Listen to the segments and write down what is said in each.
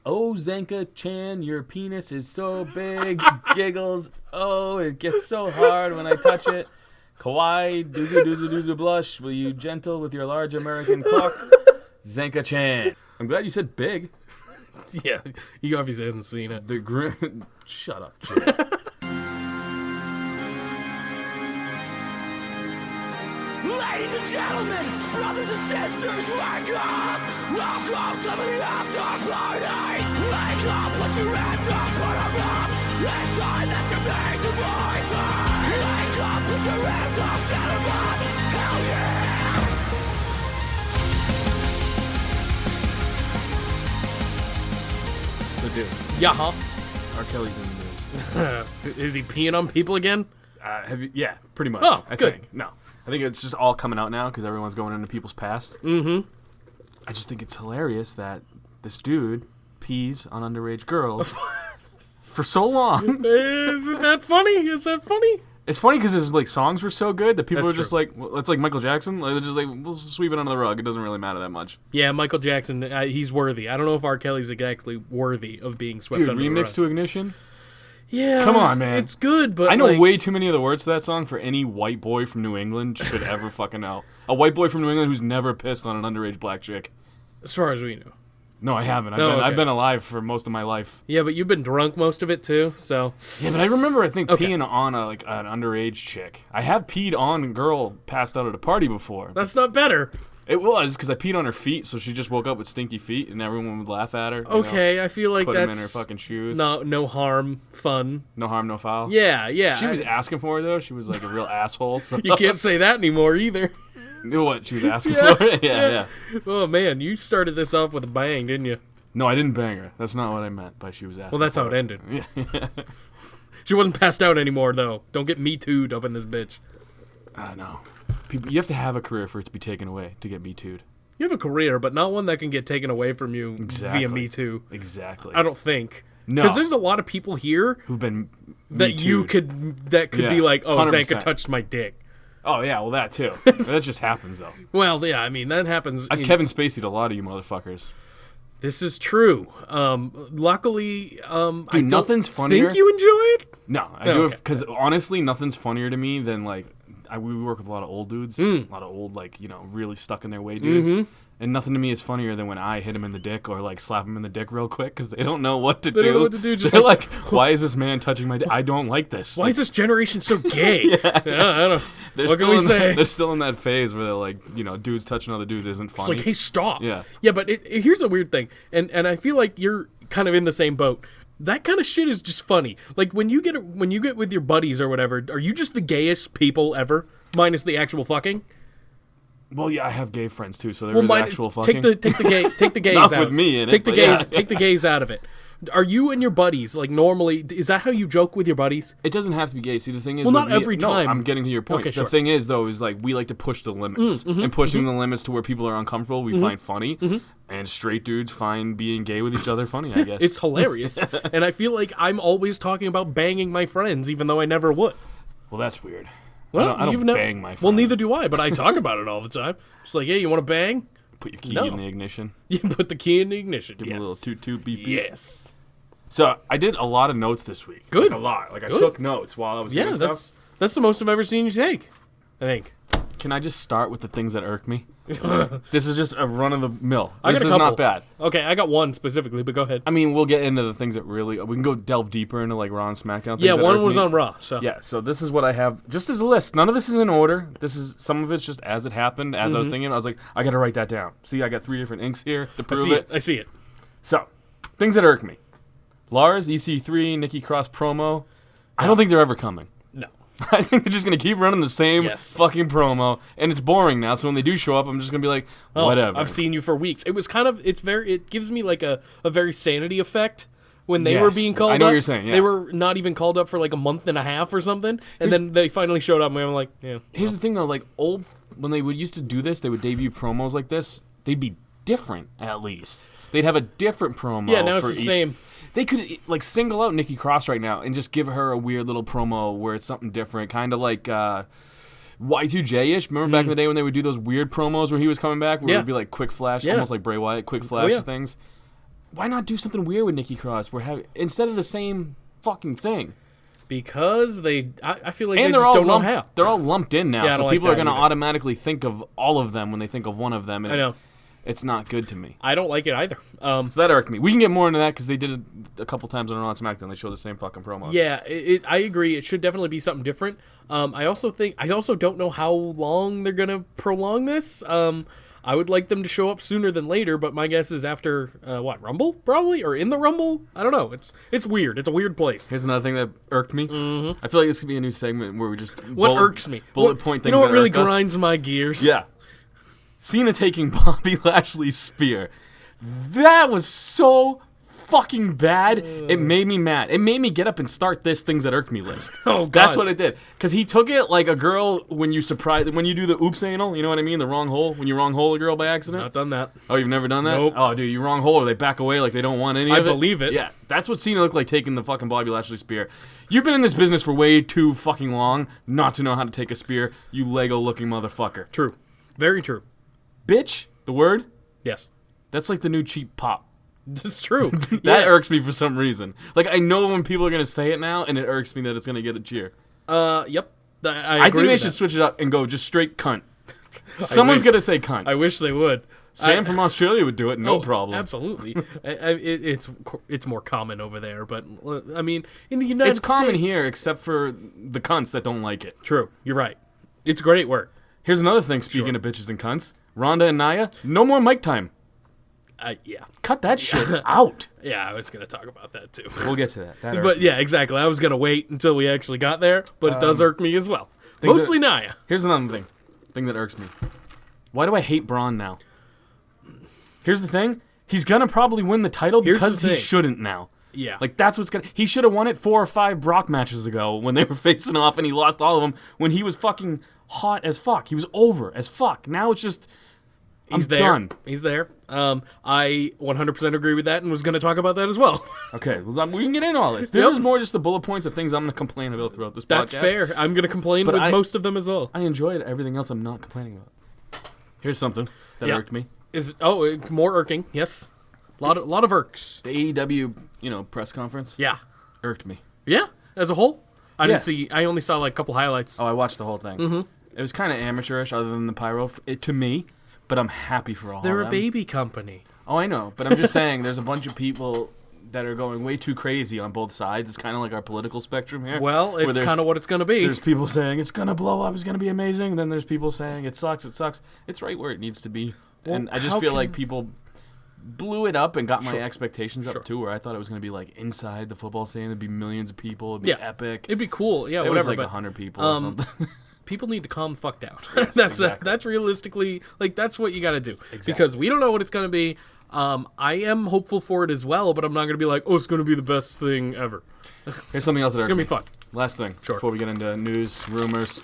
Oh, Zanca Chan, your penis is so big. Giggles. Oh, it gets so hard when I touch it. Kawaii, doozy blush. Will you gentle with your large American cock? Zanca Chan. I'm glad you said big. Yeah, he obviously hasn't seen it. The grim. Shut up, Jim. Ladies and gentlemen, brothers and sisters, wake up! Welcome to the After Party! Wake up, put your hands up, put them up! It's time that you make your voice heard! Wake up, put your hands up, get them up! Hell yeah! So, dude, Yeah, R. Kelly's in this. Is he peeing on people again? Have you? Yeah, pretty much. Oh, I good. think. No. I think it's just all coming out now because everyone's going into people's past. Mm-hmm. I just think it's hilarious that this dude pees on underage girls for so long. Isn't that funny? Is that funny? It's funny because his like songs were so good that people That's are just true. like, well, it's like Michael Jackson. Like, they're just like, we'll sweep it under the rug. It doesn't really matter that much. Yeah, Michael Jackson, he's worthy. I don't know if R. Kelly's exactly worthy of being swept Dude, under the remix rug. to Ignition. Yeah, Come on, man. It's good, but I know like, way too many of the words to that song for any white boy from New England should ever fucking know. A white boy from New England who's never pissed on an underage black chick. as far as we know. No, I haven't. Oh, okay. I've been alive for most of my life. Yeah, but you've been drunk most of it too, so. Yeah, but I remember I think Okay. peeing on an underage chick. I have peed on a girl passed out at a party before. That's not better. It was because I peed on her feet, so she just woke up with stinky feet, and everyone would laugh at her. you Okay, know, I feel like put them that's in her fucking shoes. no harm, fun. No harm, no foul. Yeah. She was asking for it though. She was like a real asshole. So. You can't say that anymore either. What? She was asking Yeah, for it? Yeah. Oh man, you started this off with a bang, didn't you? No, I didn't bang her. That's not what I meant by she was asking. Well, that's for how it ended. Yeah. She wasn't passed out anymore though. Don't get me too'd up in this bitch. No. People, you have to have a career for it to be taken away to get me too'd. You have a career, but not one that can get taken away from you Exactly. via Me Too. Exactly. I don't think. No. Because there's a lot of people here Who've been that you Me-too'd. could Yeah, be like, oh, 100%. Zanca touched my dick. Oh yeah, well that too. That just happens though. Well, yeah, I mean that happens. I've Kevin Spacey'd a lot of you motherfuckers. This is true. Luckily, I don't nothing's funnier. think you enjoy it. No, I Oh, do okay. because honestly, nothing's funnier to me than like we work with a lot of old dudes, a lot of old like really stuck in their way dudes, and nothing to me is funnier than when I hit him in the dick or like slap him in the dick real quick because they don't know what to do. don't know what to do, just They're like, like, why is this man touching my dick? I don't like this. Why is this generation so gay? Yeah, I don't. They're What can still we in say? they're still in that phase where they're like, dudes touching other dudes isn't It's funny. like, hey, stop. Yeah. Yeah, but here's the weird thing, and I feel like you're kind of in the same boat. That kind of shit is just funny. Like when you get with your buddies or whatever, are you just the gayest people ever, minus the actual fucking? Well, yeah, I have gay friends too, so there is actual fucking. Take the gays Not out. with me in it, Take the but gays. yeah. Take the gays out of it. Are you and your buddies like normally? Is that how you joke with your buddies? It doesn't have to be gay. See, the thing is, Well, with not me- every time. No, I'm getting to your point. Okay, the sure. thing is, though, is like we like to push the limits, and pushing the limits to where people are uncomfortable, we find funny, and straight dudes find being gay with each other funny. I guess It's hilarious, and I feel like I'm always talking about banging my friends, even though I never would. well, that's weird. Well, I don't you've never- bang my friend. Well, neither do I, but I talk about it all the time. Just like, hey, you want to bang? Put your key No. in the ignition. You put the key in the ignition. Give me Yes. a little toot toot beep beep. Yes. So I did a lot of notes this week. Good. Like a lot. Like I Good. took notes while I was Yeah, doing that's stuff. that's the most I've ever seen you take. I think. Can I just start with the things that irk me? This is just a run of the mill. I This got a is couple. not bad. Okay, I got one specifically, but go ahead. I mean, we'll get into the things that really. We can go delve deeper into like Raw and SmackDown. Things Yeah, that one irk was me. on Raw. So Yeah, so this is what I have just as a list. None of this is in order. This is some of it's just as it happened, as I was thinking. I was like, I got to write that down. See, I got 3 different inks here to I prove see it. I see it. So, things that irk me. Lars, EC3, Nikki Cross promo. I don't think they're ever coming. No. I think they're just going to keep running the same Yes. fucking promo, and it's boring now, so when they do show up, I'm just going to be like, Oh, whatever. I've seen you for weeks. It was kind of. It gives me like a very sanity effect. When they were Yes, being called up, I know what you're saying, yeah. They were not even called up for like a month and a half or something, and then they finally showed up, and I'm like, yeah. Here's the thing, though. Like, when they would used to do this, they would debut promos like this. They'd be different, at least. They'd have a different promo. Yeah, now it's for the each. same. They could like single out Nikki Cross right now and just give her a weird little promo where it's something different, kind of like Y2J-ish. Remember back in the day when they would do those weird promos where he was coming back, where it Yeah. would be like quick flash, Yeah. almost like Bray Wyatt, quick flash yeah. things. why not do something weird with Nikki Cross? Instead of the same fucking thing. Because I feel like And they just don't know how. They're all lumped in now, Yeah, so people are going to automatically think of all of them when they think of one of them. And I know. It's not good to me. I don't like it either. So that irked me. We can get more into that because they did it a couple times on Raw and SmackDown. They show the same fucking promos. Yeah, I agree. It should definitely be something different. I also don't know how long they're gonna prolong this. I would like them to show up sooner than later, but my guess is after Rumble probably, or in the Rumble. I don't know. It's weird. It's a weird place. Here's another thing that irked me. Mm-hmm. I feel like this could be a new segment where we just irks me. Bullet point things. You know what that really irk us? grinds my gears? Yeah. Cena taking Bobby Lashley's spear. That was so fucking bad. It made me mad. It made me get up and start this things that irked me list. Oh, God. That's what it did. Because he took it like a girl when you do the oops anal, you know what I mean? The wrong hole. When you wrong hole a girl by accident. Not done that. Oh, you've never done that? Nope. Oh, dude, you wrong hole or they back away like they don't want any of it? I believe it. Yeah, that's what Cena looked like taking the fucking Bobby Lashley spear. You've been in this business for way too fucking long not to know how to take a spear, you Lego-looking motherfucker. True. Very true. Bitch, the word? Yes. That's like the new cheap pop. It's true. That irks me for some reason. Like, I know when people are going to say it now, and it irks me that it's going to get a cheer. Yep. I think they should switch it up and go just straight cunt. Someone's going to say cunt. I wish they would. Sam from Australia would do it, no problem. Absolutely. It's more common over there, but I mean, in the United States, it's common here, except for the cunts that don't like it. True. You're right. It's great work. Here's another thing, speaking of bitches and cunts. Ronda and Nia, no more mic time. Yeah. Cut that shit out. Yeah, I was going to talk about that too. We'll get to that. But yeah, exactly. I was going to wait until we actually got there, but it does irk me as well. Mostly Nia. Here's another thing that irks me. Why do I hate Braun now? Here's the thing. He's going to probably win the title because he shouldn't now. Yeah. Like, that's what's going to... He should have won it 4 or 5 Brock matches ago when they were facing off and he lost all of them when he was fucking hot as fuck. He was over as fuck. Now it's just... He's done. He's there. I 100% agree with that and was going to talk about that as well. Okay, well, we can get into all this. This is more just the bullet points of things I'm going to complain about throughout this podcast. That's fair. I'm going to complain with most of them as well. I enjoyed everything else I'm not complaining about. Here's something that irked me. More irking, yes. A lot of irks. The AEW, press conference. Yeah. Irked me. Yeah, as a whole. I only saw like a couple highlights. Oh, I watched the whole thing. Mm-hmm. It was kind of amateurish other than the pyro, to me. But I'm happy for all of them. They're a baby company. Oh, I know. But I'm just saying there's a bunch of people that are going way too crazy on both sides. It's kind of like our political spectrum here. Well, it's kind of what it's going to be. There's people saying it's going to blow up, it's going to be amazing. And then there's people saying it sucks. It's right where it needs to be. Well, and I just feel like people blew it up and got my expectations up too, where I thought it was going to be like inside the football stadium. There'd be millions of people. It'd be epic. It'd be cool. Yeah, it whatever. It was like 100 people or something. People need to calm the fuck down. Yes, that's realistically, that's what you got to do. Exactly. Because we don't know what it's going to be. I am hopeful for it as well, but I'm not going to be like, oh, it's going to be the best thing ever. Here's something else that it's going to be fun. Last thing, before we get into news, rumors.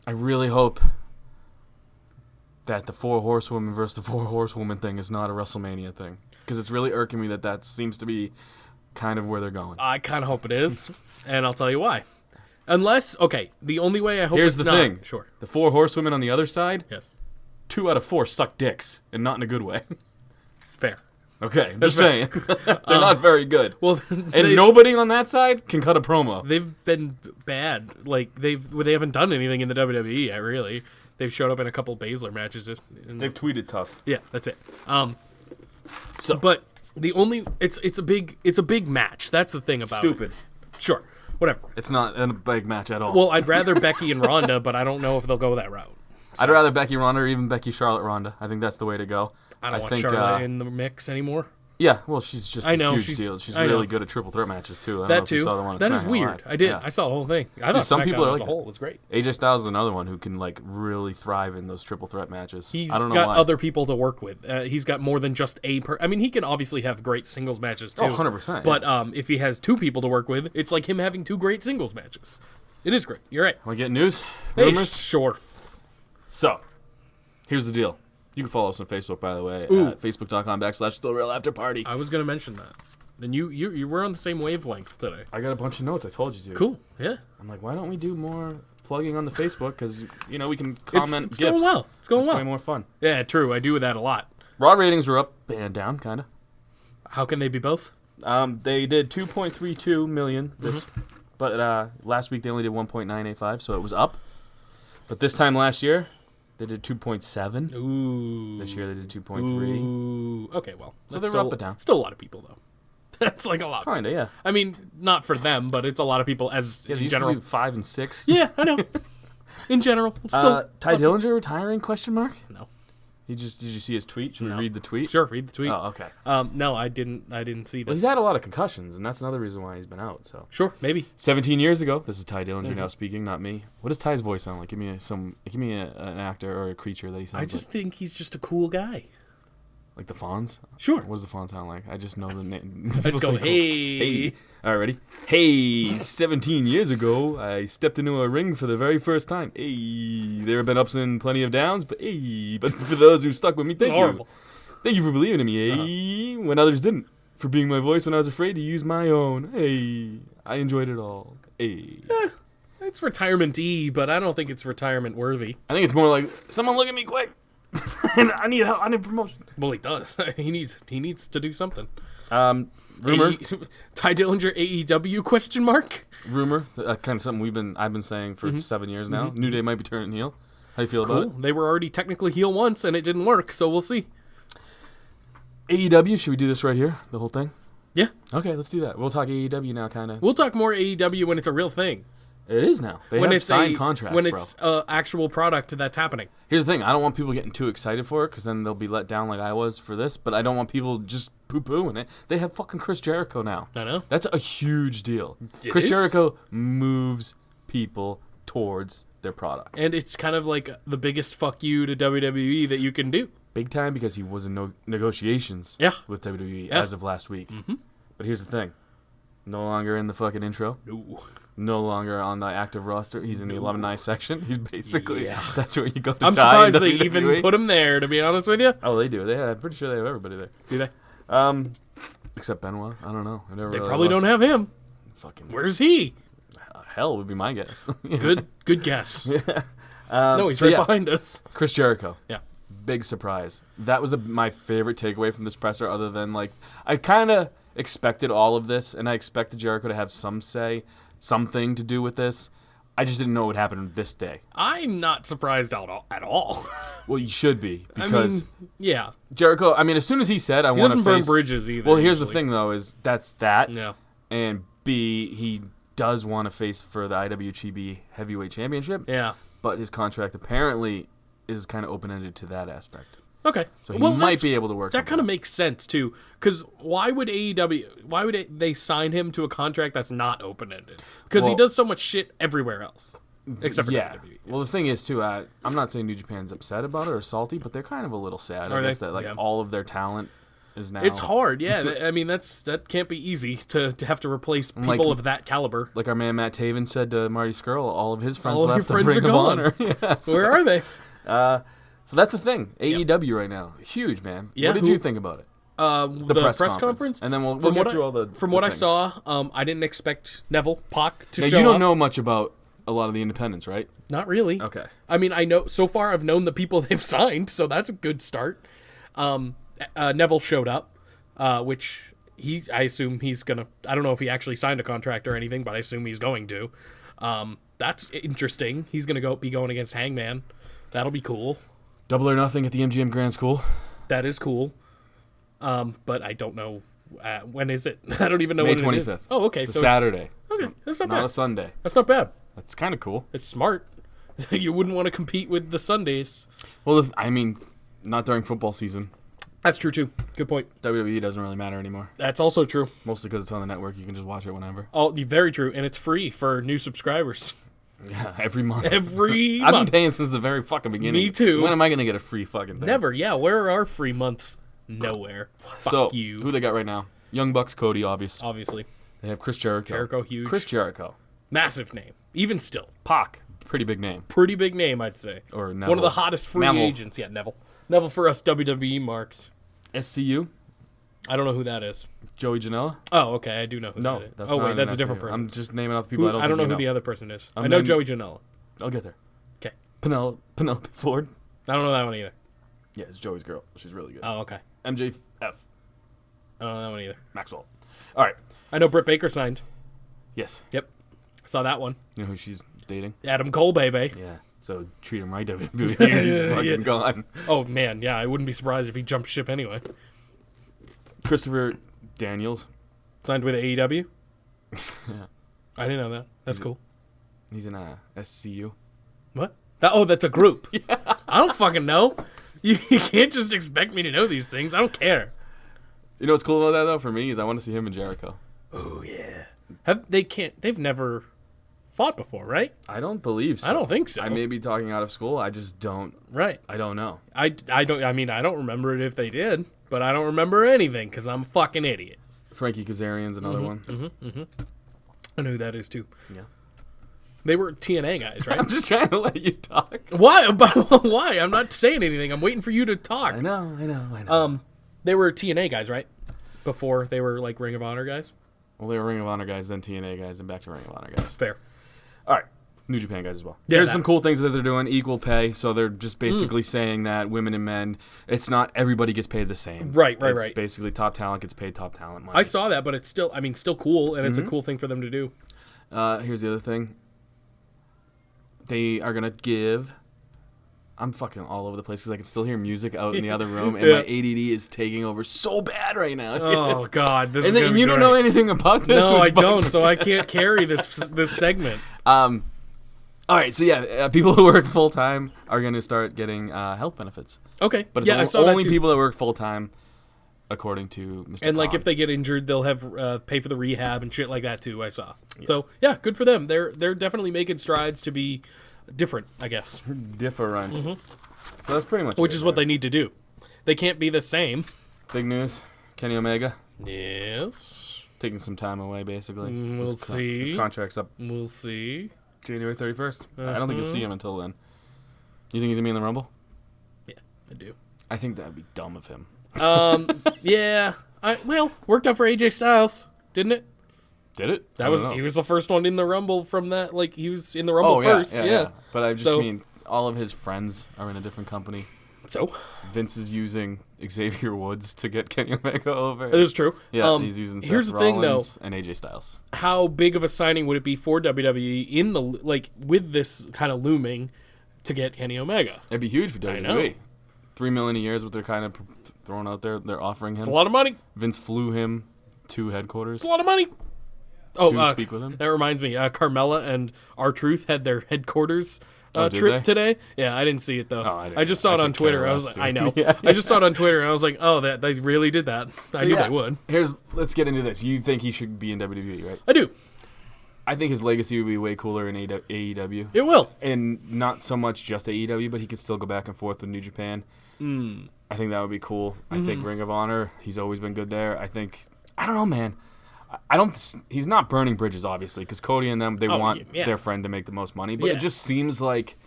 I really hope that the 4 horsewomen versus the 4 horsewoman thing is not a WrestleMania thing. Because it's really irking me that seems to be kind of where they're going. I kind of hope it is, and I'll tell you why. Unless, the only way I hope Here's it's the thing. Sure. The 4 horsewomen on the other side, yes, 2 out of 4 suck dicks, and not in a good way. Fair. Okay, I'm just saying. They're not very good. Well, and nobody on that side can cut a promo. They've been bad. Like, they haven't done anything in the WWE yet, really. They've showed up in a couple Baszler matches. They've tweeted tough. Yeah, that's it. But the only it's a big match. That's the thing about Stupid. It. Sure. Whatever. It's not a big match at all. Well, I'd rather Becky and Ronda, but I don't know if they'll go that route. So. I'd rather Becky Ronda or even Becky Charlotte Ronda. I think that's the way to go. I don't want Charlotte in the mix anymore. Yeah, well, she's just a huge deal. She's really good at triple threat matches, too. I don't know if you saw the one that is weird. I did. Yeah. I saw the whole thing. I thought some people are like as a whole was great. AJ Styles is another one who can really thrive in those triple threat matches. He's I don't know got why. other people to work with. He's got more than just a I mean, he can obviously have great singles matches, too. Oh, 100%. But if he has 2 people to work with, it's like him having 2 great singles matches. It is great. You're right. Want to get news? Rumors? Sure. So, here's the deal. You can follow us on Facebook, by the way, at facebook.com/StillRealAfterParty. I was going to mention that. And you were on the same wavelength today. I got a bunch of notes. I told you to. Cool. Yeah. I'm like, why don't we do more plugging on the Facebook? Because, we can comment it's gifts. Going well. It's going well. It's way more fun. Yeah, true. I do that a lot. Raw ratings were up and down, kind of. How can they be both? They did 2.32 million but last week they only did 1.985, so it was up. But this time last year, they did 2.7. Ooh. This year they did 2.3. Ooh. Okay, well. So they were up and down. Still a lot of people, though. That's like a lot. Kinda, yeah. I mean, not for them, but it's a lot of people They in used general. to do 5 and 6. Yeah, I know. In general. It's still. Ty Dillinger retiring? Question mark. No. Did you see his tweet? Should we read the tweet? Sure, read the tweet. Oh, okay. No, I didn't see this. Well, he's had a lot of concussions, and that's another reason why he's been out. So Sure, maybe. 17 years ago, this is Ty Dillinger now speaking, not me. What does Ty's voice sound like? Give me an actor or a creature that he sounds I just think he's just a cool guy. like the Fonz. Sure. What does the Fonz sound like? I just know the name. I just go, hey. All right, ready? Hey, 17 years ago, I stepped into a ring for the very first time. Hey, there have been ups and plenty of downs, but for those who stuck with me, thank you. Horrible. Thank you for believing in me, when others didn't. For being my voice when I was afraid to use my own. Hey, I enjoyed it all. Hey. It's retirement-y, but I don't think it's retirement-worthy. I think it's more like, someone look at me quick. I need help. I need promotion. Well, he does. he needs to do something. Rumor. Ty Dillinger AEW question mark? Rumor. Kind of something I've been saying for 7 years now. New Day might be turning heel. How you feel about it? They were already technically heel once, and it didn't work, so we'll see. AEW, should we do this right here? The whole thing? Yeah. Okay, let's do that. We'll talk AEW now, kind of. We'll talk more AEW when it's a real thing. It is now. They have signed contracts, when bro. it's actual product that's happening. Here's the thing. I don't want people getting too excited for it because then they'll be let down like I was for this. But I don't want people just poo-pooing it. They have fucking Chris Jericho now. I know. That's a huge deal. It Chris is? Jericho moves people towards their product. And it's kind of like the biggest fuck you to WWE that you can do. Big time because he was in negotiations with WWE as of last week. Mm-hmm. But here's the thing. No longer in the fucking intro. No longer on the active roster. He's in the alumni section. He's basically, that's where you go to I'm die surprised in they WWE. even put him there, to be honest with you. Oh, they do. I'm pretty sure they have everybody there. Do they? Except Benoit. I don't know. They probably don't have him. Fucking Where's he? hell would be my guess. Good guess. No, he's behind us. Chris Jericho. Yeah. Big surprise. That was my favorite takeaway from this presser, other than, like, I kind of expected all of this, and I expected Jericho to have something to do with this. I just didn't know what would happen this day. I'm not surprised at all. Well, you should be, because yeah. Jericho, as soon as he said, I want to doesn't burn face... bridges either. Well, here's usually. the thing, though, is that's that. Yeah. And B, he does want to face for the IWGP Heavyweight Championship. Yeah. But his contract apparently is kind of open-ended to that aspect. Okay. So he might be able to work. That kind of makes sense too, because why would they sign him to a contract that's not open-ended? Because he does so much shit everywhere else, except for WWE. Well, the thing is too, I'm not saying New Japan's upset about it or salty, but they're kind of a little sad. I guess that all of their talent is now. It's hard, yeah. That can't be easy to have to replace people of that caliber. Like our man Matt Taven said to Marty Skrull, all of his friends All left of your the friends Ring are of gone. Honor. Yeah, so, Where are they? So that's the thing. AEW right now, huge, man. Yeah, what did you think about it? The press conference, and then we'll get through all the. From the what things. I saw, I didn't expect Neville Pac to now, show you don't up. know much about a lot of the independents, right? Not really. Okay. I mean, I know so far. I've known the people they've signed, so that's a good start. Neville showed up, which I assume he's gonna. I don't know if he actually signed a contract or anything, but I assume he's going to. That's interesting. He's gonna be going against Hangman. That'll be cool. Double or Nothing at the MGM Grand School. That is cool. But I don't know when is it. I don't even know May when 25th. it is. Oh, okay. It's so a Saturday. Okay, that's not Not bad. a Sunday. That's not bad. That's kind of cool. It's smart. You wouldn't want to compete with the Sundays. Well, not during football season. That's true too. Good point. WWE doesn't really matter anymore. That's also true. Mostly because it's on the network. You can just watch it whenever. Oh, very true, and it's free for new subscribers. Yeah, every month. Every I've been month. paying since the very fucking beginning. Me too. When am I going to get a free fucking thing? Never. Yeah, where are our free months? Nowhere. Fuck you. Who they got right now? Young Bucks, Cody, Obviously. They have Chris Jericho. Jericho, huge. Chris Jericho. Massive name. Even still. Pac, pretty big name. Pretty big name, I'd say. Or Neville. One of the hottest free agents. Yeah, Neville. Neville for us WWE marks. SCU. I don't know who that is. Joey Janela. Oh, okay. I do know who that is. That's oh, not wait, an that's a SCU. different person. I'm just naming off the people I don't know who the other person is. I know naming- Joey Janela. I'll get there. Okay. Penelope Ford. I don't know that one either. Yeah, it's Joey's girl. She's really good. Oh, okay. MJF. I don't know that one either. Maxwell. All right. I know Britt Baker signed. Yes. Yep. Saw that one. You know who she's dating? Adam Cole, baby. Yeah. So treat him right, WWE. He's fucking gone. Oh, man. Yeah, I wouldn't be surprised if he jumped ship anyway. Christopher Daniels. Signed with AEW? Yeah. I didn't know that. That's cool. He's in SCU. What? That's a group. I don't fucking know. You can't just expect me to know these things. I don't care. You know what's cool about that, though, for me, is I want to see him and Jericho. Oh, yeah. They've never fought before, right? I don't believe so. I don't think so. I may be talking out of school. I just don't. Right. I don't know. I don't remember it if they did, but I don't remember anything because I'm a fucking idiot. Frankie Kazarian's another one. I know who that is, too. Yeah. They were TNA guys, right? I'm just trying to let you talk. Why? Why? I'm not saying anything. I'm waiting for you to talk. I know. They were TNA guys, right? Before they were like Ring of Honor guys? Well, they were Ring of Honor guys, then TNA guys, and back to Ring of Honor guys. Fair. All right. New Japan guys as well. Yeah, There's some cool things that they're doing. Equal pay. So they're just basically saying that women and men, it's not everybody gets paid the same. Right. It's basically top talent gets paid top talent money. I saw that, but it's still cool, and it's a cool thing for them to do. Here's the other thing. They are going to give... I'm fucking all over the place because I can still hear music out in the other room, and my ADD is taking over so bad right now. Oh, God. This and is then gonna be you don't great. know anything about this. No, I which bugs don't, me. so I can't carry this segment. All right, so yeah, people who work full-time are going to start getting health benefits. Okay. But it's I saw that only too. people that work full-time, according to Mr. And like Khan. if they get injured, they'll have pay for the rehab and shit like that too. I saw. Yeah. So yeah, good for them. They're definitely making strides to be different, I guess. Different. So that's pretty much Which it, is what right? they need to do. They can't be the same. Big news. Kenny Omega Yes. taking some time away, basically. We'll see. His contract's up We'll see. January 31st. I don't think you'll see him until then. You think he's going to be in the Rumble? Yeah, I do. I think that'd be dumb of him. Yeah. Worked out for AJ Styles, didn't it? Did it? He was the first one in the Rumble from that. Like he was in the Rumble first. Yeah. But I just mean all of his friends are in a different company. So Vince is using Xavier Woods to get Kenny Omega over. it is true. Yeah, he's using Seth here's the thing, though. Rollins and AJ Styles. How big of a signing would it be for WWE in the with this kind of looming to get Kenny Omega? It'd be huge for WWE. I know. $3 million a year is what they're kind of throwing out there. They're offering him. It's a lot of money. Vince flew him to headquarters It's a lot of money. Oh, to speak with him. That reminds me. Carmella and R-Truth had their headquarters did trip they? today. Yeah, I didn't see it though. Oh, I just saw it on could care Twitter. I was less, like, dude. I know. Yeah. I just saw it on Twitter and I was like, oh, that they really did that. I knew they would. Let's get into this. You think he should be in WWE, right? I do. I think his legacy would be way cooler in AEW. It will. And not so much just AEW, but he could still go back and forth with New Japan. I think that would be cool. I think Ring of Honor, he's always been good there. I don't know, man. He's not burning bridges, obviously, because Cody and them, they want their friend to make the most money. But it just seems like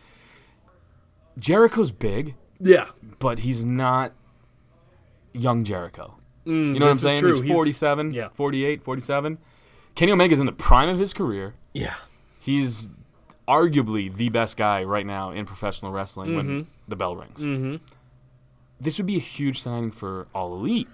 Jericho's big, Yeah. but he's not young Jericho. You know what I'm saying? True. He's 47, yeah. 48, 47. Kenny Omega's in the prime of his career. Yeah. He's arguably the best guy right now in professional wrestling when the bell rings. This would be a huge signing for All Elite.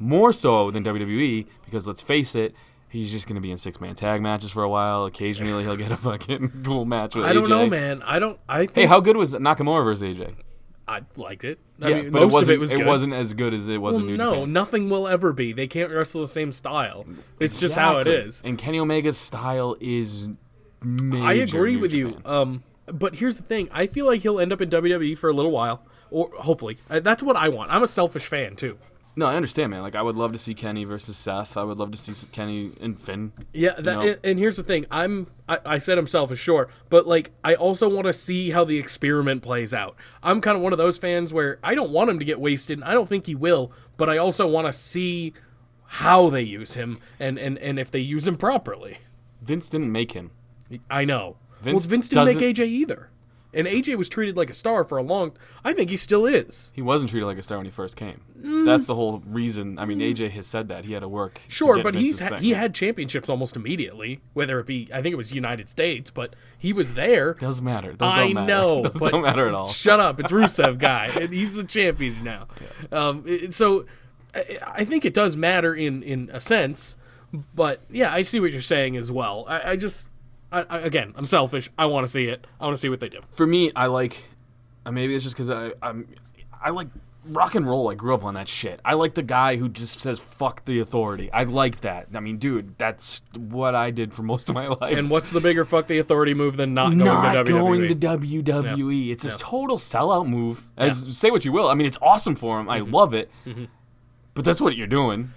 More so than WWE, because let's face it, he's just going to be in 6-man tag matches for a while. Occasionally he'll get a fucking cool match with AJ. I don't know, man. I think Hey, how good was Nakamura versus AJ? I liked it. Yeah, I mean, but most of it was good. It wasn't as good as it was in New Japan. Nothing will ever be. They can't wrestle the same style. It's just how it is. And Kenny Omega's style is major. I agree New with Japan. you. But here's the thing. I feel like he'll end up in WWE for a little while, or hopefully. That's what I want. I'm a selfish fan too. No, I understand, man. Like, I would love to see Kenny versus Seth. I would love to see Kenny and Finn. Yeah, and here's the thing. I said I'm selfish, sure, but like I also want to see how the experiment plays out. I'm kind of one of those fans where I don't want him to get wasted, and I don't think he will, but I also want to see how they use him and if they use him properly. Vince didn't make him. I know. Vince Vince didn't make AJ either. And AJ was treated like a star for a long... I think he still is. He wasn't treated like a star when he first came. That's the whole reason. I mean, AJ has said that. He had to work Sure, to get but Vince's thing. he had championships almost immediately, whether it be... I think it was United States, but he was there. Doesn't matter. Those I don't matter. know. Those but don't matter at all. Shut up. It's Rusev guy. And he's the champion now. So I think it does matter in a sense, but yeah, I see what you're saying as well. Again, I'm selfish. I want to see it. I want to see what they do. For me, I like. Maybe it's just because I like rock and roll. I grew up on that shit. I like the guy who just says "fuck the authority." I like that. I mean, dude, that's what I did for most of my life. And what's the bigger fuck the authority move than not going to WWE? Not going to WWE. Yeah. It's a total sellout move. Say what you will. I mean, it's awesome for him. I love it. But that's what you're doing.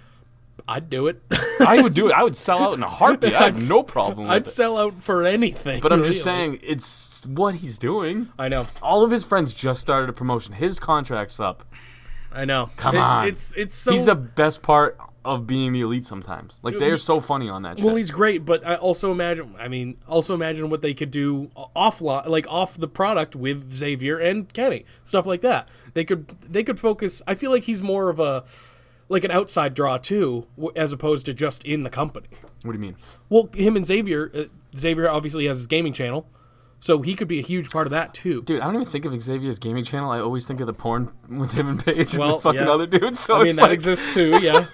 I'd do it. I would do it. I would sell out in a heartbeat. I have no problem with I'd sell out for anything. But I'm just saying, it's what he's doing. I know. All of his friends just started a promotion. His contract's up. I know. Come on. It's so... He's the best part of being the elite sometimes. Like, they're so funny on that shit. Well, he's great, but I also imagine what they could do offline, like off the product with Xavier and Kenny. Stuff like that. They could focus... I feel like he's more of an outside draw too, as opposed to just in the company. What do you mean? Well, him and Xavier obviously has his gaming channel, so he could be a huge part of that too. Dude, I don't even think of Xavier's gaming channel. I always think of the porn with him and Paige and the fucking other dudes. So I mean, that exists too, yeah.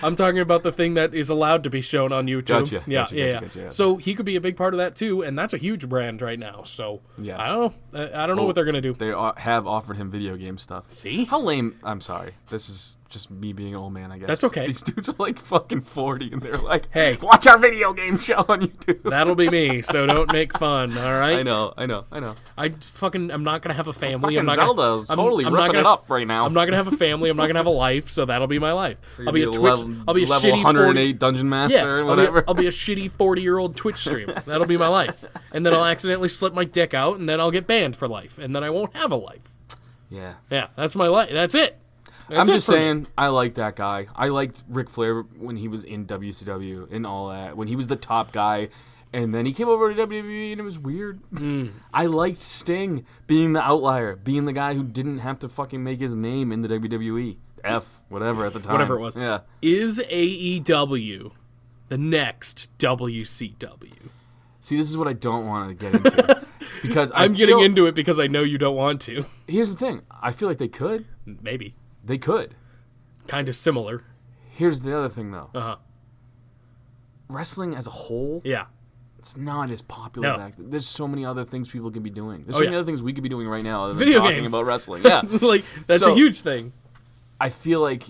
I'm talking about the thing that is allowed to be shown on YouTube. Gotcha. So he could be a big part of that too, and that's a huge brand right now. So yeah. I don't know. I don't know what they're gonna do. They have offered him video game stuff. See? How lame. I'm sorry. This is just me being an old man, I guess. That's okay. These dudes are like fucking 40 and they're like, hey, watch our video game show on YouTube. That'll be me, so don't make fun, all right? I know. I'm not going to have a family. I'm Zelda's totally ripping it up right now. I'm not going to have a family. I'm not going to have a life, so that'll be my life. So I'll be a Twitch. I'll be a level shitty 108 dungeon master or whatever. I'll be a shitty 40-year-old Twitch streamer. That'll be my life. And then I'll accidentally slip my dick out, and then I'll get banned for life, and then I won't have a life. Yeah. Yeah, that's my life. That's it. I'm just saying, I like that guy. I liked Ric Flair when he was in WCW and all that, when he was the top guy, and then he came over to WWE and it was weird. I liked Sting being the outlier, being the guy who didn't have to fucking make his name in the WWE. Whatever at the time. Whatever it was. Yeah. Is AEW the next WCW? See, this is what I don't want to get into. Because I'm getting into it because I know you don't want to. Here's the thing. I feel like they could. Maybe. They could. Kind of similar. Here's the other thing, though. Uh-huh. Wrestling as a whole, yeah, it's not as popular back then. There's so many other things people can be doing. There's so many other things we could be doing right now other than video talking games. about wrestling. Yeah. Like, that's a huge thing. I feel like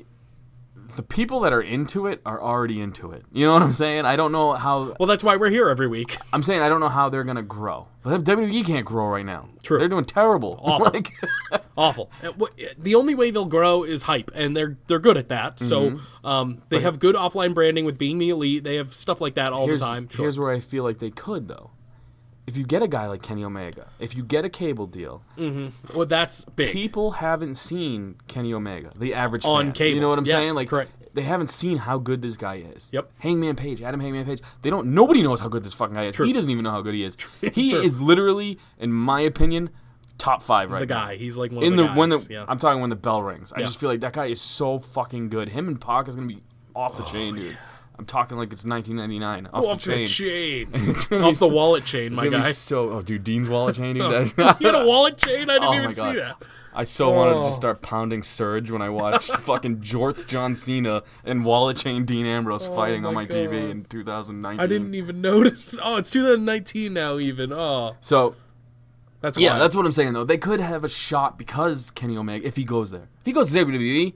the people that are into it are already into it. You know what I'm saying? I don't know how... Well, that's why we're here every week. I'm saying I don't know how they're going to grow. WWE can't grow right now. True. They're doing terrible. Awful. Awful. The only way they'll grow is hype, and they're good at that. So they have good offline branding with being the elite. They have stuff like that all the time. Sure. Here's where I feel like they could, though. If you get a guy like Kenny Omega, if you get a cable deal, well, that's big. People haven't seen Kenny Omega, the average on fan. cable. You know what I'm saying? Like, correct. They haven't seen how good this guy is. Yep. Hangman Page, Adam Hangman Page. Nobody knows how good this fucking guy is. True. He doesn't even know how good he is. He is literally, in my opinion, top 5 right now. The guy. He's like one of the guys. I'm talking when the bell rings. I just feel like that guy is so fucking good. Him and Pac is gonna be off the chain, dude. I'm talking like it's 1999. Off the chain. Off the wallet chain, my guy. Dude, Dean's wallet chain, dude. He had a wallet chain? I didn't even see that. I so wanted to just start pounding Surge when I watched fucking Jorts John Cena and Wallet Chain Dean Ambrose fighting on my TV in 2019. I didn't even notice. Oh, it's 2019 now even. Oh. So, that's that's what I'm saying, though. They could have a shot because Kenny Omega, if he goes there. If he goes to WWE,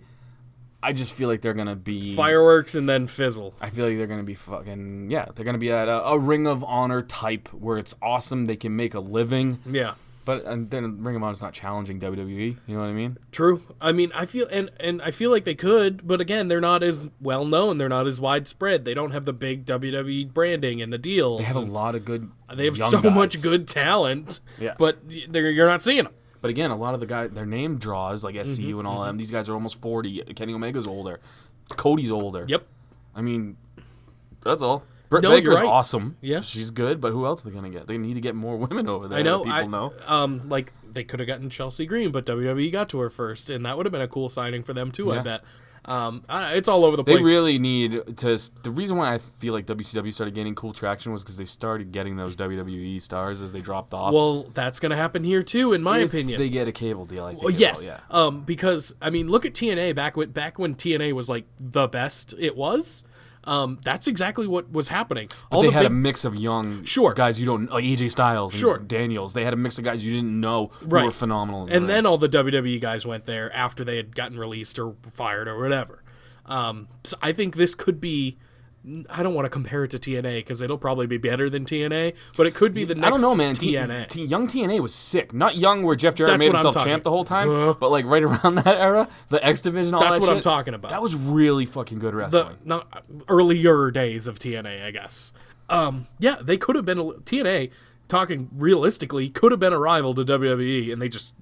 I just feel like they're going to be... fireworks and then fizzle. I feel like they're going to be fucking... Yeah, they're going to be at a Ring of Honor type where it's awesome. They can make a living. Yeah. But then Ring of Honor's not challenging WWE. You know what I mean? True. I mean, I feel and I feel like they could, but again, they're not as well known. They're not as widespread. They don't have the big WWE branding and the deals. They have a lot of good. They have young so guys. much good talent. Yeah. But you're not seeing them. But again, a lot of the guys, their name draws like SCU and all of them. These guys are almost 40. Kenny Omega's older. Cody's older. Yep. I mean, that's all. Britt Baker's awesome. Yeah. She's good, but who else are they going to get? They need to get more women over there. I know. People know. Like, they could have gotten Chelsea Green, but WWE got to her first, and that would have been a cool signing for them, too, I bet. It's all over the place. They really need to. The reason why I feel like WCW started gaining cool traction was because they started getting those WWE stars as they dropped off. Well, that's going to happen here too, in my opinion. They get a cable deal, I think. Well, yes. Yeah. Because I mean, look at TNA back when TNA was like the best it was. That's exactly what was happening. But they had a mix of young guys you don't, like AJ Styles and Daniels. They had a mix of guys you didn't know who were phenomenal. And then all the WWE guys went there after they had gotten released or fired or whatever. So I think this could be. I don't want to compare it to TNA because it'll probably be better than TNA, but it could be the next I don't know, man. TNA. Young TNA was sick. Not young where Jeff Jarrett made himself champ the whole time, but like right around that era, the X Division, all that shit. That's what I'm talking about. That was really fucking good wrestling. The earlier days of TNA, I guess. Yeah, they could have been TNA. Talking realistically, could have been a rival to WWE, and they just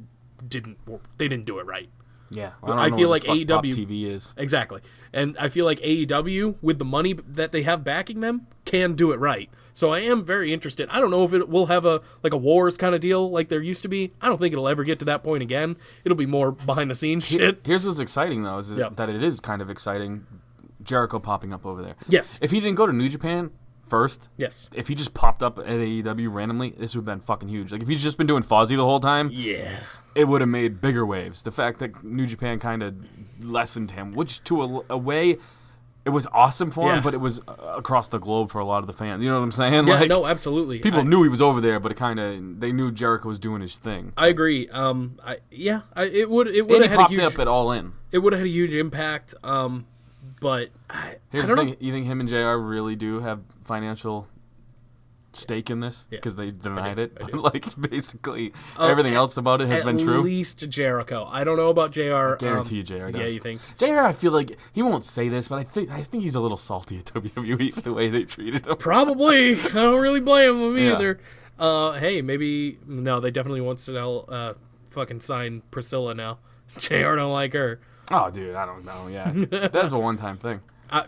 didn't. They didn't do it right. Yeah, I feel like AEW Pop TV is exactly, and I feel like AEW with the money that they have backing them can do it right. So I am very interested. I don't know if it will have a Wars kind of deal like there used to be. I don't think it'll ever get to that point again. It'll be more behind the scenes shit. Here's what's exciting though, is that it is kind of exciting. Jericho popping up over there. Yes. If he didn't go to New Japan first, yes. If he just popped up at AEW randomly, this would have been fucking huge. Like if he's just been doing Fozzy the whole time, it would have made bigger waves. The fact that New Japan kind of lessened him, which to a way, it was awesome for him, but it was across the globe for a lot of the fans. You know what I'm saying? Yeah, no, absolutely. People knew he was over there, but they knew Jericho was doing his thing. I agree. It would have had popped up at All In. It would have had a huge impact. But here's the thing: you think him and JR really do have financial stake in this because they denied it? But like basically everything else about it has been true. At least Jericho. I don't know about JR. I guarantee you JR does. Yeah, you think? JR, I feel like he won't say this, but I think he's a little salty at WWE for the way they treated him. Probably. I don't really blame him either. Hey, maybe no. They definitely want to fucking sign Priscilla now. JR don't like her. Oh, dude, I don't know. Yeah, that's a one-time thing.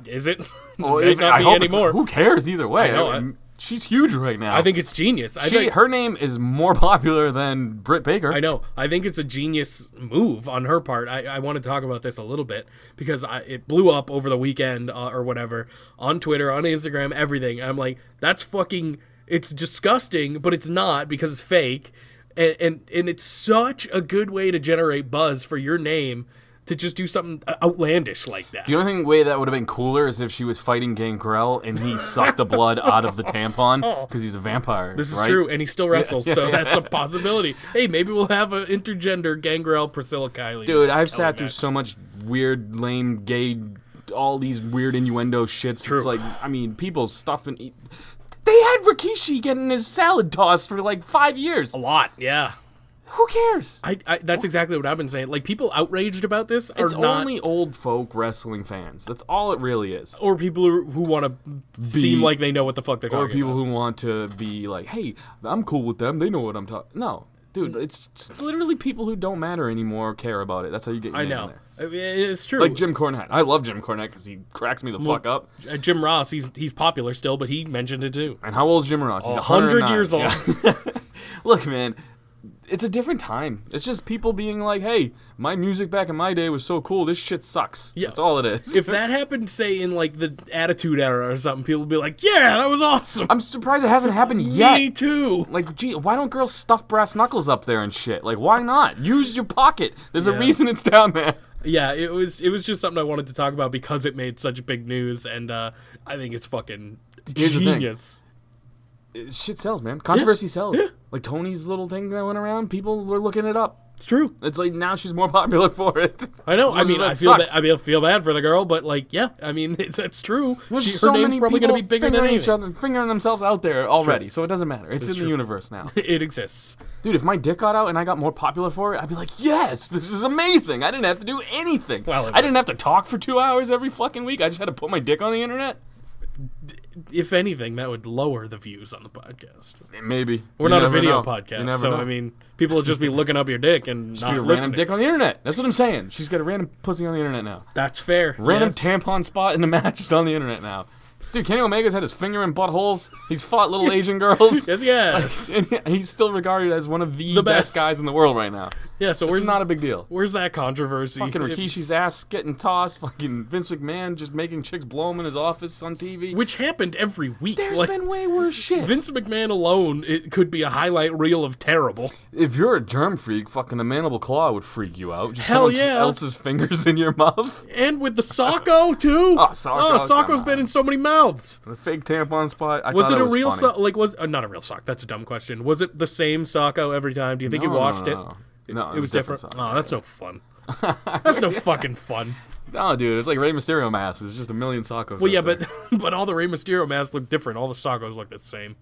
Is it? Well, it may not be anymore. Who cares either way? She's huge right now. I think it's genius. Her name is more popular than Britt Baker. I know. I think it's a genius move on her part. I want to talk about this a little bit because it blew up over the weekend or whatever on Twitter, on Instagram, everything. I'm like, that's fucking. It's disgusting, but it's not because it's fake, and it's such a good way to generate buzz for your name. To just do something outlandish like that. The only way that would have been cooler is if she was fighting Gangrel and he sucked the blood out of the tampon because he's a vampire. This is true, and he still wrestles, so that's a possibility. Hey, maybe we'll have an intergender Gangrel Priscilla Kylie. Dude, I've sat through so much weird, lame, gay, all these weird innuendo shits. True. It's like, I mean, people stuffing. They had Rikishi getting his salad tossed for like 5 years. A lot, yeah. Who cares? That's exactly what I've been saying. Like, people outraged about this are it's only old folk wrestling fans. That's all it really is. Or people who want to seem like they know what the fuck they're talking about. Or people who want to be like, hey, I'm cool with them. They know what I'm talking. No, dude, it's literally people who don't matter anymore care about it. That's how you get your name in there. I mean, it's true. Like Jim Cornette. I love Jim Cornette because he cracks me the fuck up. Jim Ross, he's popular still, but he mentioned it too. And how old is Jim Ross? He's 100 years old. Yeah. Look, man. It's a different time. It's just people being like, hey, my music back in my day was so cool, this shit sucks. Yeah. That's all it is. If that happened, say, in like the Attitude Era or something, people would be like, yeah, that was awesome. I'm surprised it hasn't happened yet. Me too. Like, gee, why don't girls stuff brass knuckles up there and shit? Like, why not? Use your pocket. There's a reason it's down there. Yeah, it was just something I wanted to talk about because it made such big news, and I think it's fucking genius. Shit sells, man. Controversy sells. Yeah. Like Tony's little thing that went around, people were looking it up. It's true. It's like now she's more popular for it. I know. I mean, I feel bad for the girl, but like, yeah, I mean, it's true. Her name's probably going to be bigger than anything. Each other, fingering themselves out there already, so it doesn't matter. It's in the universe now. It exists. Dude, if my dick got out and I got more popular for it, I'd be like, yes, this is amazing. I didn't have to do anything. Well, I didn't have to talk for 2 hours every fucking week. I just had to put my dick on the internet. If anything, that would lower the views on the podcast. Maybe. We're not a video podcast, so, I mean, people will just be looking up your dick and not listening. Random dick on the internet. That's what I'm saying. She's got a random pussy on the internet now. That's fair. Random tampon spot in the match is on the internet now. Dude, Kenny Omega's had his finger in buttholes. He's fought little Asian girls. Yes, yes. And he's still regarded as one of the best guys in the world right now. Yeah, so It's not a big deal. Where's that controversy? Fucking Rikishi's ass getting tossed. Fucking Vince McMahon just making chicks blow him in his office on TV. Which happened every week. There's been way worse shit. Vince McMahon alone, it could be a highlight reel of terrible. If you're a germ freak, fucking the mandible claw would freak you out. Just Hell someone yeah. else's fingers in your mouth. And with the Socko, too. Oh, Socko, Socko's come been on. in so many mouths. The fake tampon spot. Was it a real funny. sock? Like, not a real sock. That's a dumb question. Was it the same Socko every time? Do you think you watched it? No, It was different. Sock. Oh, that's no fun. That's no fucking fun. No, dude, it's like Rey Mysterio mask. It's just a million Sockos. Well, yeah, out there. but all the Rey Mysterio masks look different. All the Sockos look the same.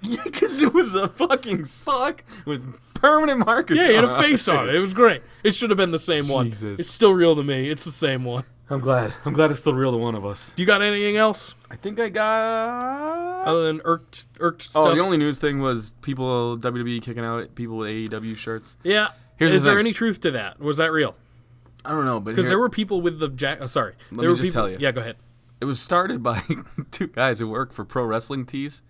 Yeah, because it was a fucking sock with permanent markers. Yeah, he had a face on it. It was great. It should have been the same one. Jesus. It's still real to me. It's the same one. I'm glad. I'm glad it's still real to one of us. Do you got anything else I think I got. other than irked stuff? Oh, the only news thing was people WWE kicking out people with AEW shirts. Yeah. Here's Is the there thing. any truth to that? Was that real? I don't know, but Because there were people with the sorry. Let there me were just people, tell you. Yeah, go ahead. it was started by two guys who work for Pro Wrestling Tees.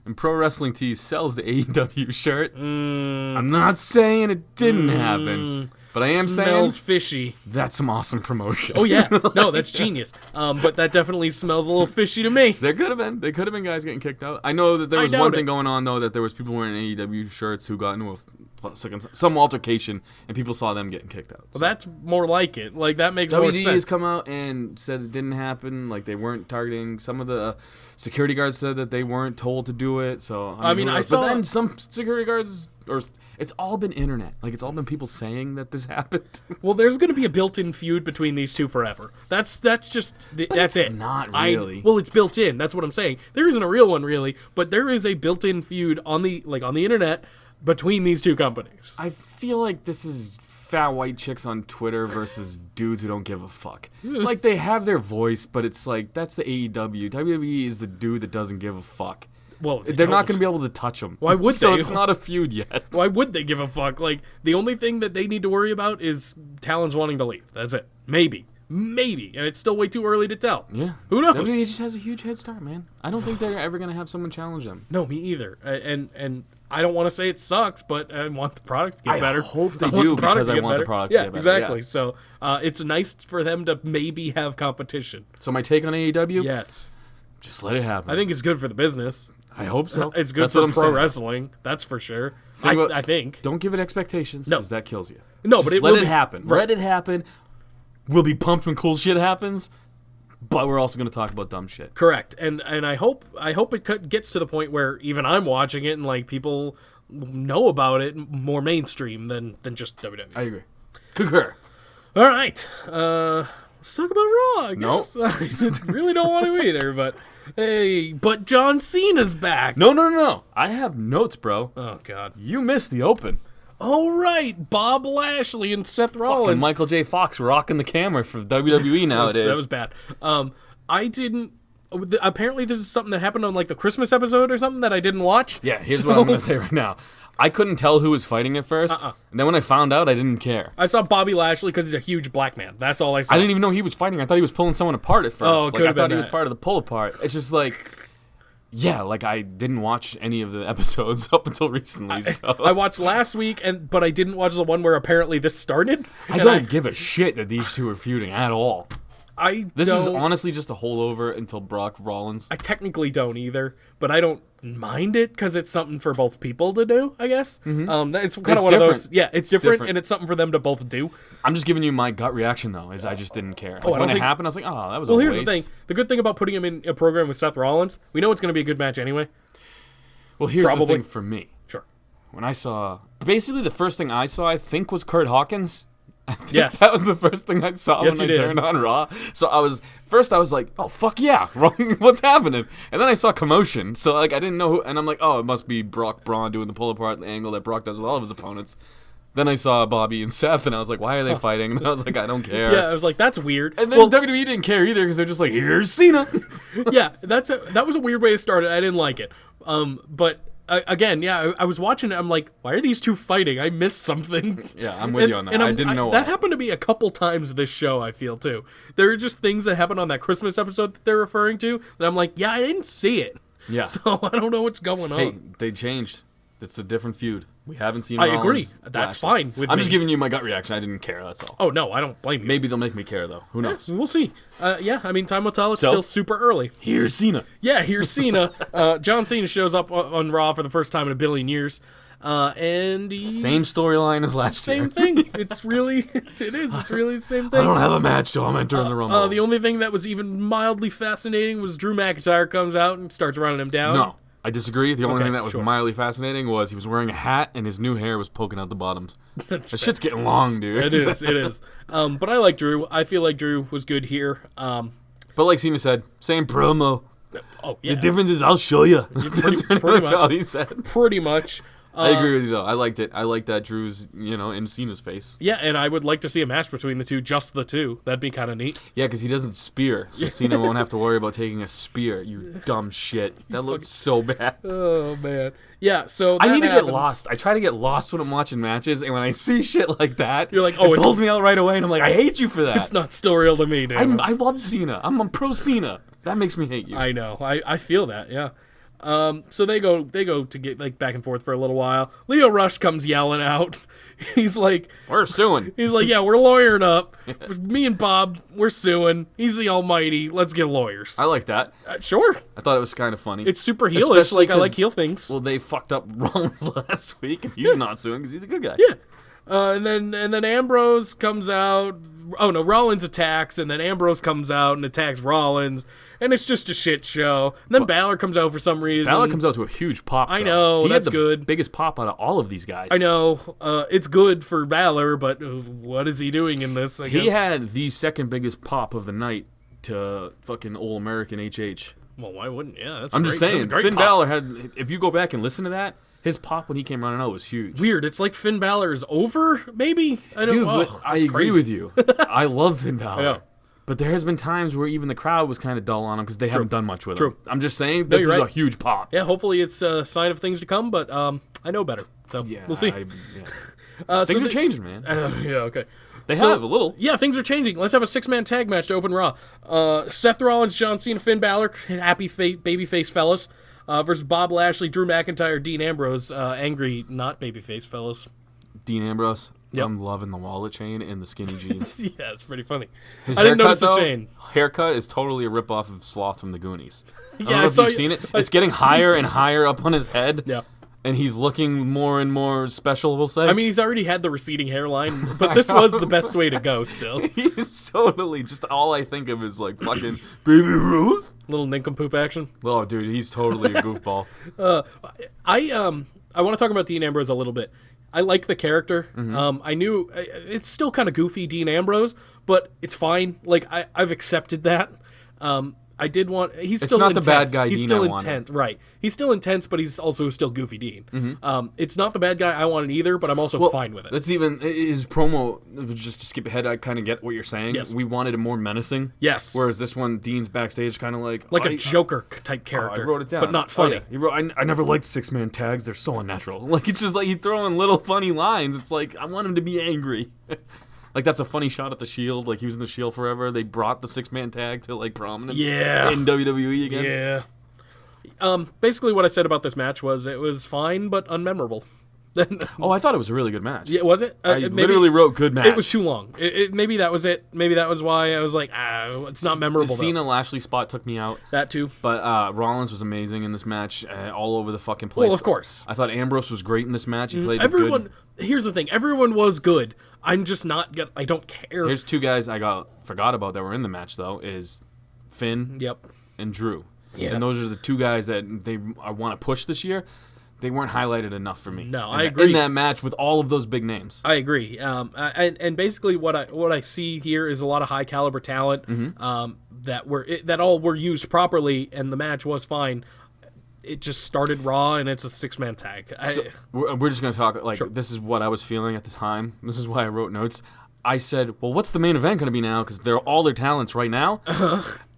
And Pro Wrestling Tees sells the AEW shirt. I'm not saying it didn't happen, but I am Smells saying fishy. that's some awesome promotion. Oh yeah, no, that's genius. But that definitely smells a little fishy to me. There could have been. There could have been guys getting kicked out. I know that there was doubt one it. thing going on, though, that there was people wearing AEW shirts who got into some altercation, and people saw them getting kicked out. Well, that's more like it. Like, that makes more WD has sense. come out and said it didn't happen. Like, they weren't targeting. Some of the security guards said that they weren't told to do it. So I mean, who I knows? saw- But then some security guards, or it's all been internet. Like, it's all been people saying that this happened. Well, there's going to be a built-in feud between these two forever. That's just that's it's it. not really. Well, it's built in. That's what I'm saying. There isn't a real one really, but there is a built-in feud on the internet between these two companies. I feel like this is fat white chicks on Twitter versus dudes who don't give a fuck. Like, they have their voice, but it's like, that's the AEW. WWE is the dude that doesn't give a fuck. Well, They're not going to be able to touch them. Why would so they? it's not a feud yet. Why would they give a fuck? Like, the only thing that they need to worry about is talents wanting to leave. That's it. Maybe. And it's still way too early to tell. Yeah. Who knows? WWE just has a huge head start, man. I don't think they're ever going to have someone challenge them. No, me either. And I don't want to say it sucks, but I want the product to get I better. hope they I want do, the product because to I get want the better. product to Yeah, get better, exactly. yeah. So it's nice for them to maybe have competition. So my take on AEW? Yes. Just let it happen. I think it's good for the business. I hope so. It's good That's for what I'm pro saying. wrestling. That's for sure. Think I think. Don't give it expectations, No. because that kills you. No, Just but it let will it be- happen. right. Let it happen. We'll be pumped when cool shit happens, but we're also going to talk about dumb shit. Correct. And I hope it gets to the point where even I'm watching it and like people know about it more mainstream than just WWE. I agree. Concur. All right. Let's talk about Raw, I Nope. guess. I really don't want to either, but hey, but John Cena's back. No. I have notes, bro. Oh god. You missed the open. Oh right, Bob Lashley and Seth Fucking Rollins. Michael J. Fox rocking the camera for WWE nowadays. That was bad. I didn't. Apparently, this is something that happened on like the Christmas episode or something that I didn't watch. Yeah, here's what I'm going to say right now. I couldn't tell who was fighting at first, and then when I found out, I didn't care. I saw Bobby Lashley because he's a huge black man. That's all I saw. I didn't even know he was fighting. I thought he was pulling someone apart at first. Oh, it like, I could've thought been he was that. part of the pull apart. It's just like, yeah, like I didn't watch any of the episodes up until recently. So I watched last week, but I didn't watch the one where apparently this started. I And don't give a shit that these two are feuding at all. This is don't- honestly just a holdover until Brock Rollins. I technically don't either, but I don't mind it because it's something for both people to do, I guess. It's kind of It's one of those. different. Yeah, it's different, different. and it's something for them to both do. I'm just giving you my gut reaction though, is I just didn't care. Like, I when don't it think- happened, I was like, oh, that was Well, a here's waste. the thing. The good thing about putting him in a program with Seth Rollins, we know it's going to be a good match anyway. Well, here's Probably. the thing for me. Sure. When I saw, basically the first thing I saw, I think, was Kurt Hawkins. Yes. That was the first thing I saw Yes, when you I did. turned on Raw. So I was like, oh, fuck yeah. What's happening? And then I saw commotion. So, like, I didn't know who, and I'm like, oh, it must be Brock Braun doing the pull apart angle that Brock does with all of his opponents. Then I saw Bobby and Seth, and I was like, why are they fighting? And I was like, I don't care. Yeah, I was like, that's weird. And then WWE didn't care either because they're just like, here's Cena. Yeah, that was a weird way to start it. I didn't like it. But again, yeah, I was watching it. I'm like, why are these two fighting? I missed something. Yeah, I'm with you on that. I didn't know that why. happened to me a couple times this show. I feel too. There are just things that happened on that Christmas episode that they're referring to that I'm like, yeah, I didn't see it. Yeah. So I don't know what's going on. Hey, they changed. It's a different feud. We haven't seen. I Rollins agree. That's last fine year. with I'm me. just giving you my gut reaction. I didn't care. That's all. Oh no, I don't blame you. Maybe they'll make me care though. Who knows? We'll see. Yeah, I mean, time will tell. It's So? still super early. Here's Cena. Yeah, here's Cena. John Cena shows up on Raw for the first time in a billion years. And he's... Same storyline as last year. Same thing. It's really... It is. It's really the same thing. I don't have a match, so I'm entering the Rumble. The only thing that was even mildly fascinating was Drew McIntyre comes out and starts running him down. No, I disagree. The only Okay, thing that was sure. mildly fascinating was he was wearing a hat and his new hair was poking out the bottoms. That's That fair. shit's getting long, dude. It is. It is. But I like Drew. I feel like Drew was good here. But like Cena said, same promo. Oh, yeah. The difference is I'll show you. That's pretty pretty much much. all he said. Pretty much. I agree with you though. I liked it. I like that Drew's, in Cena's face. Yeah, and I would like to see a match between the two, just the two. That'd be kind of neat. Yeah, because he doesn't spear, so Cena won't have to worry about taking a spear. You dumb shit. That looks so bad. Oh, man. Yeah, so I that need to happens. get lost. I try to get lost when I'm watching matches, and when I see shit like that, You're like, oh, it it's- pulls me out right away, and I'm like, I hate you for that. It's not still real to me, damn it. I love Cena. I'm a pro Cena. That makes me hate you. I know. I feel that, yeah. So they go to get like back and forth for a little while. Leo Rush comes yelling out. He's like, We're suing. yeah, we're lawyering up. Me and Bob, we're suing. He's the almighty. Let's get lawyers. I like that. Sure. I thought it was kind of funny. It's super heelish. Especially Like, I 'cause- like heel things. Well, they fucked up Rollins last week, and he's not suing because he's a good guy. Yeah. And then Ambrose comes out. Oh no, Rollins attacks, and then Ambrose comes out and attacks Rollins, and it's just a shit show. And then Balor comes out for some reason. Balor comes out to a huge pop. I though. know, He that's had the good. biggest pop out of all of these guys. I know. It's good for Balor, but what is he doing in this? I guess. He had the second biggest pop of the night to fucking old American HH. Well, why wouldn't? Yeah, that's. I'm great, just that's saying, a great Finn pop. Balor had. If you go back and listen to that, his pop when he came running out was huge. Weird. It's like Finn Balor is over. Maybe I don't. Dude, know. but I agree with you. I love Finn Balor. Yeah. But there has been times where even the crowd was kind of dull on him because they haven't done much with him. True. I'm just saying, this you're was right. a huge pop. Yeah, hopefully it's a sign of things to come, but I know better. So Yeah, we'll see. Things are changing, man. Yeah, okay. They So- have a little. Yeah, things are changing. Let's have a 6-man tag match to open Raw. Seth Rollins, John Cena, Finn Balor, happy babyface fellas, versus Bob Lashley, Drew McIntyre, Dean Ambrose, angry not babyface fellas. Dean Ambrose. Yep. I'm loving the wallet chain and the skinny jeans. Yeah, it's pretty funny. His I didn't notice haircut, the though, chain. Haircut is totally a ripoff of Sloth from the Goonies. I don't Yeah, know I if saw you've you- seen it. It's getting higher and higher up on his head. Yeah. And he's looking more and more special, we'll say. I mean, he's already had the receding hairline, but this was the best way to go still. he's totally just all I think of is like fucking Baby Ruth. Little nincompoop action. Oh, dude, he's totally a goofball. I want to talk about Dean Ambrose a little bit. I like the character. Mm-hmm. I knew it's still kind of goofy, Dean Ambrose, but it's fine. Like I've accepted that. I did want. He's still not the intense. bad guy He's Dean still I wanted. intense, right? He's still intense, but he's also still goofy Dean. Mm-hmm. It's not the bad guy I wanted either, but I'm also fine with it. That's even his promo. Just to skip ahead, I kind of get what you're saying. Yes. We wanted it more menacing. Yes. Whereas this one, Dean's backstage, kind of like A Joker type character. I wrote it down, but not Oh, funny. yeah. He wrote, I never liked 6-man tags. They're so unnatural. Like it's just like he throwing little funny lines. It's like I want him to be angry. Like that's a funny shot at the Shield. Like he was in the Shield forever. They brought the 6-man tag to like prominence. Yeah. In WWE again. Yeah. Basically, what I said about this match was it was fine but unmemorable. Oh, I thought it was a really good match. Yeah, was it? I Maybe literally wrote good match. It was too long. Maybe that was it. Maybe that was why I was like, it's not memorable. The though. Cena Lashley spot took me out. That too. But Rollins was amazing in this match, all over the fucking place. Well, of course. I thought Ambrose was great in this match. He played Everyone. good. Here's the thing. Everyone was good. I'm just not. I don't care. Here's two guys I forgot about that were in the match though. Is Finn Yep. and Drew. Yeah. And those are the two guys that I want to push this year. They weren't highlighted enough for me. No, in I agree. In that match with all of those big names. I agree. And basically what I see here is a lot of high caliber talent that all were used properly, and the match was fine. It just started raw, and it's a 6-man tag. So we're just going to talk, like, Sure. This is what I was feeling at the time. This is why I wrote notes. I said, well, what's the main event going to be now? Because they're all their talents right now.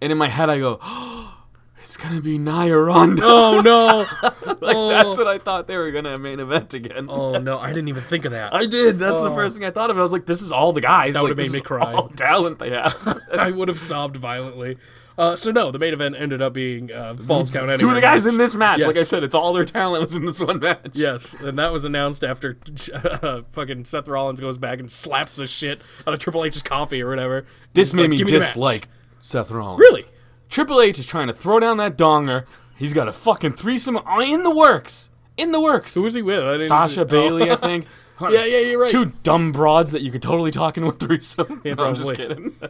And in my head, I go, oh, is it's gonna be Nia Ronda. Oh no! That's what I thought they were gonna main event again. Oh no, I didn't even think of that. I did. That's the first thing I thought of. I was like, this is all the guys. That like, would've made this me is cry. all talent they have. I would have sobbed violently. So no, the main event ended up being Falls Count Anywhere. Two of the guys in this match. Yes. Like I said, it's all their talent was in this one match. Yes, and that was announced after fucking Seth Rollins goes back and slaps the shit out of Triple H's coffee or whatever. This He's made like, me "Give the match." dislike Seth Rollins. Really? Triple H is trying to throw down that donger. He's got a fucking threesome in the works. In the works. Who was he with? I didn't Sasha Bailey, I think. Yeah, you're right. Two dumb broads that you could totally talk into a threesome. Yeah, No, I'm just probably. kidding.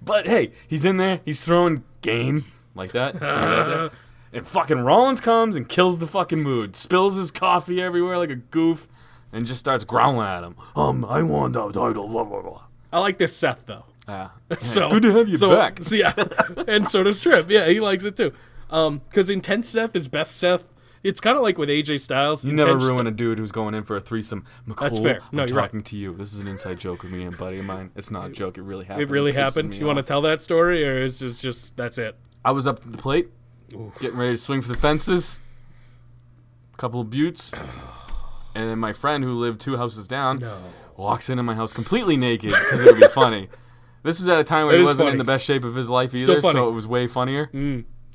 But hey, he's in there. He's throwing game like that. And fucking Rollins comes and kills the fucking mood. Spills his coffee everywhere like a goof. And just starts growling at him. I won the title. Blah, blah, blah. I like this Seth though. So good to have you back. So, yeah, and so does Tripp. Yeah, he likes it too. Because Intense Seth is best Seth. It's kind of like with AJ Styles. You never ruin a dude who's going in for a threesome. McCool, That's fair. No, I'm you're right. talking to you. This is an inside joke with me and a buddy of mine. It's not a joke. It really happened. It really It pisses happened. me You want to off. tell that story, or is just that's it? I was up at the plate, getting ready to swing for the fences. Couple of buttes. And then my friend who lived 2 houses down walks into my house completely naked because it would be funny. This was at a time where It he is wasn't funny. in the best shape of his life Still either, funny. so it was way funnier.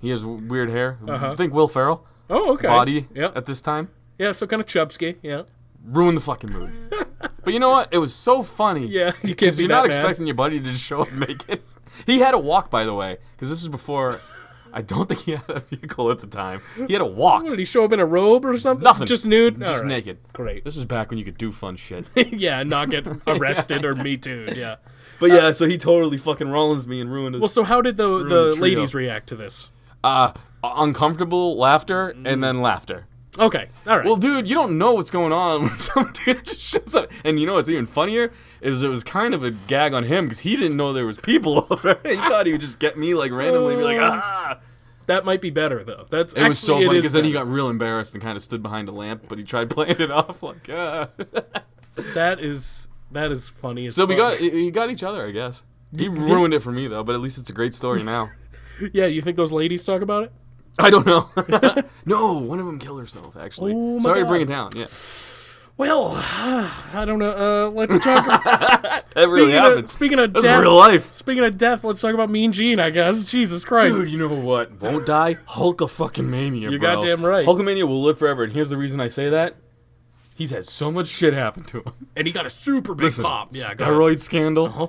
He has weird hair. I think Will Ferrell Oh, okay. body Yep. at this time. Yeah, so kind of Chubsky. Yeah. Ruined the fucking mood. But you know what? It was so funny. Yeah, you can't Because be you're that not mad. expecting your buddy to just show up naked. He had a walk, by the way, because this was before. I don't think he had a vehicle at the time. He had a walk. What, did he show up in a robe or something? Nothing. Just nude? Just All right. naked. Great. This was back when you could do fun shit. Yeah, not get arrested or Me Too. Yeah. But yeah, so he totally fucking Rollins me and ruined it. Well, so how did the the trio. ladies react to this? Uncomfortable laughter and then laughter. Okay. All right. Well, dude, you don't know what's going on when some dude just shows up. And you know what's even funnier? Is it was kind of a gag on him because he didn't know there was people over. He thought he would just get me like randomly, be like, ah. that might be better though. That's It was so actually, funny is because then he better. got real embarrassed and kind of stood behind a lamp, but he tried playing it off like, ah. That is funny. As So we fuck. got each other, I guess. He ruined it for me though, but at least it's a great story now. Yeah, you think those ladies talk about it? I don't know. No, one of them killed herself actually. Oh my Sorry to God. bring it down. Yeah, Well, I don't know. Let's talk. that really happened. Speaking of That's death, real life. Speaking of death, let's talk about Mean Gene. I guess. Jesus Christ. Dude, you know what? Won't die? Hulkamania, You're bro. goddamn right. Hulkamania will live forever, and here's the reason I say that. He's had so much shit happen to him. And he got a super big Listen, pop. Yeah. go ahead. steroid scandal, Uh-huh.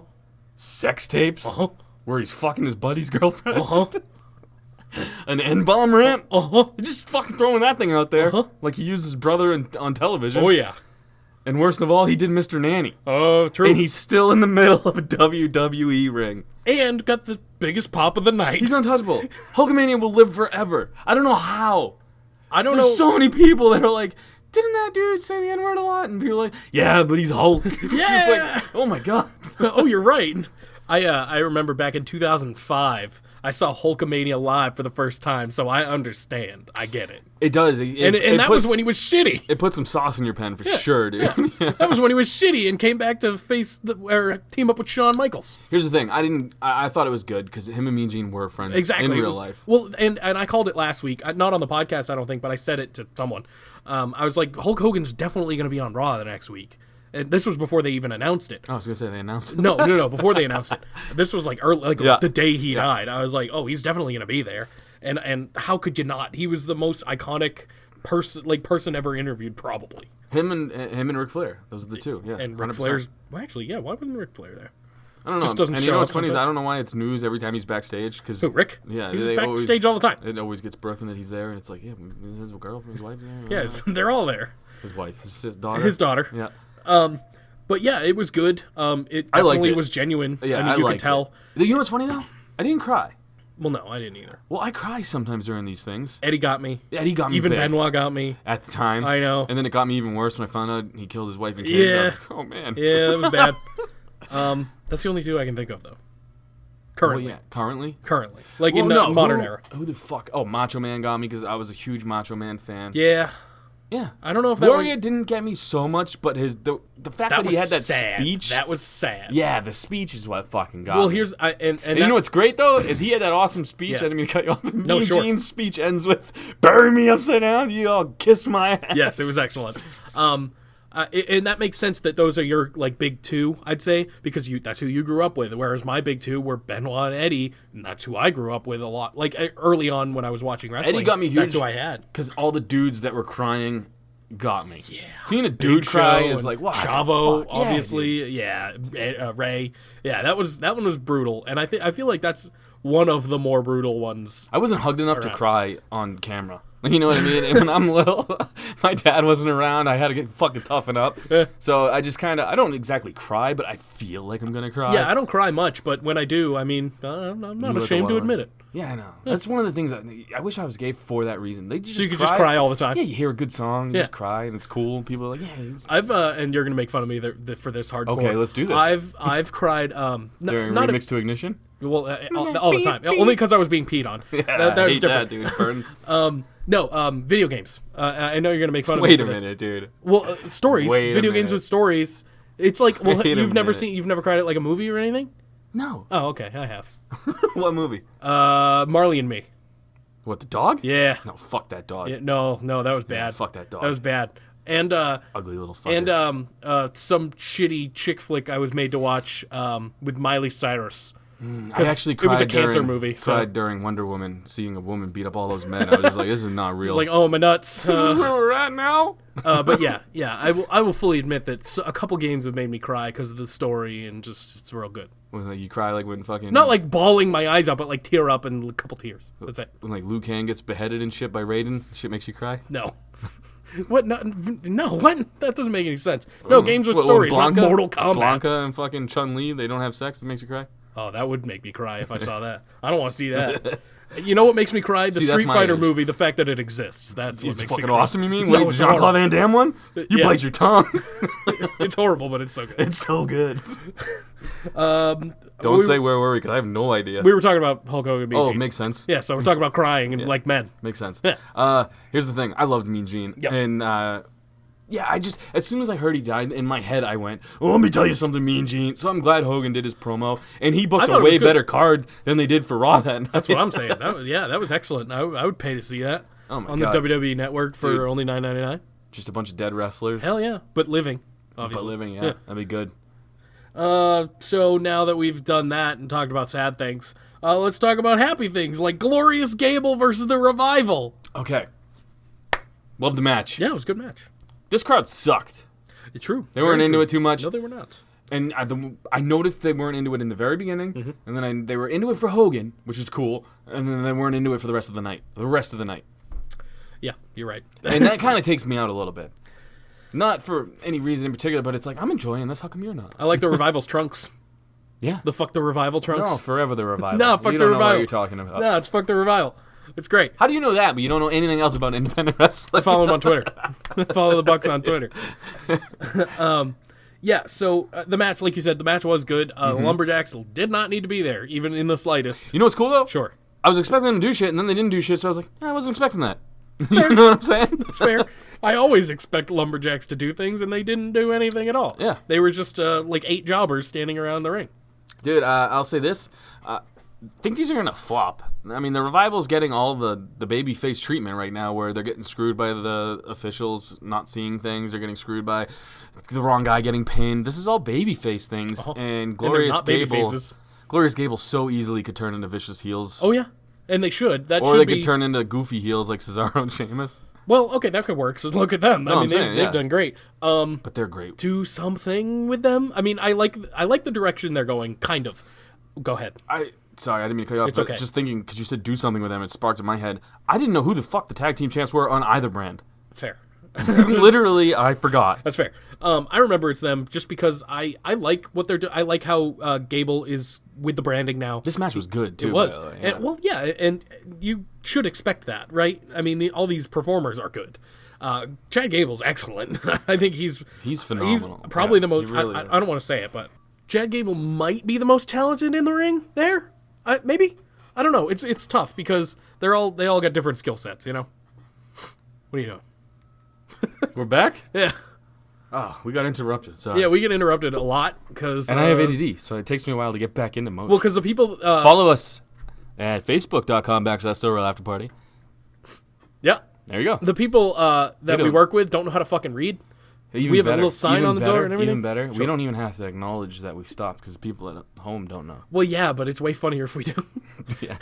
sex tapes, Uh-huh. where he's fucking his buddy's girlfriend, Uh-huh. an N-bomb ramp. Uh-huh. Just fucking throwing that thing out there, Uh-huh. like he used his brother on television. Oh yeah. And worst of all, he did Mr. Nanny. Oh, true. And he's still in the middle of a WWE ring. And got the biggest pop of the night. He's untouchable. Hulkamania will live forever. I don't know how. I don't There's know. so many people that are like, didn't that dude say the N-word a lot? And people are like, yeah, but he's Hulk. It's Yeah. like, oh my God. Oh, you're right. I remember back in 2005, I saw Hulkamania live for the first time, so I understand. I get it. It does. And that was when he was shitty. It put some sauce in your pen for sure, dude. That was when he was shitty and came back to team up with Shawn Michaels. Here's the thing. I thought it was good because him and Mean Gene were friends Exactly. in It real was- life. Well, and I called it last week. Not on the podcast, I don't think, but I said it to someone. I was like, Hulk Hogan's definitely going to be on Raw the next week. And this was before they even announced it. I was going to say they announced it. No, before they announced it. This was like early, Yeah. the day he died. I was like, oh, he's definitely going to be there. And how could you not? He was the most iconic person ever interviewed, probably. Him and Ric Flair. Those are the two. Yeah. And Ric 100%. Flair's, well, actually, yeah, why wasn't Ric Flair there? I don't know. just doesn't and you show know what's up funny is sometimes. I don't know why it's news every time he's backstage. Cause, Who, Rick? Yeah. He's they backstage all the time. It always gets broken that he's there, and it's like, yeah, his girlfriend, his wife. Yeah, Yes, they're all there. His wife, his daughter. His daughter. Yeah. But yeah, it was good. It I liked definitely it. was genuine. Yeah, I mean, I you could liked tell. it. You know what's funny though? I didn't cry. Well, no, I didn't either. Well, I cry sometimes during these things. Eddie got me. Eddie got me Even big Benoit got me. at the time. I know. And then it got me even worse when I found out he killed his wife and kids. I Yeah. was like, oh man. Yeah, that was bad. That's the only two I can think of, though. Well, Currently. yeah. Currently. Currently. Like Well, in the no, modern era. Who the fuck? Oh, Macho Man got me because I was a huge Macho Man fan. Yeah. Yeah. I don't know if that Warrior didn't get me so much, but the fact that he had that speech. That was sad. Yeah, the speech is what fucking got me. Well, here's and you know what's great though is he had that awesome speech. Yeah. I didn't mean to cut you off. No, sure. Gene's speech ends with "Bury me upside down, you all kiss my ass." Yes, it was excellent. And that makes sense that those are your like big two, I'd say, because that's who you grew up with. Whereas my big two were Benoit and Eddie, and that's who I grew up with a lot. Like early on when I was watching wrestling, Eddie got me huge. That's who I had because all the dudes that were crying got me. Yeah, seeing a dude cry is like, wow. Chavo, obviously, Ray, that one was brutal, and I feel like that's one of the more brutal ones. I wasn't hugged enough to cry on camera. You know what I mean? And when I'm little, my dad wasn't around. I had to get fucking toughen up. So I just I don't exactly cry, but I feel like I'm going to cry. Yeah, I don't cry much, but when I do, I mean, I'm not ashamed to admit it. Yeah, I know. That's one of the things I wish I was gay for that reason. They just so you could just cry all the time. Yeah, you hear a good song, you just cry, and it's cool. People are like, yeah. I've and you're gonna make fun of me for this hardcore. Okay, let's do this. I've cried during Remix to Ignition. Well, all the time, only because I was being peed on. Yeah, that was different. That, dude. It burns. No, video games. I know you're gonna make fun of me. Wait a minute, dude. Well, stories. Video games with stories. It's like, well, you've never cried at like a movie or anything? No. Oh, okay, I have. What movie? Marley and Me. What, the dog? Yeah. No, fuck that dog. Yeah, no, that was bad. Yeah, fuck that dog. That was bad. And ugly little fucker. And some shitty chick flick I was made to watch with Miley Cyrus. I actually cried. It was a cancer movie. Cried during Wonder Woman, seeing a woman beat up all those men. I was just like, this is not real. It's like, oh my nuts. This is where we're at now. But yeah, I will fully admit that a couple games have made me cry because of the story and just it's real good. When like, you cry like when fucking not like bawling my eyes out, but like tear up and a couple tears. That's it. When like Liu Kang gets beheaded and shit by Raiden, shit makes you cry. No. What? No. What? That doesn't make any sense. No, games with stories, Blanca, not Mortal Kombat. Blanca and fucking Chun-Li, they don't have sex. That makes you cry. Oh, that would make me cry if I saw that. I don't want to see that. You know what makes me cry? The Street Fighter movie, the fact that it exists. That's what makes me cry. It's fucking awesome, you mean? No, Like the Jean-Claude Van Damme one? You bite your tongue. It's horrible, but it's so good. It's so good. Don't say where were we, because I have no idea. We were talking about Hulk Hogan being Gene. Makes sense. Yeah, so we're talking about crying and like men. Makes sense. Yeah. Here's the thing. I loved Mean Gene. Yep. And yeah, I just, as soon as I heard he died, in my head I went, well, let me tell you something, Mean Gene. So I'm glad Hogan did his promo, and he booked a way better card than they did for Raw that night. That's what I'm saying. That was excellent. I would pay to see that on the WWE Network for only $9.99. Just a bunch of dead wrestlers. Hell yeah, but living, obviously. But living, yeah. That'd be good. So now that we've done that and talked about sad things, let's talk about happy things, like Glorious Gable versus The Revival. Okay. Love the match. Yeah, it was a good match. This crowd sucked. It's true. They weren't into it too much. No, they were not. And I noticed they weren't into it in the very beginning, and then they were into it for Hogan, which is cool, and then they weren't into it for the rest of the night. Yeah, you're right. And that kind of takes me out a little bit. Not for any reason in particular, but it's like, I'm enjoying this. How come you're not? I like the Revival's trunks. Yeah. The Fuck the Revival trunks. No, Forever the Revival. No, Fuck the Revival. You don't know what you're talking about. No, it's Fuck the Revival. It's great. How do you know that, but you don't know anything else about independent wrestling? I follow him on Twitter. Follow the Bucks on Twitter. Yeah, so the match, like you said, the match was good. Lumberjacks did not need to be there, even in the slightest. You know what's cool, though? Sure. I was expecting them to do shit, and then they didn't do shit, so I was like, I wasn't expecting that. You know what I'm saying? That's fair. I always expect Lumberjacks to do things, and they didn't do anything at all. Yeah. They were just like 8 jobbers standing around the ring. Dude, I'll say this. I think these are going to flop. I mean, the Revival's getting all the babyface treatment right now, where they're getting screwed by the officials not seeing things. They're getting screwed by the wrong guy getting pinned. This is all babyface things. And Glorious Gable... Glorious Gable so easily could turn into vicious heels. Oh, yeah. And they should. Or they could turn into goofy heels like Cesaro and Sheamus. Well, okay, that could work. So look at them. I mean, they've done great. But they're great. Do something with them. I mean, I like the direction they're going. Kind of. Go ahead. Sorry, I didn't mean to cut you off. It's okay. Just thinking, because you said do something with them, it sparked in my head. I didn't know who the fuck the tag team champs were on either brand. Fair. Literally, I forgot. That's fair. I remember it's them just because I like what they're doing. I like how Gable is with the branding now. This match was good, too. It was. Yeah. And you should expect that, right? I mean, all these performers are good. Chad Gable's excellent. I think he's phenomenal. He's probably the most. I don't want to say it, but Chad Gable might be the most talented in the ring there. Maybe. I don't know. It's tough because they all got different skill sets, you know? What are you doing? We're back? Yeah. Oh, we got interrupted. Sorry. Yeah, we get interrupted a lot because... And I have ADD, so it takes me a while to get back into mode. Well, because the people... Follow us at facebook.com/After Party. Yeah. There you go. The people that we work with don't know how to fucking read. Even we have better. a little sign Even on the better, door and everything. Even better. Sure. We don't even have to acknowledge that we stopped because people at home don't know. Well, yeah, but it's way funnier if we do. Yeah.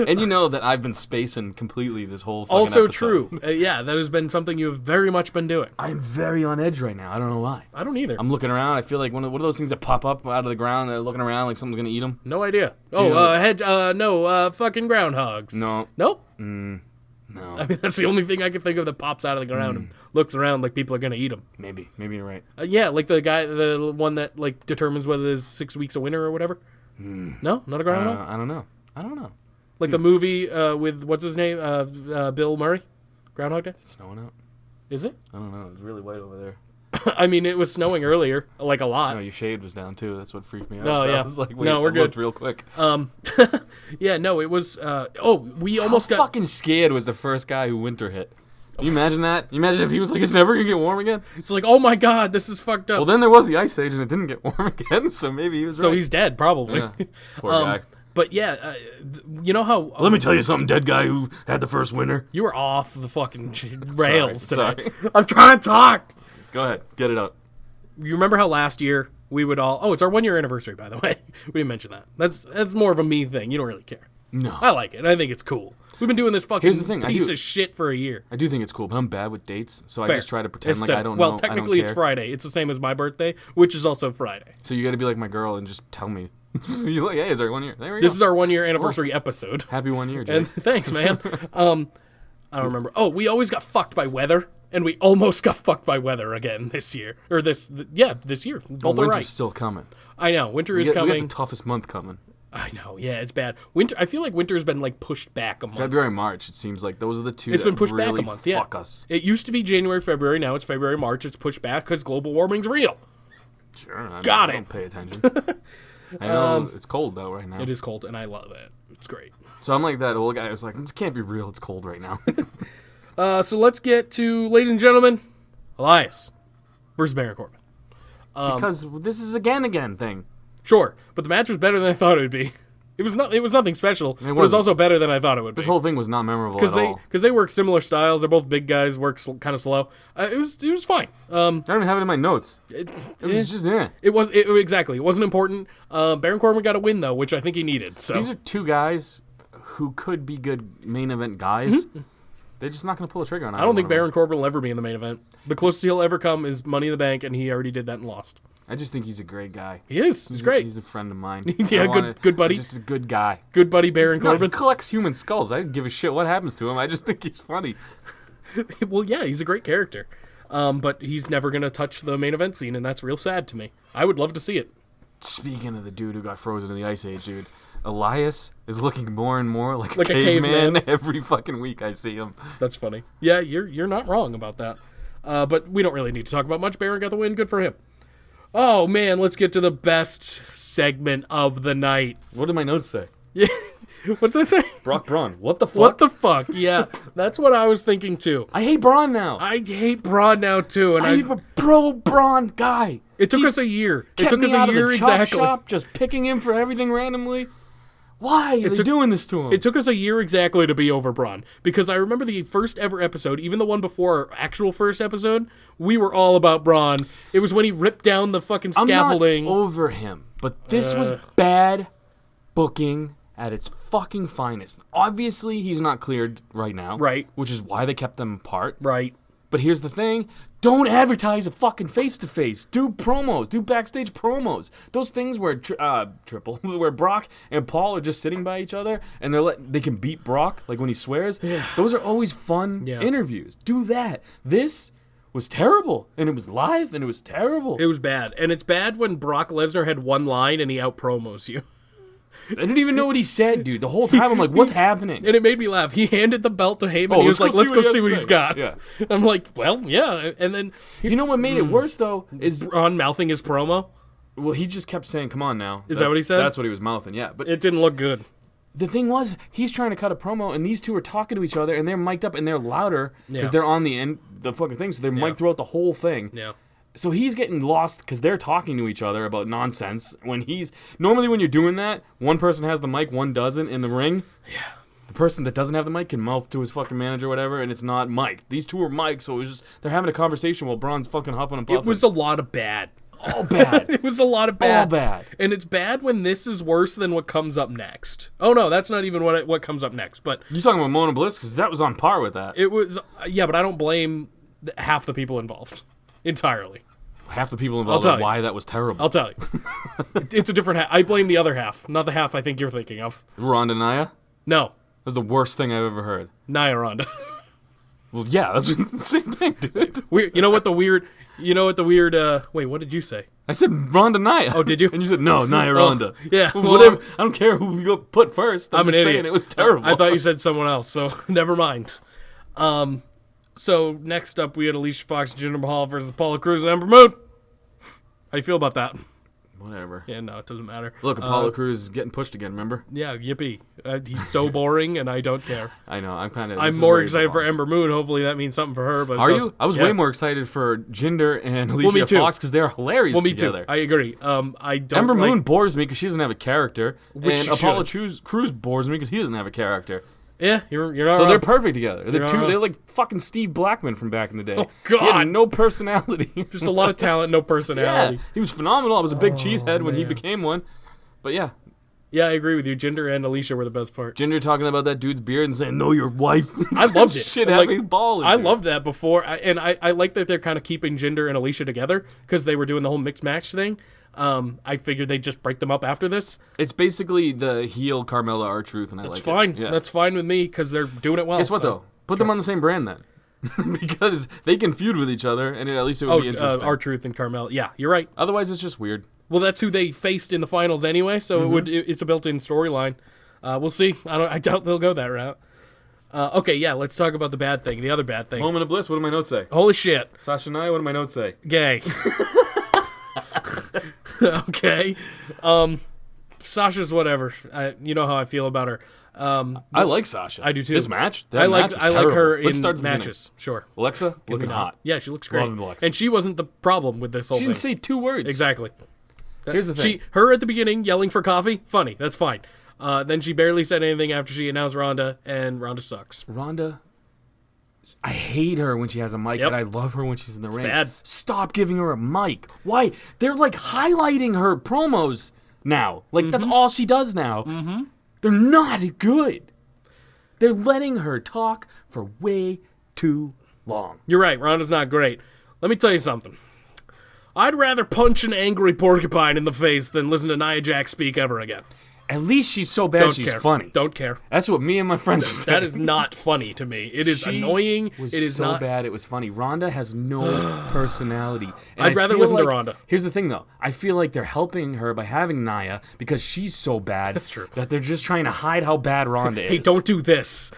And you know that I've been spacing completely this whole fucking Also episode. true. Yeah, that has been something you have very much been doing. I'm very on edge right now. I don't know why. I don't either. I'm looking around. I feel like one of those things that pop up out of the ground. They're looking around like someone's going to eat them. No idea. Oh, fucking groundhogs. No. Nope. No. I mean, that's the only thing I can think of that pops out of the ground and looks around like people are going to eat them. Maybe you're right. Yeah, like the one that like determines whether there's 6 weeks of winter or whatever. No, not a groundhog. I don't know. Like the movie with what's his name, Bill Murray, Groundhog Day. It's snowing out. Is it? I don't know. It's really white over there. I mean, it was snowing earlier, like a lot. No, your shade was down too. That's what freaked me out. Oh, So yeah. I was like, wait, No, we're I looked good. real quick. Yeah, no, it was. We almost How got. fucking scared was the first guy who winter hit. Can you imagine that? You imagine if he was like, it's never gonna get warm again. It's like, oh my god, this is fucked up. Well, then there was the ice age, and it didn't get warm again. So maybe he was so right. he's dead, probably. Yeah. Poor guy. But yeah, you know how Let me tell you something, dead guy who had the first winter. you were off the fucking rails today. sorry. I'm trying to talk. Go ahead, get it out. You remember how last year we would all? Oh, it's our 1 year anniversary, by the way. We didn't mention that. That's more of a me thing. You don't really care. No. I like it. I think it's cool. We've been doing this fucking Here's the thing, piece of shit for a year. I do think it's cool, but I'm bad with dates, so I Fair. just try to pretend It's like the- I don't know. Well, I don't technically it's care. Friday. It's the same as my birthday, which is also Friday. So you got to be like my girl and just tell me. You're like, hey, it's our 1 year. There we This go. is our 1 year anniversary episode. Happy 1 year, Jake. And thanks, man. I don't remember. Oh, we always got fucked by weather, and we almost got fucked by weather again this year. Or this year. Both are Winter's right. still coming. I know. Winter is We coming. got the toughest month coming. I know. Yeah, it's bad. Winter. I feel like winter's been like pushed back a month. February, March. It seems like those are the two. It's that been pushed really back a month. Yeah. Fuck us. It used to be January, February. Now it's February, March. It's pushed back because global warming's real. Sure. I Got it. Don't pay attention. I know it's cold though right now. It is cold, and I love it. It's great. So I'm like that old guy who's like, this can't be real. It's cold right now. So let's get to, ladies and gentlemen, Elias versus Baron Corbin. Because this is again thing. Sure, but the match was better than I thought it would be. It was nothing special. But it was wasn't. also better than I thought it would be. This whole thing was not memorable at all. Because they work similar styles. They're both big guys. Work kind of slow. It was fine. I don't even have it in my notes. It was just Exactly. It wasn't important. Baron Corbin got a win though, which I think he needed. So These are two guys who could be good main event guys. They're just not going to pull the trigger on it. I don't think Baron Corbin will ever be in the main event. The closest he'll ever come is Money in the Bank, and he already did that and lost. I just think he's a great guy. He is. He's great. He's a friend of mine. Yeah, good buddy. Just a good guy. Good buddy Baron No, he Corbin. collects human skulls. I don't give a shit what happens to him. I just think he's funny. Well, yeah, he's a great character. But he's never going to touch the main event scene, and that's real sad to me. I would love to see it. Speaking of the dude who got frozen in the Ice Age, dude, Elias is looking more and more like a Like a caveman caveman. every fucking week I see him. That's funny. Yeah, you're not wrong about that. But we don't really need to talk about much. Baron got the win. Good for him. Oh, man, let's get to the best segment of the night. What did my notes say? Yeah. What's that say? Brock Braun. What the fuck? What the fuck? Yeah, that's what I was thinking, too. I hate Braun now. I hate Braun now, too. And I'm a pro Braun guy. It took He's us a year. It kept took me us a out of year the chop exactly. shop, just picking him for everything randomly. Why are they doing this to him? It took us a year exactly to be over Braun. Because I remember the first ever episode, even the one before our actual first episode, we were all about Braun. It was when he ripped down the fucking scaffolding. I'm not over him, but this was bad booking at its fucking finest. Obviously, he's not cleared right now. Right. Which is why they kept them apart. Right. But here's the thing. Don't advertise a fucking face-to-face. Do promos. Do backstage promos. Those things where where Brock and Paul are just sitting by each other and they can beat Brock, like when he swears. Yeah. Those are always fun interviews. Do that. This was terrible. And it was live and it was terrible. It was bad. And it's bad when Brock Lesnar had one line and he out-promos you. I didn't even know what he said, dude. The whole time I'm like, what's happening? And it made me laugh. He handed the belt to Heyman. He was like, let's go see what he's got. Yeah. I'm like, well, yeah. And then... You know what made it worse, though, is... Braun mouthing his promo. Well, he just kept saying, come on now. Is that what he said? That's what he was mouthing, yeah. But It didn't look good. the thing was, he's trying to cut a promo, and these two are talking to each other, and they're mic'd up, and they're louder because they're on the end. the fucking thing, so they're mic'd throughout the whole thing. Yeah. So he's getting lost because they're talking to each other about nonsense. Normally when you're doing that, one person has the mic, one doesn't in the ring. Yeah. The person that doesn't have the mic can mouth to his fucking manager or whatever, and it's not mic'd. These two are mic'd, so it was just, they're having a conversation while Braun's fucking huffing and puffing. It was a lot of bad. all bad. It was a lot of bad. All bad. And it's bad when this is worse than what comes up next. Oh, no, that's not even what comes up next. But You talking about Mona Bliss? Because that was on par with that. it was, yeah, but I don't blame half the people involved entirely. Half the people involved tell are you. why that was terrible. I'll tell you. It's a different half. I blame the other half, not the half I think you're thinking of. Ronda Naya? No, That's the worst thing I've ever heard. Nia Ronda. Well, yeah, that's the same thing, dude. You know what the weird, wait, what did you say? I said Ronda Naya. Oh, did you? And you said, no, Nia Ronda. yeah, Well, well, whatever. I don't care who you put first. I'm an just idiot. saying it was terrible. I thought you said someone else, so never mind. So next up, we had Alicia Fox and Jinder Mahal versus Apollo Crews and Ember Moon. How you feel about that? Whatever. Yeah, no, it doesn't matter. Look, Apollo Crews is getting pushed again, remember? Yeah, yippee. He's so boring, and I don't care. I know, I'm more excited for Ember Moon. Hopefully that means something for her. But Are you? I was way more excited for Jinder and me Alicia too. Fox because they're hilarious Well, me together. too. I agree. I don't Ember like... Moon bores me because she doesn't have a character, Which and she Apollo should. Crews bores me because he doesn't have a character. Yeah, you're not So wrong. they're perfect together. You're not wrong. They're like fucking Steve Blackman from back in the day. Oh, He had God. no personality. Just a lot of talent, no personality. Yeah, he was phenomenal. I was a big cheesehead when he man. became one. But yeah, Yeah, I agree with you. Jinder and Alicia were the best part. Jinder talking about that dude's beard and saying, "No, your wife." I loved it. Shit Like, had me balling. I dude. loved that before, and I like that they're kind of keeping Jinder and Alicia together because they were doing the whole mixed match thing. I figured they'd just break them up after this. It's basically the heel Carmella R-Truth, and I like Fine. it. Yeah. That's fine with me because they're doing it well. Guess what so. though? Put them on the same brand then, because they can feud with each other, and at least it would be interesting. R-Truth and Carmel. Yeah, you're right. Otherwise, it's just weird. Well, that's who they faced in the finals anyway, so it's a built-in storyline. We'll see. I doubt they'll go that route. Okay, yeah, let's talk about the bad thing, the other bad thing. Moment of bliss. What do my notes say? Holy shit. Sasha Nia. What do my notes say? Gay. Okay. Sasha's whatever. You know how I feel about her. I like Sasha. I do too. This match. I like her Let's in start at the matches. Sure. beginning. Alexa looking hot. Yeah, she looks great. Love Alexa. And she wasn't the problem with this whole She thing. didn't say 2 words. Exactly. Here's the thing. Her at the beginning yelling for coffee, funny. That's fine. Then she barely said anything after she announced Ronda, and Ronda sucks. Ronda, I hate her when she has a mic, Yep. and I love her when she's in the ring. bad. Stop giving her a mic. Why? They're like highlighting her promos now. Like that's all she does now. Mm-hmm. They're not good. They're letting her talk for way too long. You're right. Ronda's not great. Let me tell you something. I'd rather punch an angry porcupine in the face than listen to Nia Jax speak ever again. At least she's so bad Don't she's care. funny. Don't care. That's what me and my friends were saying. That is not funny to me. It is She annoying. Was It is so not. bad it was funny. Ronda has no personality. And I'd I rather feel listen to like- Ronda. Here's the thing, though. I feel like they're helping her by having Nia because she's so bad. That's true. That they're just trying to hide how bad Ronda is. Hey, don't do this.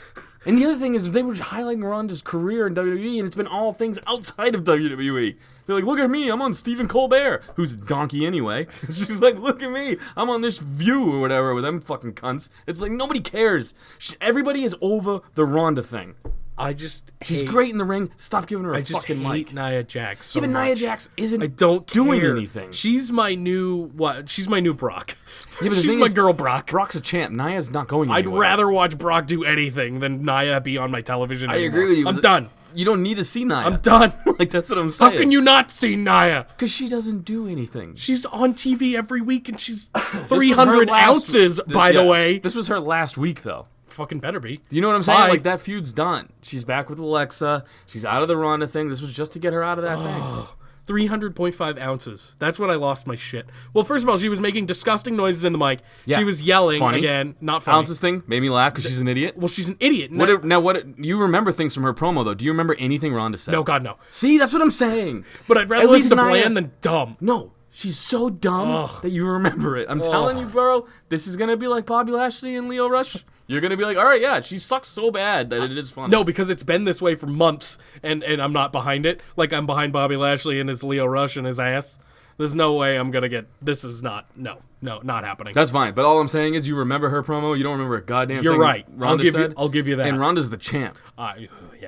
And the other thing is, they were just highlighting Ronda's career in WWE, and it's been all things outside of WWE. They're like, look at me, I'm on Stephen Colbert, who's a donkey anyway. She's like, look at me, I'm on this View or whatever with them fucking cunts. It's like, nobody cares. Everybody is over the Ronda thing. I just. She's hate, great in the ring. Stop giving her a I just fucking hate mic. Nia Jax. So Even Nia much. Jax isn't I don't doing care. anything. She's my new what? She's my new Brock. Yeah, but the She's thing my is, girl Brock. Brock's a champ. Nia's not going I'd anywhere. rather watch Brock do anything than Nia be on my television. I anymore. agree with you. I'm done. You don't need to see Nia. I'm done. Like, that's what I'm saying. How can you not see Nia? Because she doesn't do anything. She's on TV every week and she's This was her 300 last- ounces, by the Yeah. way. This was her last week, though. Fucking better be. You know what I'm saying? Bye. Like, that feud's done. She's back with Alexa. She's out of the Ronda thing. This was just to get her out of that thing. 300.5 ounces. That's when I lost my shit. Well, first of all, she was making disgusting noises in the mic. Yeah. She was yelling Funny. again. Not funny. Ounces thing made me laugh because she's an idiot. Well, she's an idiot. You remember things from her promo, though. Do you remember anything Ronda said? No, God, no. See, that's what I'm saying. But I'd rather At listen least to Nia- Bland than dumb. No, she's so dumb that you remember it. I'm telling you, bro, this is going to be like Bobby Lashley and Leo Rush. You're going to be like, all right, yeah, she sucks so bad that it is funny. No, because it's been this way for months, and I'm not behind it. Like, I'm behind Bobby Lashley and his Leo Rush and his ass. There's no way I'm gonna get. This is not. No, not happening. That's fine. But all I'm saying is, you remember her promo. You don't remember a goddamn You're thing. right. Ronda I'll give you that. And Ronda's the champ. Yeah,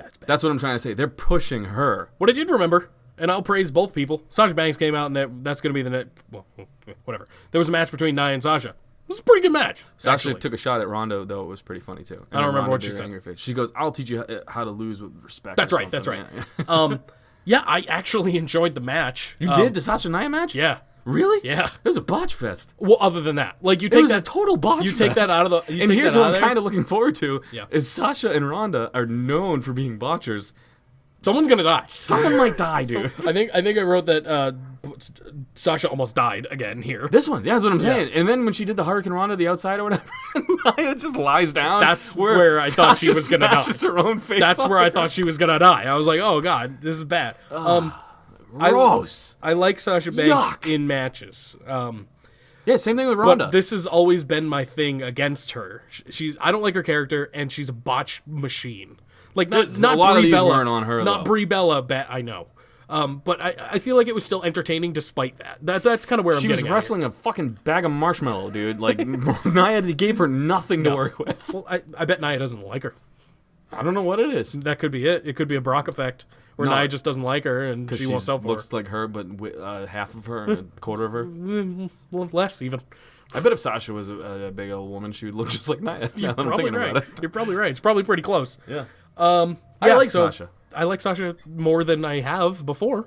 it's bad. That's what I'm trying to say. They're pushing her. What I did remember, and I'll praise both people. Sasha Banks came out, and that's gonna be the net. Well, whatever. There was a match between Nia and Sasha. It was a pretty good match. Sasha actually. took a shot at Ronda, though it was pretty funny too. And I don't remember Ronda what she did said. angry face. She goes, "I'll teach you how to lose with respect." That's or right. That's right. something." Yeah. Yeah, I actually enjoyed the match. You did the Sasha Nia match? Yeah. Really? Yeah. It was a botch fest. Well, other than that, like you It take was that a total botch You fest. take that out of the. And here's what I'm kind of. of looking forward to: Yeah. is Sasha and Ronda are known for being botchers. Someone's gonna die. Someone might die, dude. I think I wrote that Sasha almost died again here. This one, yeah, that's what I'm saying. And then when she did the Hurricane Ronda, the outside or whatever, Nia just lies down. That's where I thought she was gonna die. Smashes her own face. That's off where the I thought she was gonna die. I was like, oh god, this is bad. gross. I like Sasha Banks Yuck. in matches. Yeah, same thing with Ronda. But this has always been my thing against her. I don't like her character, and she's a botch machine. Like not a lot Brie of these Bella, weren't on her, not though. Brie Bella. I know, but I feel like it was still entertaining despite that. That's kind of where I'm She getting was at wrestling a fucking bag of marshmallow, dude. Like, Nia gave her nothing to work with. here. Well, I bet Nia doesn't like her. I don't know what it is. That could be it. It could be a Brock effect where No. Nia just doesn't like her and she won't sell for looks like her, but half of her and a quarter of her. her. Well, less even. I bet if Sasha was a big old woman, she would look just like Nia. You're I'm probably thinking right. about it. You're probably right. It's probably pretty close. Yeah. Yeah, I like so Sasha. I like Sasha more than I have before.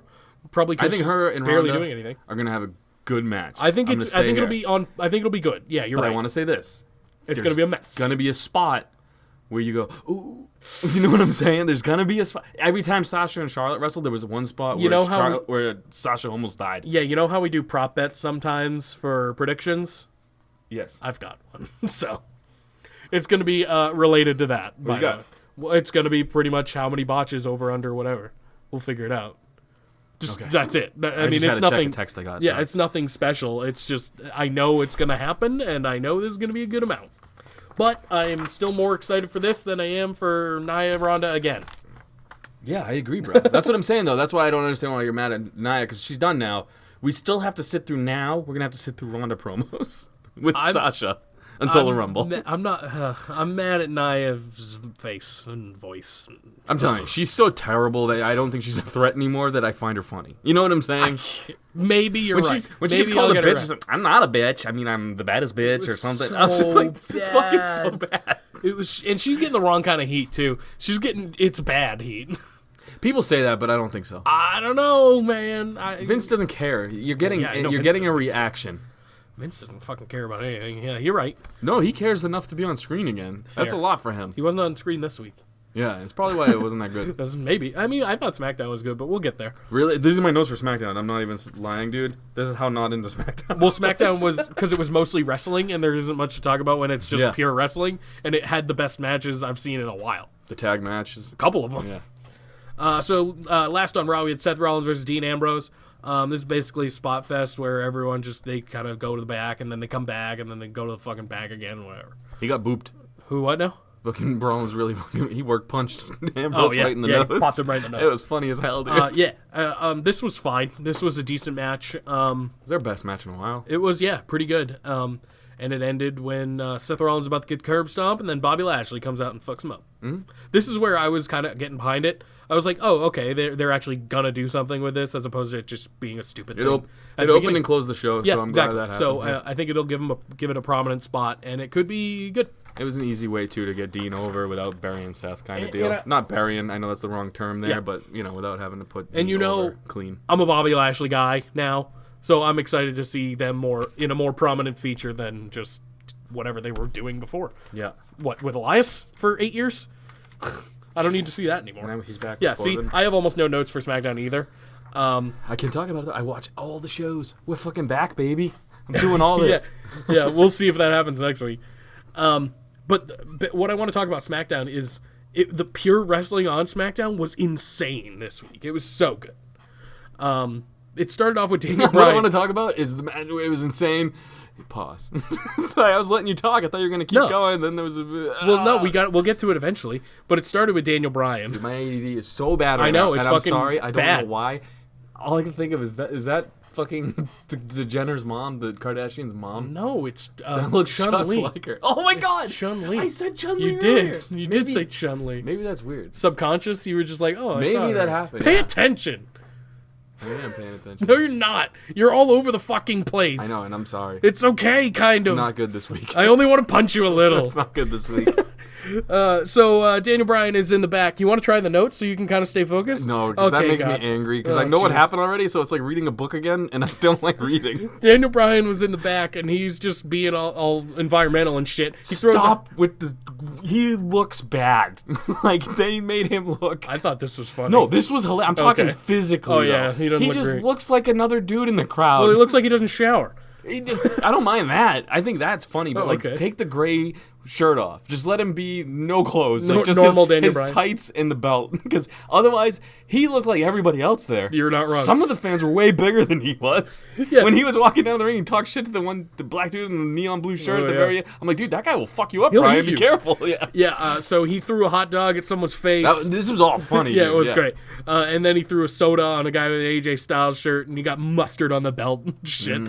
Probably I because think her and barely Ronda doing anything. are gonna have a good match. I think I'm it's. gonna I think say it'll here. be on. I think it'll be good. Yeah, you're But right. I want to say this: It's gonna be a mess. Gonna be a spot where you go, ooh. You know what I'm saying? There's gonna be a spot. Every time Sasha and Charlotte wrestled, there was one spot where, You know how where Sasha almost died. Yeah, you know how we do prop bets sometimes for predictions? Yes. I've got one. So it's going to be related to that. What you got? Well, it's going to be pretty much how many botches over, under, whatever. We'll figure it out. Just Okay. that's it. I mean, just it's had to check nothing. the text I got, Yeah, so. it's nothing special. It's just I know it's going to happen, and I know there's going to be a good amount. But I am still more excited for this than I am for Nia Ronda again. Yeah, I agree, bro. That's what I'm saying, though. That's why I don't understand why you're mad at Nia, because she's done now. We still have to sit through now. We're gonna have to sit through Ronda promos with Sasha until the Rumble. I'm mad at Nia's face and voice. I'm telling you, she's so terrible that I don't think she's a threat anymore. That I find her funny. You know what I'm saying? Maybe you're When right. she's when she Maybe gets called I'll a get her bitch, right. she's like, "I'm not a bitch. I mean, I'm the baddest bitch," or something. so I was just like, "This is fucking so bad." It was, and she's getting the wrong kind of heat too. She's getting it's bad heat. People say that, but I don't think so. I don't know, man. Vince doesn't care. You're getting Yeah, I know you're Vince getting a doesn't. reaction. Vince doesn't fucking care about anything. Yeah, you're right. No, he cares enough to be on screen again. That's a Fair. lot for him. He wasn't on screen this week. Yeah, it's probably why it wasn't that good. Maybe. I mean, I thought SmackDown was good, but we'll get there. Really? These are my notes for SmackDown. I'm not even lying, dude. This is how not into SmackDown. Well, SmackDown was because it was mostly wrestling, and there isn't much to talk about when it's just Yeah. pure wrestling, and it had the best matches I've seen in a while. The tag matches. A couple of them. Yeah. So last on Raw, we had Seth Rollins versus Dean Ambrose. This is basically a spot fest where everyone they kind of go to the back, and then they come back, and then they go to the fucking back again, whatever. He got booped. Who, what now? Fucking Rollins really fucking. He work punched Ambrose right in the he nose. popped him right in the nose. It was funny as hell, dude. This was fine. This was a decent match. It's their best match in a while. It was, pretty good. And it ended when Seth Rollins was about to get curb stomp, and then Bobby Lashley comes out and fucks him up. Mm-hmm. This is where I was kind of getting behind it. I was like, oh, okay, they're actually going to do something with this as opposed to it just being a stupid thing. It opened and closed the show, Yeah, so I'm exactly. glad that happened. So Yeah. I think it'll give it a prominent spot, and it could be good. It was an easy way, too, to get Dean over without burying Seth kind of deal. and Not burying, I know that's the wrong term there, Yeah. but, without having to put And Dean you know- over clean. I'm a Bobby Lashley guy now, so I'm excited to see them in a more prominent feature than just whatever they were doing before. Yeah. What, with Elias for 8 years? I don't need to see that anymore. Now he's back. Yeah, with see, Corbin. I have almost no notes for SmackDown either. I can talk about it. I watch all the shows. We're fucking back, baby. I'm doing all of it. Yeah, we'll see if that happens next week. But what I want to talk about SmackDown is the pure wrestling on SmackDown was insane this week. It was so good. It started off with Daniel What I Bryan. want to talk about is the match. It was insane. Pause. Sorry, I was letting you talk. I thought you were going to keep No. going. Then there was a Well, no, we'll get to it eventually. But it started with Daniel Bryan. My ADD is so bad right I know, now, it's and I'm fucking sorry. I don't bad. know why. All I can think of is that fucking the Jenner's mom, the Kardashians' mom? No, it's That looks just Chun-Li. like her. Oh my god! Chun-Li. I said Chun-Li You earlier. did. You did say Chun-Li. Maybe that's weird. Subconscious, you were just like, oh, I Maybe saw that her. happened, Pay yeah. attention. I am paying attention. No, you're not. You're all over the fucking place. I know, and I'm sorry. It's okay, kind It's of. not good this week. I only want to punch you a little. It's not good this week. So Daniel Bryan is in the back. You want to try the notes so you can kind of stay focused? No, because that Okay, makes God. me angry. Because Oh, I know what jeez. happened already, so it's like reading a book again, and I don't like reading. Daniel Bryan was in the back, and he's just being all environmental and shit. He throws Stop with the. He looks bad. Like they made him look. I thought this was funny. No, this was hilarious. I'm talking Okay. physically. Oh, yeah, though. he doesn't look just great. looks like another dude in the crowd. Well, he looks like he doesn't shower. I don't mind that. I think that's funny, but Oh, like okay. take the gray shirt off. Just let him be no clothes, No- like just normal his, Daniel his Bryan. tights and the belt. Because otherwise, he looked like everybody else there. You're not wrong. Some of the fans were way bigger than he was. Yeah. When he was walking down the ring and talked shit to the black dude in the neon blue shirt Oh, at the yeah. very end. I'm like, dude, that guy will fuck you up, He'll Brian. eat Be you. careful. Yeah. Yeah, so he threw a hot dog at someone's face. This was all funny. Yeah, dude. it was great. And then he threw a soda on a guy with an AJ Styles shirt, and he got mustard on the belt and shit.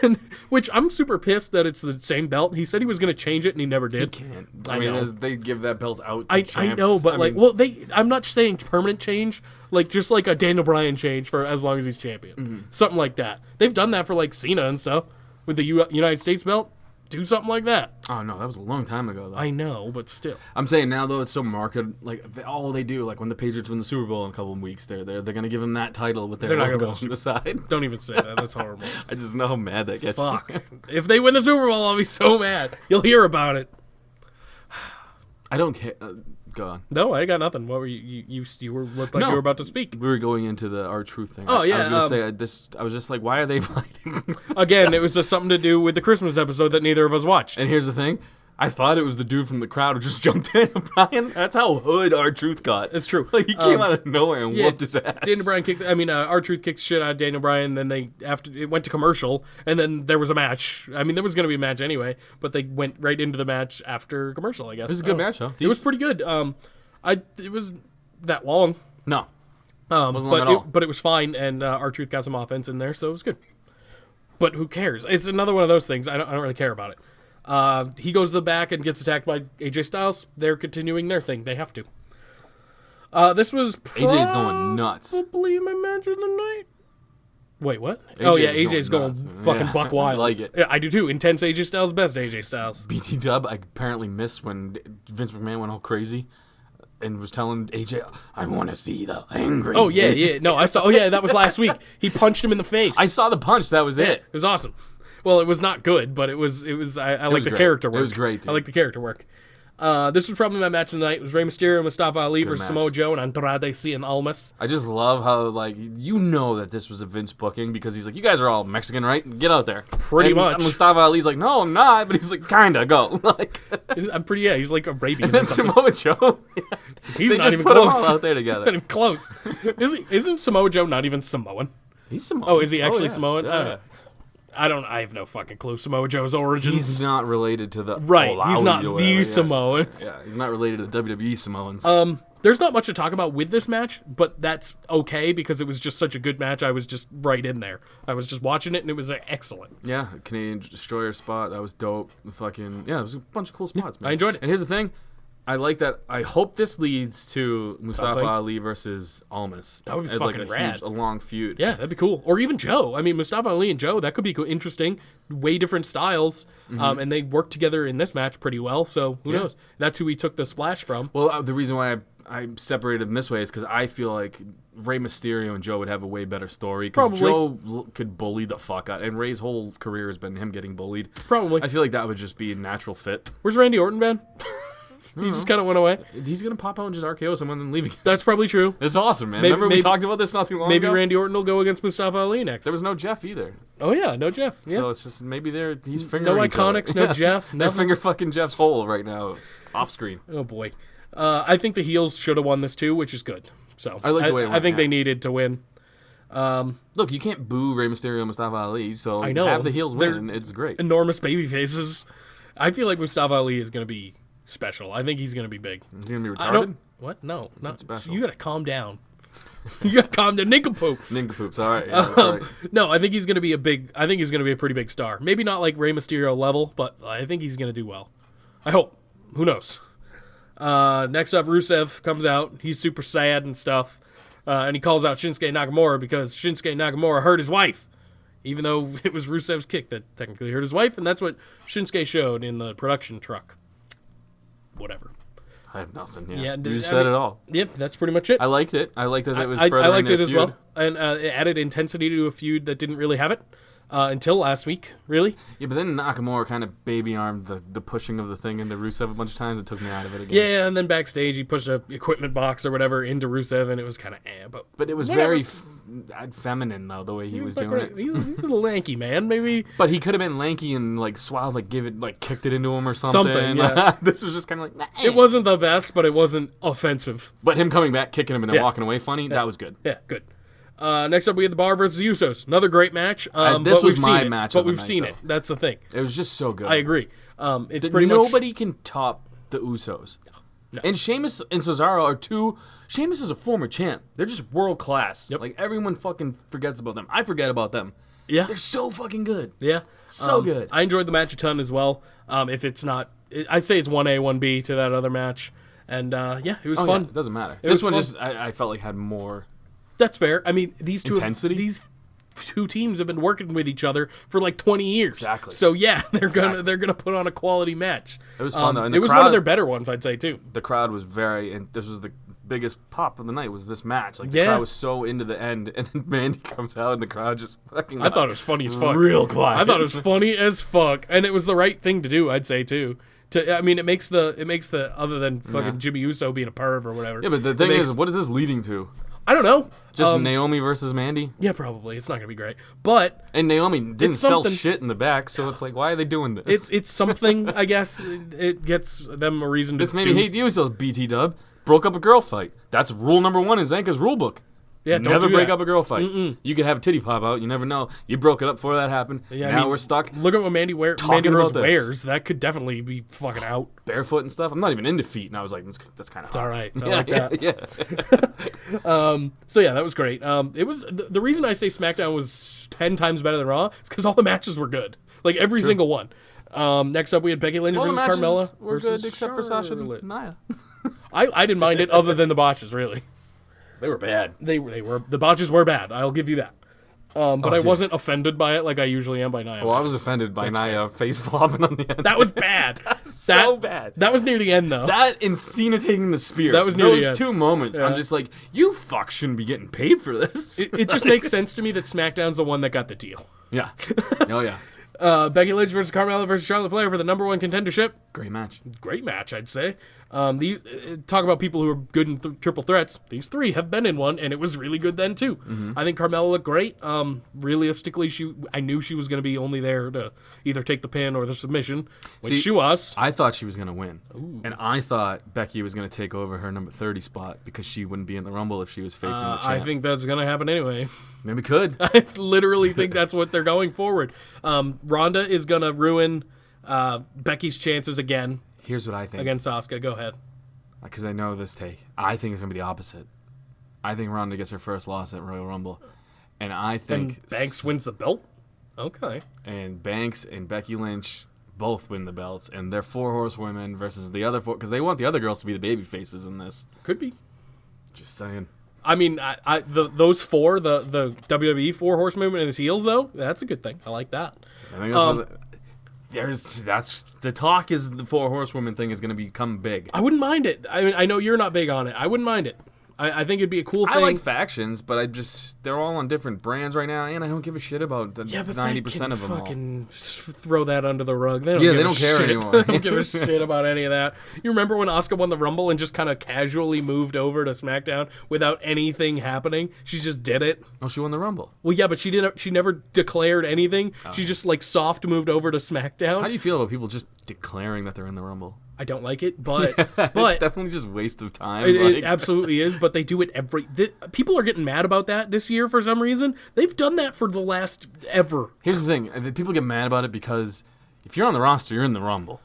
And, which I'm super pissed that it's the same belt. He said he was going to change it, and he never did. Can't. I I mean, know. they give that belt out to I champs. know, but I like, mean, well, I'm not saying permanent change, like just like a Daniel Bryan change for as long as he's champion, something like that. They've done that for like Cena and stuff with the United States belt. Do something like that. oh no, that was a long time ago though. I know, but still. I'm saying now though it's so marketed. Like all they do, like when the Patriots win the Super Bowl in a couple of weeks, they're gonna give him that title with their They're not gonna logo win the on the side. Don't even say that. That's horrible. I just know how mad that gets. Fuck. me. If they win the Super Bowl, I'll be so mad. You'll hear about it. I don't care. Go on. No, I got nothing. What were you were looked like No. you were about to speak. We were going into the R-Truth thing. Oh, I yeah, was gonna say this. I was just like, why are they fighting? Again, it was just something to do with the Christmas episode that neither of us watched. And here's the thing. I thought it was the dude from the crowd who just jumped in. Brian, that's how hood R-Truth got. It's true. Like he came out of nowhere and Yeah, whooped his ass. Daniel Bryan kicked. I mean, R-Truth kicked the shit out of Daniel Bryan. Then it went to commercial, and then there was a match. I mean, there was going to be a match anyway, but they went right into the match after commercial. I guess It was a good match, though. It was pretty good. It was that long. No. Wasn't long but at all. but it was fine, and R-Truth got some offense in there, so it was good. But who cares? It's another one of those things. I don't really care about it. He goes to the back and gets attacked by AJ Styles. They're continuing their thing. They have to. This was AJ's going nuts. probably my match of the night. Wait, what? Oh yeah, AJ's going nuts. fucking Yeah, buck wild. I like it. Yeah, I do too. Intense AJ Styles, best AJ Styles. BT Dub, I apparently missed when Vince McMahon went all crazy and was telling AJ, I want to see the angry. Oh yeah, bitch." yeah. No, I saw. Oh yeah, that was last week. He punched him in the face. I saw the punch. That was Yeah, it. it was awesome. Well, it was not good, but it was. I like was the great. character It work. was great, dude. I like the character work. This was probably my match of the night. It was Rey Mysterio, Mustafa Ali versus match. Samoa Joe and Andrade Cien Almas. I just love how, like, you know that this was a Vince booking because he's like, you guys are all Mexican, right? Get out there. Pretty And much. Mustafa Ali's like, no, I'm not. But he's like, kinda, go. Like, I'm pretty. Yeah, he's like Arabian. and Or then something. Samoa Joe. He's they not just even put close. them all out there Not together. even close. Isn't Samoa Joe not even Samoan? He's Samoan. Oh, is he actually yeah. Samoan? Yeah. I have no fucking clue. Samoa Joe's origins. He's not related to the right. Olawi He's not or the whatever, yeah. Samoans. Yeah, he's not related to the WWE Samoans. There's not much to talk about with this match, but that's okay because it was just such a good match. I was just right in there. I was just watching it, and it was excellent. Yeah, Canadian Destroyer spot. That was dope. Fucking yeah, it was a bunch of cool spots, man. I enjoyed it. And here's the thing, I like that. I hope this leads to Mustafa Something. Ali versus Almas. That would be as fucking like rad. a long feud. Yeah, that'd be cool. Or even Joe. I mean, Mustafa Ali and Joe, that could be interesting. Way different styles, and they work together in this match pretty well. So who knows? That's who he took the splash from. Well, the reason why I separated them this way is because I feel like Rey Mysterio and Joe would have a way better story. Because Probably. Joe could bully the fuck out, and Rey's whole career has been him getting bullied. Probably. I feel like that would just be a natural fit. Where's Randy Orton been? He just kind of went away. He's gonna pop out and just RKO someone and leave again. That's probably true. It's awesome, man. Maybe- Remember we maybe- talked about this not too long Maybe ago? Randy Orton will go against Mustafa Ali next. There was no Jeff either. Oh yeah, no Jeff. Yeah. So it's just maybe he's fingering No each other. Iconics, no Jeff, They're nothing. finger fucking Jeff's hole right now, off screen. Oh boy. I think the heels should have won this too, which is good. So I like the way it I went, think yeah. they needed to win. Look, you can't boo Rey Mysterio and Mustafa Ali, so I know. have the heels win, They're and it's great. Enormous baby faces. I feel like Mustafa Ali is going to be special. I think he's going to be big. He's gonna be I retarded. don't. What? No, not special? You got to calm down. You got calm down, nincompoop. Nincompoops. All right. Yeah, that's right. No, I think he's gonna be a pretty big star. Maybe not like Rey Mysterio level, but I think he's gonna do well. I hope. Who knows? Next up, Rusev comes out. He's super sad and stuff, and he calls out Shinsuke Nakamura because Shinsuke Nakamura hurt his wife, even though it was Rusev's kick that technically hurt his wife, and that's what Shinsuke showed in the production truck. Whatever. I have nothing. Yeah, Yeah, you said it all. Yep, that's pretty much it. I liked it. I liked that it was. I furthering liked their it as feud. well, and it added intensity to a feud that didn't really have it until last week. Really, Yeah, but then Nakamura kind of baby armed the pushing of the thing into Rusev a bunch of times. It took me out of it again. yeah. And then backstage, he pushed a equipment box or whatever into Rusev, and it was kind of But it was whatever. very feminine though, the way he was doing it. He was a little lanky, man. Maybe But he could have been lanky and like suave, like kicked it into him or something. Something, yeah. This was just kind of like. Nah. it wasn't the best, but it wasn't offensive. But him coming back, kicking him, and then Yeah. walking away, funny. That was good. Yeah, good. Next up, we had the Bar versus the Usos. Another great match. This but was we've my seen it. match But of the we've night, seen though. it. That's the thing. It was just so good. I agree. It's pretty much Nobody can top the Usos. No. And Sheamus and Cesaro are two. Sheamus is a former champ. They're just world class. Yep. Like everyone fucking forgets about them. I forget about them. yeah, They're so fucking good. yeah, So good. I enjoyed the match a ton as well. If it's not, I'd say it's 1A, 1B to that other match, and yeah, it was Oh, fun. yeah, it doesn't matter. It This was one fun. just I felt like had more. That's fair. I mean, these two Intensity? these two teams have been working with each other for like 20 years. Exactly. So yeah, they're gonna put on a quality match. It was fun, though, and it the was one of crowd- their better ones, I'd say too. The crowd was very, and this was the biggest pop of the night. Was this match? Like the Yeah. crowd was so into the end, and then Mandy comes out, and the crowd just fucking. I thought it was funny as fuck. Real quiet. I thought it was funny as fuck, and it was the right thing to do, I'd say too. I mean, it makes the other than fucking Yeah. Jimmy Uso being a perv or whatever. Yeah, but the it thing makes- is, what is this leading to? I don't know. Just Naomi versus Mandy, Yeah, probably. It's not gonna be great, but and Naomi didn't It's sell something. shit in the back, so it's like, why are they doing this? it's something. I guess it gets them a reason to This made me do. hate the Usos. BT Dub broke up a girl fight. That's rule number 1 in Zanca's rule book. Yeah, don't Never do break that. up a girl fight. You could have a titty pop out. You never know. You broke it up before that happened. Yeah, I now mean, we're stuck Look at what Mandy Rose Talking about this. wears. That could definitely be fucking out. barefoot and stuff. I'm not even into feet, and I was like, that's kind of. It's all right. I Yeah, like that. yeah. So yeah, that was great. It was the reason I say SmackDown was 10 times better than Raw is because all the matches were good, like every single one. Next up, we had Becky Lynch All the versus matches Carmella. were versus good except for Sasha Charlotte. and Nia. I didn't mind it other than the botches. Really, They were bad. they were the botches were bad. I'll give you that. But I dude. wasn't offended by it like I usually am by Nia. Well, I was offended by Nia face flopping on the end. That was bad. so bad. That was near the end though. That and Cena taking the spear. That was near the those end. two moments. Yeah. I'm just like, you fuck shouldn't be getting paid for this. It just makes sense to me that SmackDown's the one that got the deal. Yeah. Oh yeah. Becky Lynch versus Carmella versus Charlotte Flair for the number 1 contendership. Great match. Great match, I'd say. These talk about people who are good in triple threats. These 3 have been in one, and it was really good then too. I think Carmella looked great. Realistically, I knew she was going to be only there to either take the pin or the submission, which See, she was. I thought she was going to win. And I thought Becky was going to take over her number 30 spot because she wouldn't be in the Rumble if she was facing the champ. I think that's going to happen anyway. Maybe could. I literally think that's what they're going forward. Ronda is going to ruin Becky's chances again Here's what I think. against Asuka. Go ahead. Because I know this take. I think it's going to be the opposite. I think Ronda gets her first loss at Royal Rumble. And I think... And Banks wins the belt? Okay. And Banks and Becky Lynch both win the belts. And they're 4 horsewomen versus the other 4... Because they want the other girls to be the baby faces in this. Could be. Just saying. I mean, those 4, the WWE 4 horsemen and his heels, though, that's a good thing. I like that. I think that's the talk is the 4 horsewomen thing is going to become big. I wouldn't mind it. I mean, I know you're not big on it. I wouldn't mind it. I think it'd be a cool thing. I like factions, but they're all on different brands right now, and I don't give a shit about the 90% of them all. Fucking throw that under the rug. They don't Yeah, give they a don't care shit. anymore. They don't give a shit about any of that. You remember when Asuka won the Rumble and just kind of casually moved over to SmackDown without anything happening? She just did it. Oh, she won the Rumble. Well, yeah, but she didn't. She never declared anything. She just like soft moved over to SmackDown. How do you feel about people just declaring that they're in the Rumble? I don't like it, but It's but definitely just waste of time. it absolutely is. But they do it people are getting mad about that this year for some reason. They've done that for the last ever. Here's the thing. People get mad about it because if you're on the roster, you're in the Rumble.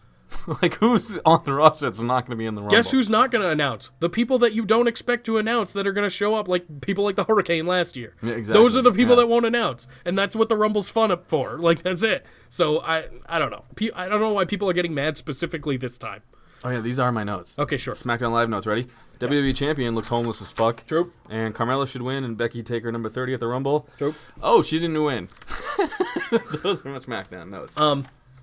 Like, who's on the roster that's not going to be in the Rumble? Guess who's not going to announce? The people that you don't expect to announce that are going to show up, like people like the Hurricane last year. Yeah, exactly. Those are the people that won't announce, and that's what the Rumble's fun up for. Like, that's it. So I don't know. I don't know why people are getting mad specifically this time. Oh, yeah, these are my notes. Okay, sure. SmackDown Live notes, ready? WWE Champion looks homeless as fuck. True. And Carmella should win, and Becky take her number 30 at the Rumble. True. Oh, she didn't win. Those are my SmackDown notes.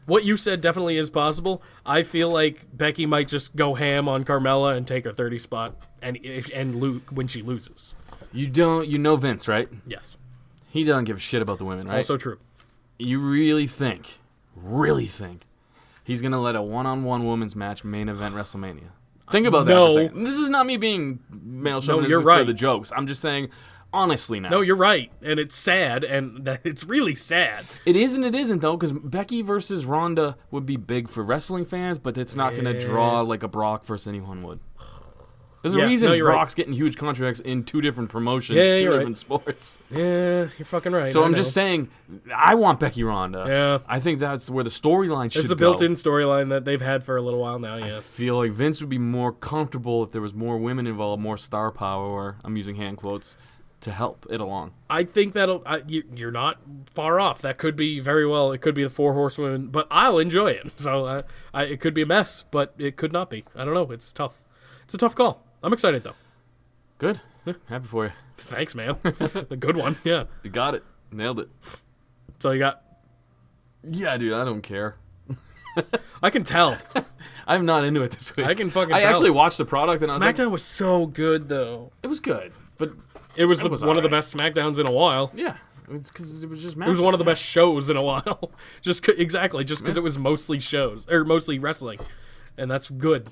What you said definitely is possible. I feel like Becky might just go ham on Carmella and take her 30 spot and when she loses. You know Vince, right? Yes. He doesn't give a shit about the women, right? Also true. You really think he's going to let a one-on-one women's match main event WrestleMania? Think about that for a second. This is not me being male chauvinist you're right. for the jokes. I'm just saying, honestly now. No, you're right. And it's sad, and it's really sad. It is and it isn't, though, because Becky versus Ronda would be big for wrestling fans, but it's not going to draw like a Brock versus anyone would. There's a reason Brock's getting huge contracts in 2 different promotions, 2 different sports. Yeah, you're fucking right. So I'm just saying, I want Becky Ronda. Yeah. I think that's where the storyline should go. It's a built-in storyline that they've had for a little while now, yeah. I feel like Vince would be more comfortable if there was more women involved, more star power, I'm using hand quotes, to help it along. I think you're not far off. That could be very well, it could be the 4 horsewomen, but I'll enjoy it. So it could be a mess, but it could not be. I don't know. It's tough. It's a tough call. I'm excited, though. Good. Happy for you. Thanks, man. A good one, yeah. You got it. Nailed it. So you got... Yeah, dude, I don't care. I can tell. I'm not into it this week. I can fucking tell. I actually watched the product and I was like... SmackDown was so good, though. It was good, but... It was one of the best SmackDowns in a while. Yeah. It's because it was just... It was one of the best shows in a while. Just because it was mostly shows, or mostly wrestling. And that's good.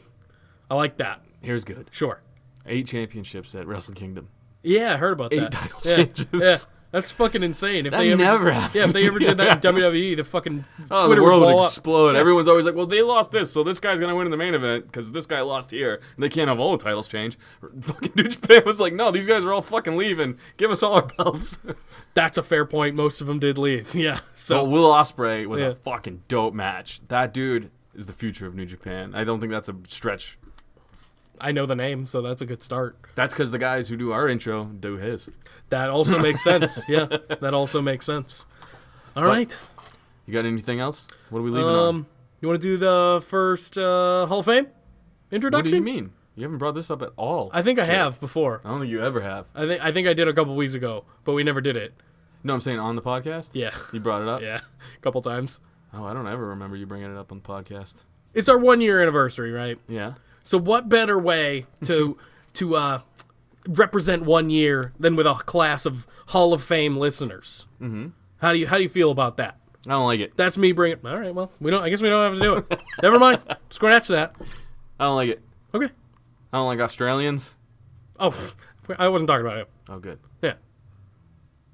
I like that. Here's good. Sure. 8 championships at Wrestle Kingdom. Yeah, I heard about 8 that. 8 title changes. Yeah, that's fucking insane. If that never happens. Yeah, if they ever did that in WWE, the fucking Twitter the world would explode. Yeah. Everyone's always like, well, they lost this, so this guy's going to win in the main event because this guy lost here. And they can't have all the titles change. Fucking New Japan was like, no, these guys are all fucking leaving. Give us all our belts. That's a fair point. Most of them did leave. Yeah. So Will Ospreay was a fucking dope match. That dude is the future of New Japan. I don't think that's a stretch. I know the name, so that's a good start. That's because the guys who do our intro do his. That also makes sense. Yeah, that also makes sense. All right. You got anything else? What are we leaving on? You want to do the first Hall of Fame introduction? What do you mean? You haven't brought this up at all. I think I have before. I don't think you ever have. I think I did a couple weeks ago, but we never did it. No, I'm saying on the podcast? Yeah. You brought it up? Yeah, a couple times. Oh, I don't ever remember you bringing it up on the podcast. It's our 1-year anniversary, right? Yeah. So what better way to represent 1 year than with a class of Hall of Fame listeners? Mm-hmm. How do you feel about that? I don't like it. That's me bringing. All right, well, I guess we don't have to do it. Never mind. Scratch that. I don't like it. Okay. I don't like Australians. Oh, I wasn't talking about it. Oh, good. Yeah.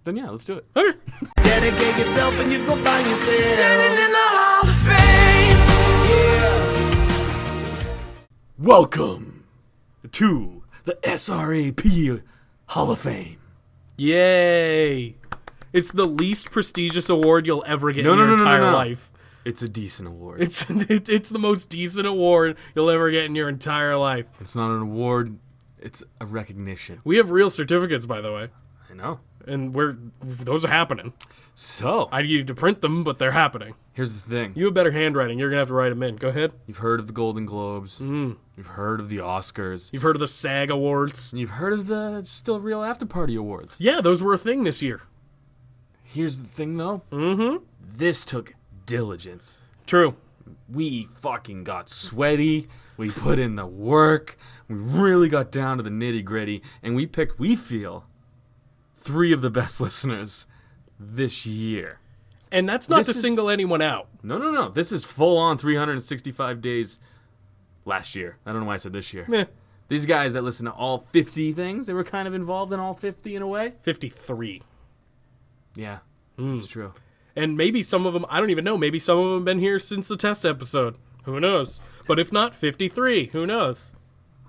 Then yeah, let's do it. Okay. Dedicate yourself and you gon' find yourself standing in the Hall of Fame. Yeah. Welcome to the SRAP Hall of Fame. Yay! It's the least prestigious award you'll ever get in your entire life. It's a decent award. It's the most decent award you'll ever get in your entire life. It's not an award. It's a recognition. We have real certificates, by the way. I know. And those are happening. So, I need to print them, but they're happening. Here's the thing. You have better handwriting. You're going to have to write them in. Go ahead. You've heard of the Golden Globes. You've heard of the Oscars. You've heard of the SAG Awards. And you've heard of the Still Real After Party Awards. Yeah, those were a thing this year. Here's the thing, though. This took diligence. True. We fucking got sweaty. We put in the work. We really got down to the nitty-gritty. And we picked, we feel, 3 of the best listeners this year. And that's not to single anyone out. No. This is full-on 365 days last year. I don't know why I said this year. Meh. These guys that listen to all 50 things, they were kind of involved in all 50 in a way. 53. Yeah, it's true. And maybe some of them, I don't even know, maybe some of them have been here since the test episode. Who knows? But if not, 53. Who knows?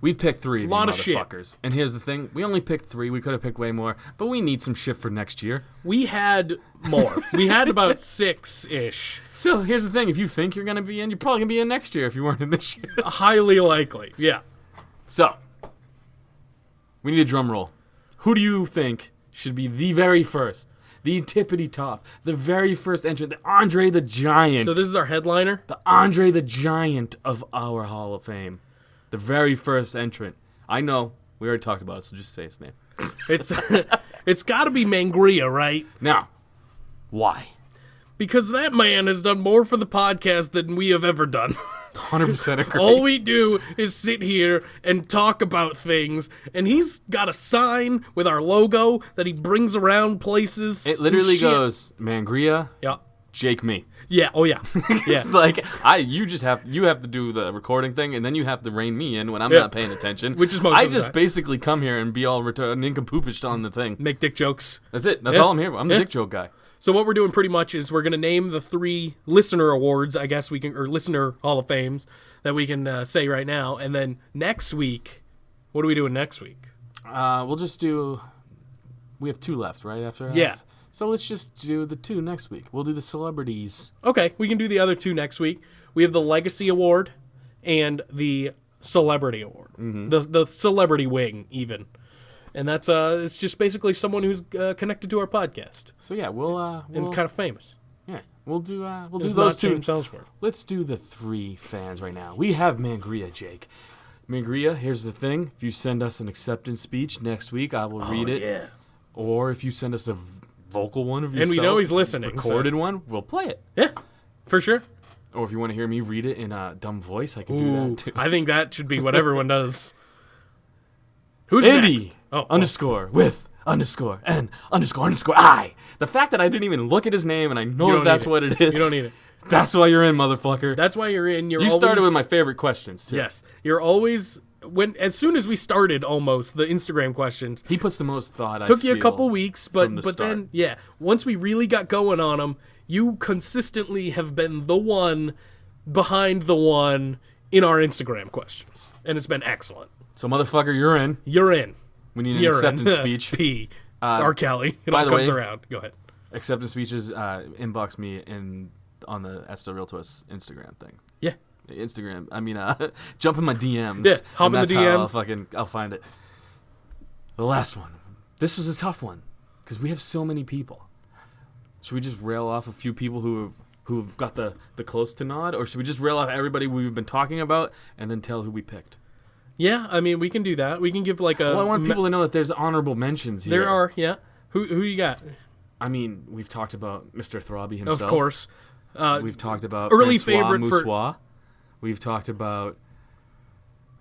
We've picked 3 of Lot you of shit. motherfuckers. And here's the thing. We only picked 3. We could have picked way more. But we need some shit for next year. We had more. We had about 6-ish. So here's the thing. If you think you're going to be in, you're probably going to be in next year if you weren't in this year. Highly likely. Yeah. So, we need a drum roll. Who do you think should be the very first, the tippity top, the very first entrant, the Andre the Giant? So this is our headliner? The Andre the Giant of our Hall of Fame. The very first entrant. I know. We already talked about it, so just say his name. It's got to be Mangria, right? Now, why? Because that man has done more for the podcast than we have ever done. 100% agree. All we do is sit here and talk about things, and he's got a sign with our logo that he brings around places. It literally and shit. goes, Mangria, Yeah. Jake me. Yeah. Oh yeah. Yeah. It's like you have to do the recording thing, and then you have to rein me in when I'm Yeah. not paying attention. Which is most I of the just time. basically come here and be all nincompoopish on the thing. Make dick jokes. That's it. That's Yeah. all I'm here for. I'm the Yeah. dick joke guy. So what we're doing pretty much is we're going to name the 3 listener awards, I guess we can, or listener Hall of Fames that we can say right now. And then next week, what are we doing next week? We'll just do. We have 2 left, right after us? Yeah. So let's just do the 2 next week. We'll do the celebrities. Okay, we can do the other 2 next week. We have the Legacy Award and the Celebrity Award. Mm-hmm. The Celebrity Wing, even. And that's it's just basically someone who's connected to our podcast So yeah, we'll and kind of famous. we'll do Does those not 2. James Ellsworth. Let's do the 3 fans right now. We have Mangria, Jake. Mangria, here's the thing. If you send us an acceptance speech next week, I will read it. Yeah. Or if you send us a vocal one of yourself, And we know he's listening. recorded one, we'll play it. Yeah, for sure. Or if you want to hear me read it in a dumb voice, I can do Ooh, that too. I think that should be what everyone does. Who's Andy next? Oh, underscore with underscore N underscore I. The fact that I didn't even look at his name and I You know don't that that's need it. what it is. You don't need it. That's why you're in, motherfucker. That's why you're in. You started with my favorite questions too. Yes, you're always as soon as we started almost the Instagram questions. He puts the most thought. Took I you a feel, couple weeks, but from the then start. once we really got going on them, you consistently have been the one behind the one in our Instagram questions, and it's been excellent. So motherfucker, you're in. You're in. We need an You're acceptance in. speech. P. R. Kelly. It by all the comes way- around. Go ahead. Acceptance speeches. Inbox me on the Esta Real Twist Instagram thing. Yeah. Instagram. I mean, jump in my DMs. Yeah, hop and in the that's how DMs. I'll find it. The last one. This was a tough one because we have so many people. Should we just rail off a few people who've got the close to nod, or should we just rail off everybody we've been talking about and then tell who we picked? Yeah, I mean, we can do that. We can give like a. Well, I want people to know that there's honorable mentions here. There are, yeah. Who you got? I mean, we've talked about Mr. Throbby himself. Of course. We've talked about early Francois favorite for- Moussois. We've talked about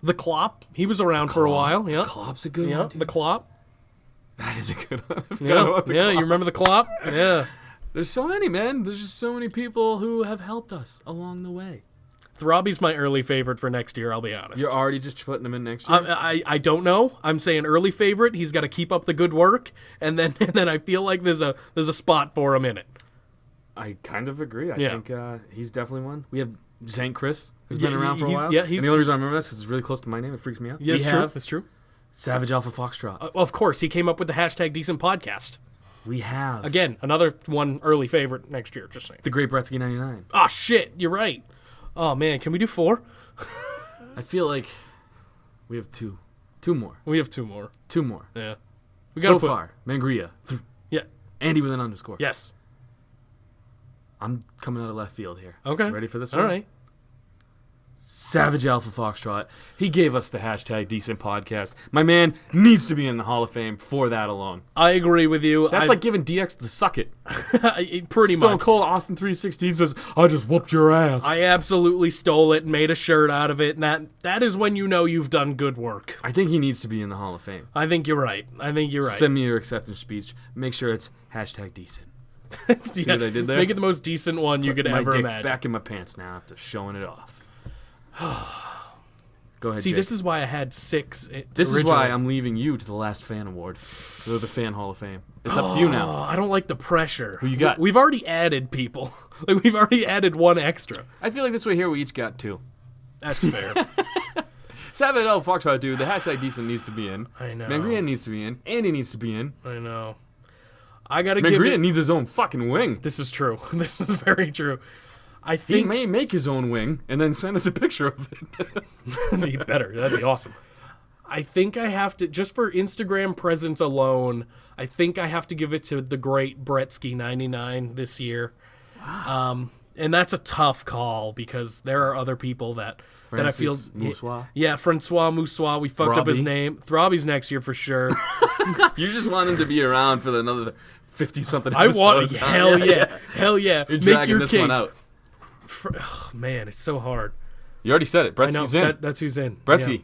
The Klopp. He was around for a while. Yeah. Klopp's a good Yeah. one. Too. The Klopp. That is a good one. I forgot Yeah. about the Yeah. Klopp. You remember the Klopp? Yeah. There's so many, man. There's just so many people who have helped us along the way. Throbby's my early favorite for next year. I'll be honest. You're already just putting them in next year. I don't know. I'm saying early favorite. He's got to keep up the good work, and then I feel like there's a spot for him in it. I kind of agree. I Yeah. think he's definitely one. We have Zank Chris, who's Yeah, been around for a he's- while. yeah, and he's- the only reason I remember this is it's really close to my name. It freaks me out. Yeah, we it's true. have It's true. Savage Alpha Foxtrot. Of course, he came up with the hashtag decent podcast. We have Again, another one early favorite next year. Just saying. the Great Bretsky 99. Oh shit, you're right. Oh man, can we do 4? I feel like we have two more. We have 2 more. 2 more. Yeah. We So far, Mangria. Yeah. Andy with an underscore. Yes. I'm coming out of left field here. Okay. Ready for this All one? right. Savage Alpha Foxtrot. He gave us the hashtag decent podcast. My man needs to be in the Hall of Fame for that alone. I agree with you. That's like giving DX the suck it. pretty Stone much. Cold Austin 316 says, I just whooped your ass. I absolutely stole it and made a shirt out of it, and that is when you know you've done good work. I think he needs to be in the Hall of Fame. I think you're right. Send me your acceptance speech. Make sure it's hashtag decent. See what I did there? Make it the most decent one you could my ever dick imagine. back in my pants now after showing it off. Go ahead, See, Jake. this is why I had 6. This is originally. why I'm leaving you to the last fan award. Or the fan Hall of Fame. It's up to you now. Oh, I don't like the pressure. Who you got? We've already added people. Like we've already added one extra. I feel like this way here we each got 2. That's fair. Savage L Foxtrot, dude. The hashtag decent needs to be in. I know. Mangria needs to be in. Andy needs to be in. I know. I gotta give Mangria it... needs his own fucking wing. This is true. This is very true. I He think... may make his own wing and then send us a picture of it. He better. That'd be awesome. I think I have to, just for Instagram presence alone, I think I have to give it to the great Bretsky 99 this year. Wow. And that's a tough call because there are other people that I feel... Moussois. Yeah, Francois Moussois. We fucked up his name. Throbby's next year for sure. You just want him to be around for another 50-something I want... episodes. Hell yeah. Hell yeah. You're Make dragging your this case. one out. Oh, man, it's so hard. You already said it. I know. Bretsky's in. That's who's in. Bretsky.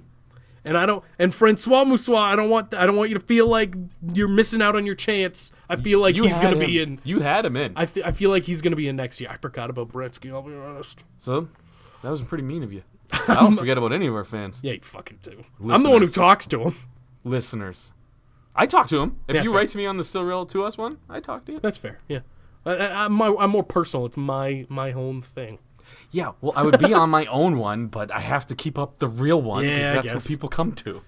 Yeah. And Francois Moussois, I don't want you to feel like you're missing out on your chance. I feel like he's going to be in. You had him in. I feel like he's going to be in next year. I forgot about Bretsky, I'll be honest. So, that was pretty mean of you. I don't forget about any of our fans. Yeah, you fucking do. I'm the one who talks to him. Listeners. I talk to him. If Yeah, you fair. write to me on the Still Real to Us one, I talk to you. That's fair, yeah. I'm more personal. It's my own thing. Yeah, well, I would be on my own one, but I have to keep up the real one because Yeah, I that's what guess. people come to.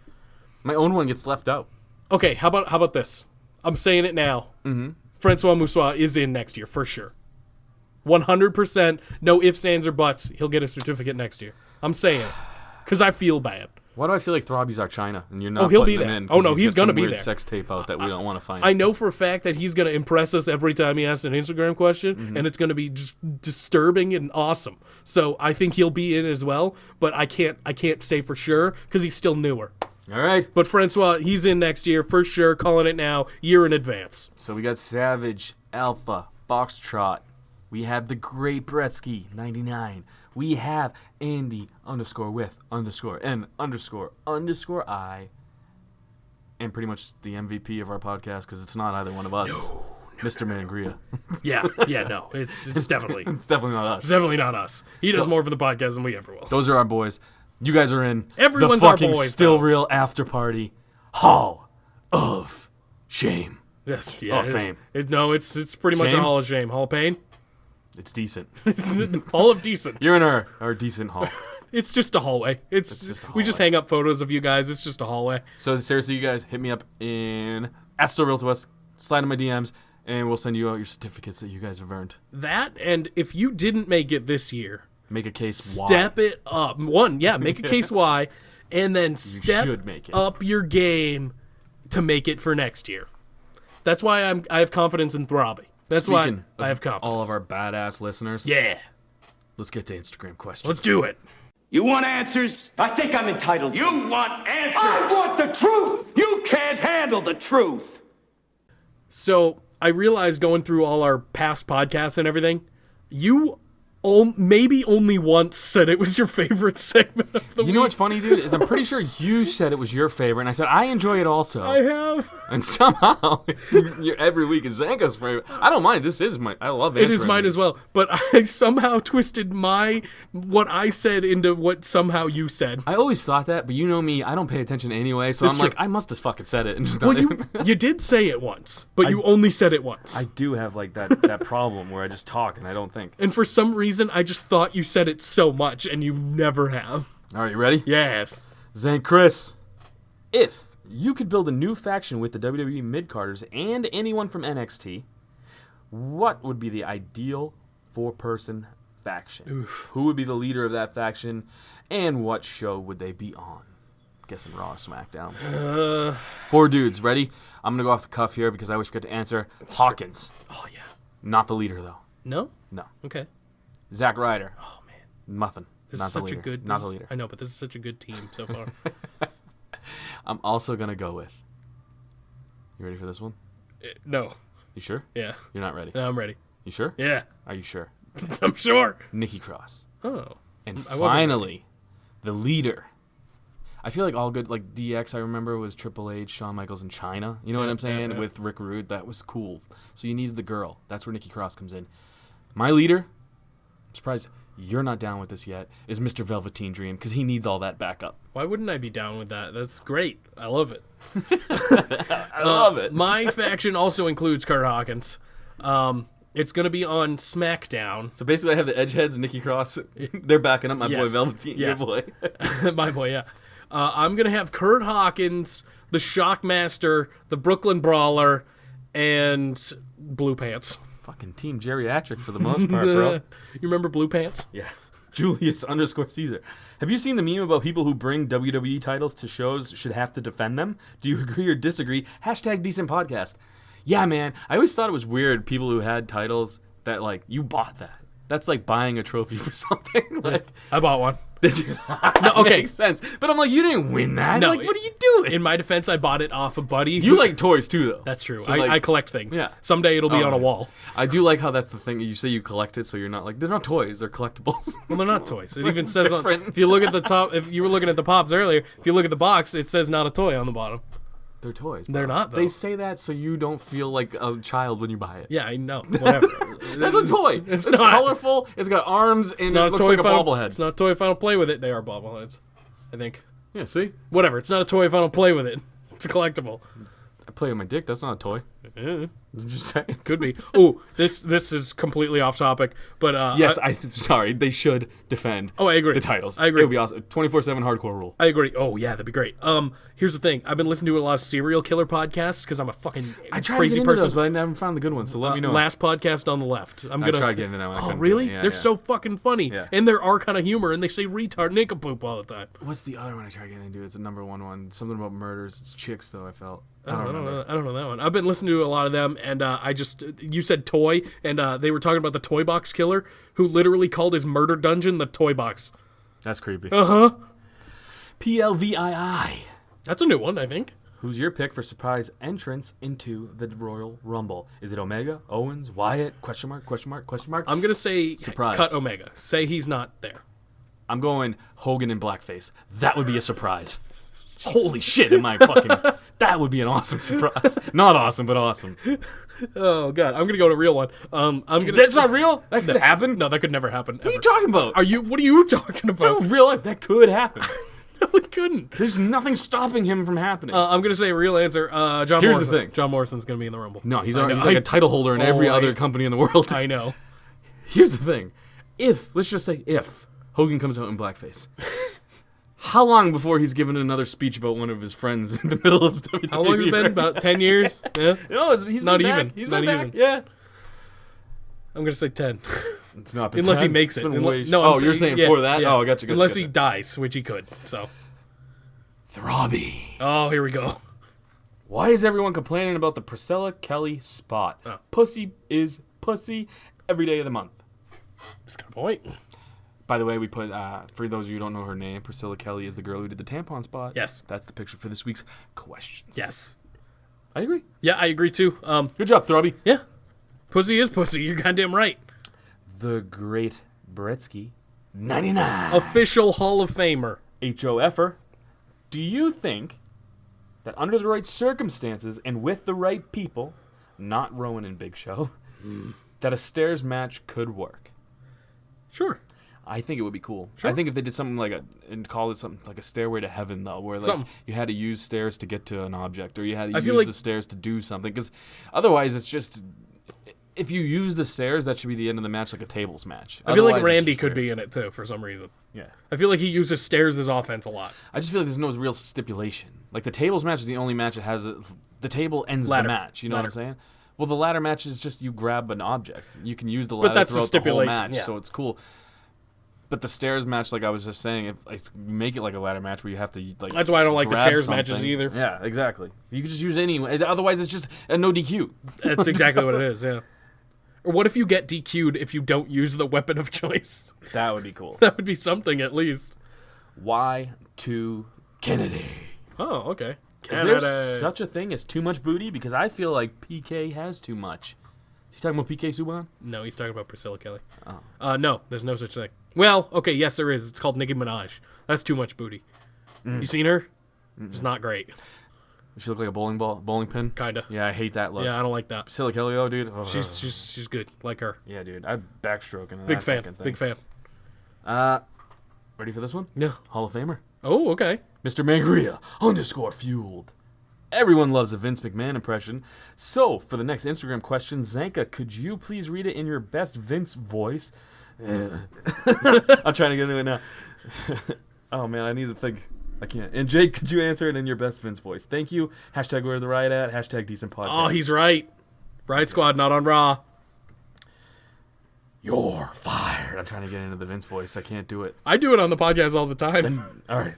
My own one gets left out. Okay, how about this? I'm saying it now. Mm-hmm. Francois Moussois is in next year, for sure. 100%, no ifs, ands, or buts. He'll get a certificate next year. I'm saying it. Because I feel bad. Why do I feel like Throbby's our China and you're not he'll putting be him there. in? Oh, no, he's got some gonna be weird there. sex tape out that we don't want to find. I know for a fact that he's going to impress us every time he asks an Instagram question, and it's going to be just disturbing and awesome. So I think he'll be in as well, but I can't say for sure because he's still newer. All right. But Francois, he's in next year for sure. Calling it now, year in advance. So we got Savage, Alpha, Foxtrot. We have the great Bretsky, 99. We have Andy _with_N__I. And pretty much the MVP of our podcast because it's not either one of us. No, Mr. Mangria. Yeah, no, it's definitely It's definitely not us. it's definitely not us. He does more for the podcast than we ever will. Those are our boys. You guys are in Everyone's the our fucking boys, Still though. Real After Party Hall of Shame. Yes, Hall of Fame. It's pretty much a Shame? Hall of Shame. Hall of Pain? It's decent. Hall of Decent. You're in our decent hall. It's just a hallway. It's just a We just hallway. hang up photos of you guys. It's just a hallway. So seriously, you guys, hit me up at Still Real to Us, slide in my DMs, and we'll send you out your certificates that you guys have earned. That, and if you didn't make it this year, Make a case why. step it up. Make a case why, and then step should make it. up your game to make it for next year. That's why I have confidence in Throbby. That's Speaking why I have confidence. all of our badass listeners. Yeah, Let's get to Instagram questions. let's do it. You want answers? I think I'm entitled. You want answers? I want the truth! You can't handle the truth. So I realized going through all our past podcasts and everything, you maybe only once said it was your favorite segment of the week. You know what's funny, dude? Is I'm pretty sure you said it was your favorite, and I said I enjoy it also. I have. And somehow, every week is Zanca's favorite. I don't mind. This is I love It answering is mine these. as well, but I somehow twisted what I said into what somehow you said. I always thought that, but you know me, I don't pay attention anyway, so It's I'm true. like, I must have fucking said it and just Well, done it. you did say it once, but you only said it once. I do have like that problem where I just talk and I don't think. And for some reason, I just thought you said it so much, and you never have. All right, you ready? Yes. Zank Chris, if you could build a new faction with the WWE mid-carders and anyone from NXT, what would be the ideal four-person faction? Who would be the leader of that faction, and what show would they be on? Guessing Raw or SmackDown. 4 dudes, ready? I'm going to go off the cuff here because I always forget to answer. Hawkins. Oh, yeah. Not the leader, though. No? No. Okay. Zack Ryder. Oh, man. Nothing. This Not is the such leader. a good... Not the leader. I know, but this is such a good team so far. I'm also going to go with... You ready for this one? No. You sure? Yeah. You're not ready. No, I'm ready. You sure? Yeah. Are you sure? I'm sure. Nikki Cross. Oh. And I wasn't finally, the leader. I feel like all good, like DX, I remember, was Triple H, Shawn Michaels, and Chyna. You know what I'm saying? yeah. With Rick Rude. That was cool. So you needed the girl. That's where Nikki Cross comes in. My leader, I'm surprised you're not down with this yet, is Mr. Velveteen Dream, because he needs all that backup. Why wouldn't I be down with that? That's great. I love it. I love it. My faction also includes Kurt Hawkins. It's going to be on SmackDown. So basically, I have the Edgeheads, Nikki Cross. They're backing up my boy Yes. Velveteen. Yes. Your boy. My boy, yeah. I'm going to have Kurt Hawkins, the Shockmaster, the Brooklyn Brawler, and Blue Pants. Fucking team geriatric for the most part, bro. You remember Blue Pants? Yeah. Julius_Caesar. Have you seen the meme about people who bring WWE titles to shows should have to defend them? Do you agree or disagree? #decent podcast. Yeah, man. I always thought it was weird, people who had titles that, like, you bought that. That's like buying a trophy for something. Like, I bought one. did you? No, okay. Makes sense. But I'm like, you didn't win that. No, like, what are you doing? In my defense, I bought it off a buddy. You like toys too, though. That's true. So, I collect things. Yeah. Someday it'll be on a yeah. wall. I do like how that's the thing. You say you collect it, so you're not like, they're not toys, they're collectibles. Well, they're not toys. It even says on, different. if you look at the top, if you were looking at the pops earlier, if you look at the box, it says not a toy on the bottom. They're toys. Bro. They're not, though. They say that so you don't feel like a child when you buy it. Yeah, I know. Whatever. That's a toy. It's not. colorful. It's got arms, and It's it not a looks toy. like a if I don't- bobblehead. It's not a toy if I don't play with it. They are bobbleheads, I think. Yeah, see? Whatever. It's not a toy if I don't play with it. It's a collectible. I play with my dick. That's not a toy. Yeah, I'm just saying. could be. Oh, this is completely off topic, but Yes, sorry. They should defend I agree. the titles. I agree. It would be awesome. 24/7 hardcore rule. I agree. Oh yeah, that'd be great. Here's the thing. I've been listening to a lot of serial killer podcasts because I'm a fucking I tried crazy to get into person. those, but I never found the good ones, so let me know. Last podcast on the left. I'm gonna tried getting into that one. I Oh couldn't do really? it. Yeah, They're yeah. so fucking funny, Yeah. and there are kind of humor, and they say retard nincompoop all the time. What's the other one I tried getting into? It's the number one. Something about murders. It's chicks, though, I felt. I don't know that one. I've been listening to a lot of them, and you said toy, and they were talking about the toy box killer who literally called his murder dungeon the toy box. That's creepy. Uh-huh. PLVII. That's a new one, I think. Who's your pick for surprise entrance into the Royal Rumble? Is it Omega, Owens, Wyatt? Question mark? I'm gonna say Surprise. cut Omega. Say he's not there. I'm going Hogan in blackface. That would be a surprise. Holy shit, am I fucking... That would be an awesome surprise. Not awesome, but awesome. Oh god, I'm gonna go to a real one. I'm gonna. That's not real? That could happen? No, that could never happen. What are you talking about? What are you talking about? In real life, that could happen. No, it couldn't. There's nothing stopping him from happening. I'm gonna say a real answer. John Here's Morrison. the thing. John Morrison's gonna be in the Rumble. no, he's I know. like a title holder in every other company in the world. I know. Here's the thing. Let's just say if Hogan comes out in blackface, how long before he's given another speech about one of his friends in the middle of WWE? How long has it been? About 10 years? Yeah. No, he's Not been even. Back. He's Not been back. even. Yeah. I'm gonna say 10. It's not been Unless 10. he makes It's it. been way- No, oh, I'm you're saying yeah, for that? yeah. Oh, I got you. Unless he dies, which he could. So. Throbby. Oh, here we go. Why is everyone complaining about the Priscilla Kelly spot? Oh. Pussy is pussy every day of the month. Just got a point. By the way, we put, for those of you who don't know her name, Priscilla Kelly is the girl who did the tampon spot. Yes. That's the picture for this week's questions. Yes. I agree. Yeah, I agree too. Good job, Throbby. Yeah. Pussy is pussy. You're goddamn right. The Great Bretsky, 99. Official Hall of Famer. HOFer. Do you think that under the right circumstances and with the right people, not Rowan and Big Show, that a stairs match could work? Sure. I think it would be cool. Sure. I think if they did something like and call it something like a stairway to heaven, though, where like Something. you had to use stairs to get to an object, or you had to I feel use like- the stairs to do something, because otherwise it's just if you use the stairs, that should be the end of the match, like a tables match. I feel like Otherwise, it's Randy just could weird. be in it too for some reason. Yeah. I feel like he uses stairs as offense a lot. I just feel like there's no real stipulation. Like the tables match is the only match that has the table ends Ladder. the match. You know Ladder. what I'm saying? Well, the ladder match is just you grab an object. You can use the ladder that's the throughout the whole stipulation, match, yeah. so it's cool. But the stairs match, like I was just saying, if like, make it like a ladder match where you have to like. That's why I don't like the grab chairs matches something. either. Yeah, exactly. You can just use any. Otherwise, it's just a no DQ. That's exactly what it is, yeah. Or what if you get DQ'd if you don't use the weapon of choice? That would be cool. That would be something at least. Y2 Kennedy. Oh, okay. Is there such a thing as too much booty? Because I feel like PK has too much. Is he talking about PK Subban? No, he's talking about Priscilla Kelly. Oh. No, there's no such thing. Well, okay, yes, there is. It's called Nicki Minaj. That's too much booty. You seen her? It's not great. She looks like a bowling pin. Kinda. Yeah, I hate that look. Yeah, I don't like that. Priscilla Kelly, though, dude. Oh, She's good, like her. yeah, dude. I'm backstroking. in Big that fan. fucking thing. Big fan. Ready for this one? Yeah. Hall of Famer. Oh, okay. Mr. Mangria _fueled. Everyone loves a Vince McMahon impression. So, for the next Instagram question, Zanca, could you please read it in your best Vince voice? I'm trying to get into it now. Oh, man, I need to think. I can't. And Jake, could you answer it in your best Vince voice? Thank you. Hashtag where the riot at. Hashtag decent podcast. Oh, he's right. Riot Squad, not on Raw. You're fired. I'm trying to get into the Vince voice. I can't do it. I do it on the podcast all the time. All right.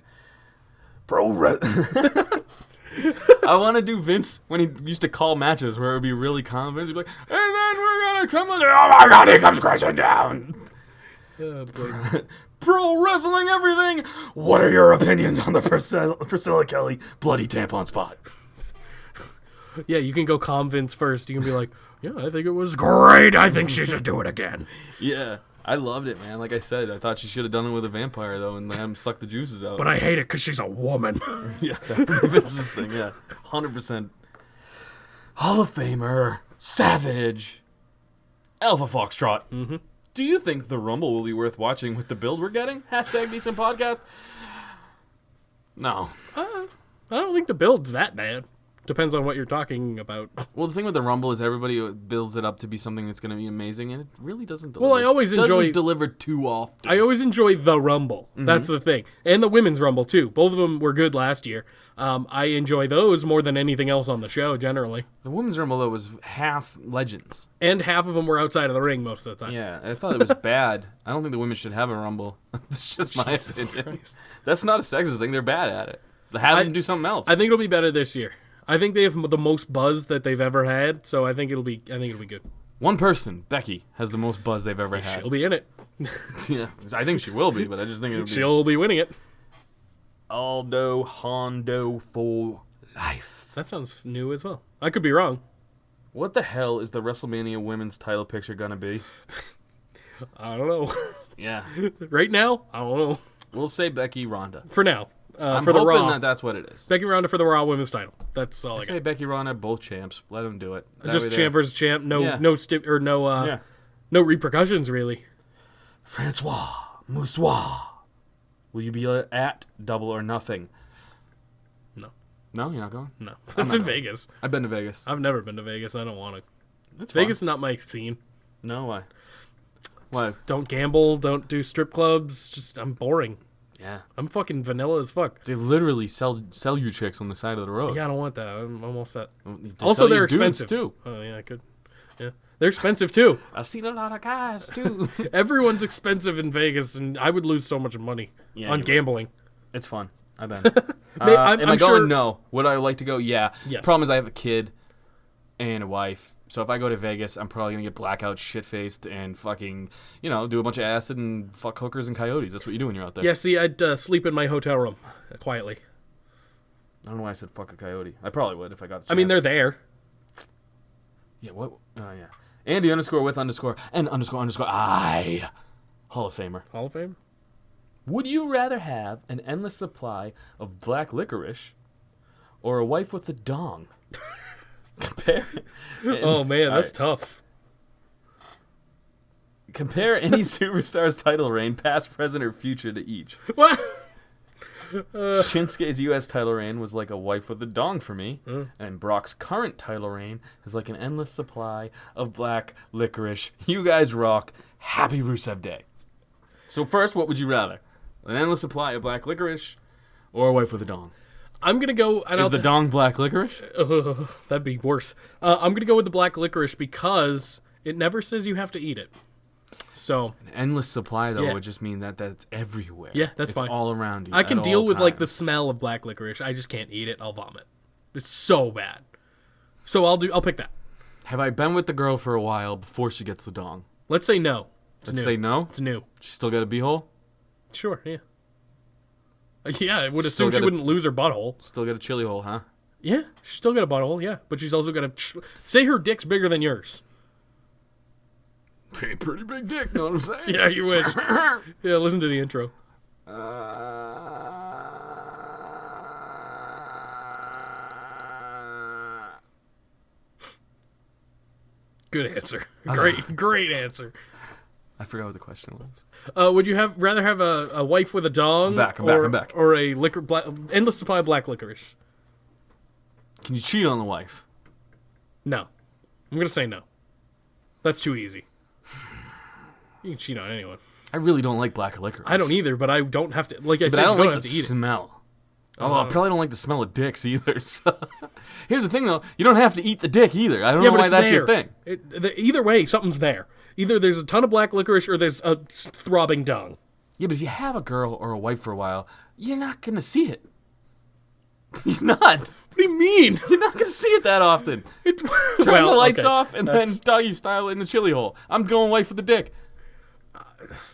I want to do Vince when he used to call matches where it would be really calm. Vince would be like, and then we're going to come in. Oh my God, he comes crashing down. Oh, boy. Pro wrestling everything. What are your opinions on the Priscilla Kelly bloody tampon spot? Yeah, you can go calm Vince first. You can be like, yeah, I think it was great. I think she should do it again. Yeah, I loved it, man. Like I said, I thought she should have done it with a vampire, though, and let him suck the juices out. But I hate it because she's a woman. Yeah, Vince's thing, yeah. 100%. Hall of Famer, Savage, Alpha Foxtrot. Mm-hmm. Do you think the Rumble will be worth watching with the build we're getting? Hashtag decent podcast? No. I don't think the build's that bad. Depends on what you're talking about. Well, the thing with the Rumble is everybody builds it up to be something that's going to be amazing, and it really doesn't deliver. Well, I always enjoy... deliver too often. I always enjoy the Rumble. Mm-hmm. That's the thing. And the Women's Rumble, too. Both of them were good last year. I enjoy those more than anything else on the show, generally. The Women's Rumble, though, was half legends. And half of them were outside of the ring most of the time. Yeah, I thought it was bad. I don't think the women should have a Rumble. It's just my opinion. Christ. That's not a sexist thing. They're bad at it. Have them do something else. I think it'll be better this year. I think they have the most buzz that they've ever had, so I think it'll be good. One person, Becky, has the most buzz they've ever had. She'll be in it. Yeah, I think she will be, but I just think she'll be winning it. Aldo Hondo for life. That sounds new as well. I could be wrong. What the hell is the WrestleMania women's title picture gonna be? I don't know. Yeah. Right now, I don't know. We'll say Becky Ronda. For now. I'm for the hoping Raw. that's what it is. Becky Ronda for the Raw Women's title. That's all I got. Say Becky Ronda, both champs. Let them do it. That just champ versus champ. No, yeah. No repercussions really. Francois Moussois. Will you be at Double or Nothing? No. No, you're not going? No. It's in Vegas. I've been to Vegas. I've never been to Vegas. I don't want to. It's Vegas fun. is not my scene. No, why? Why? Just don't gamble. Don't do strip clubs. Just I'm boring. Yeah. I'm fucking vanilla as fuck. They literally sell you chicks on the side of the road. Yeah, I don't want that. I'm almost set. Also, they're expensive too. Oh yeah, I could. Yeah, they're expensive too. I've seen a lot of guys too. Everyone's expensive in Vegas, and I would lose so much money on gambling. It's fun. I've been. I'm Am I sure... going? No. Would I like to go? Yeah. Yes. Problem is, I have a kid and a wife. So if I go to Vegas, I'm probably gonna get blackout, shit-faced, and fucking, do a bunch of acid and fuck hookers and coyotes. That's what you do when you're out there. Yeah, see, I'd sleep in my hotel room quietly. I don't know why I said fuck a coyote. I probably would if I got the chance. I mean, they're there. Yeah, what? Oh, yeah. Andy _ I. Hall of Famer. Hall of Fame? Would you rather have an endless supply of black licorice or a wife with a dong? Compare. Oh, man, that's tough. Compare any superstar's title reign, past, present, or future, to each. What? Shinsuke's U.S. title reign was like a wife with a dong for me, and Brock's current title reign is like an endless supply of black licorice. You guys rock. Happy Rusev Day. So first, what would you rather? An endless supply of black licorice or a wife with a dong? I'm going to go... And is the dong black licorice? That'd be worse. I'm going to go with the black licorice because it never says you have to eat it. So an endless supply, though, would just mean that that's everywhere. Yeah, that's fine. It's all around you. I can deal with like the smell of black licorice. I just can't eat it. I'll vomit. It's so bad. So I'll pick that. Have I been with the girl for a while before she gets the dong? Let's say no. Let's say no? It's new. She's still got a beehole? Sure, yeah. Yeah, I would assume she wouldn't lose her butthole. Still got a chili hole, huh? Yeah, she's still got a butthole, yeah. But she's also got a... Say her dick's bigger than yours. Pretty big dick, know what I'm saying? Yeah, you wish. Yeah, listen to the intro. Good answer. Great answer. I forgot what the question was. Would you rather have a wife with a dong? I'm back. Or a endless supply of black licorice? Can you cheat on the wife? No. I'm going to say no. That's too easy. You can cheat on anyone. I really don't like black licorice. I don't either, but I don't have to. Like I said, I don't you like have the to eat smell. Although I probably don't like the smell of dicks either. So. Here's the thing, though. You don't have to eat the dick either. I don't know why that's your thing. Either way, something's there. Either there's a ton of black licorice or there's a throbbing dong. Yeah, but if you have a girl or a wife for a while, you're not going to see it. You're not. What do you mean? You're not going to see it that often. Turn the lights off and then doggy style in the chili hole. I'm going wife with the dick.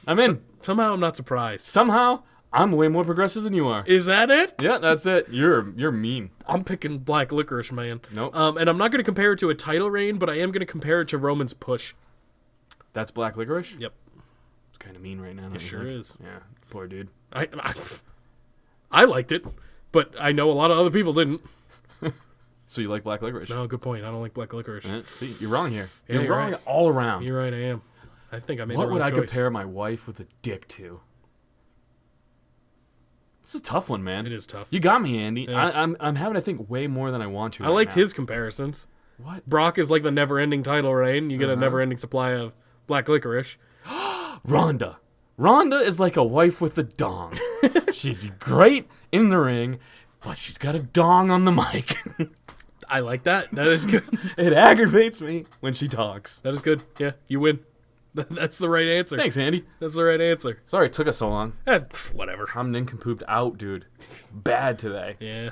I'm in. Somehow I'm not surprised. Somehow, I'm way more progressive than you are. Is that it? Yeah, that's it. You're mean. I'm picking black licorice, man. Nope. And I'm not going to compare it to a title reign, but I am going to compare it to Roman's push. That's black licorice? Yep. It's kind of mean right now. It sure is. Yeah, poor dude. I liked it, but I know a lot of other people didn't. So you like black licorice? No, good point. I don't like black licorice. See, you're wrong here. Yeah, you're wrong right. all around. You're right, I am. I think I made What the wrong would I choice. compare my wife with a dick to? This is a tough one, man. It is tough. You got me, Andy. Yeah. I'm having to think way more than I want to. I liked his comparisons. What? Brock is like the never-ending title reign. You get a never-ending supply of black licorice. Ronda. Ronda is like a wife with a dong. She's great in the ring, but she's got a dong on the mic. I like that. That is good. It aggravates me when she talks. That is good. Yeah, you win. That's the right answer. Thanks, Andy. That's the right answer. Sorry it took us so long. Whatever. I'm nincompooped out, dude. Bad today. Yeah.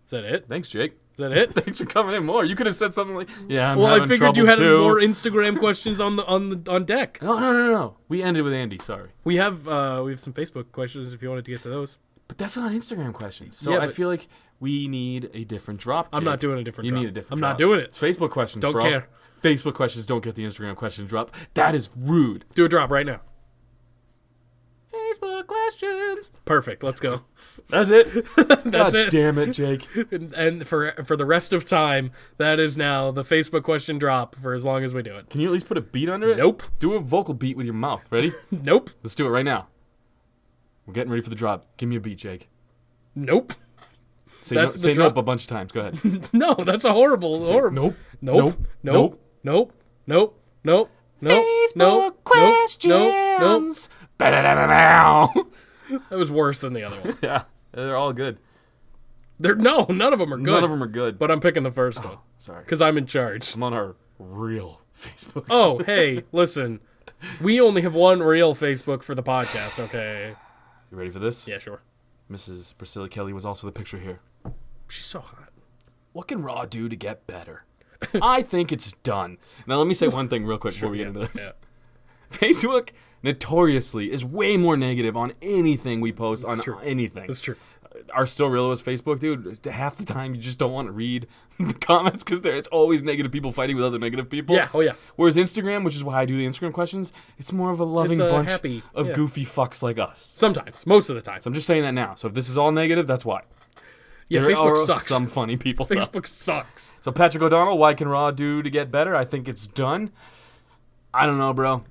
Is that it? Thanks, Jake. Is that it? Thanks for coming in more. You could have said something like, "Yeah, I'm Well, I having figured you trouble had too." more Instagram questions on deck. No. We ended with Andy. Sorry, We have some Facebook questions if you wanted to get to those. but that's not Instagram questions. So Yeah, I but- feel like we need a different drop. I'm Jake. not doing a different You drop. need a different. I'm drop. not doing it. It's Facebook questions. Don't bro. care. Facebook questions don't get the Instagram question drop. That is rude. Do a drop right now. Facebook questions. Perfect. Let's go. That's it. That's God it. damn it, Jake. And for the rest of time, that is now the Facebook question drop for as long as we do it. Can you at least put a beat under it? Nope. Do a vocal beat with your mouth. Ready? Nope. Let's do it right now. We're getting ready for the drop. Give me a beat, Jake. Nope. Say, That's no, the say drop. nope a bunch of times. Go ahead. No, that's a horrible. Nope. Nope. Nope. Nope. Nope. Nope. Nope. Facebook Nope. questions. Nope. Ba-da-da-da-da. That was worse than the other one. Yeah, they're all good. None of them are good. None of them are good. But I'm picking the first one Sorry. because I'm in charge. I'm on our real Facebook. Oh, hey, listen. We only have one real Facebook for the podcast, okay? You ready for this? Yeah, sure. Mrs. Priscilla Kelly was also the picture here. She's so hot. What can Raw do to get better? I think it's done. Now, let me say one thing real quick before we get into this. Yeah. Facebook notoriously is way more negative on anything we post on true. anything. That's true. Our Still Real is Facebook, dude. Half the time you just don't want to read the comments because it's always negative people fighting with other negative people. Yeah, oh yeah. Whereas Instagram, which is why I do the Instagram questions, it's more of a loving It's a bunch happy- of yeah. goofy fucks like us. Sometimes. Most of the time. So I'm just saying that now. So if this is all negative, that's why. Yeah, There Facebook are sucks. some funny people. though. Facebook sucks. So Patrick O'Donnell, what can Raw do to get better? I think it's done. I don't know, bro.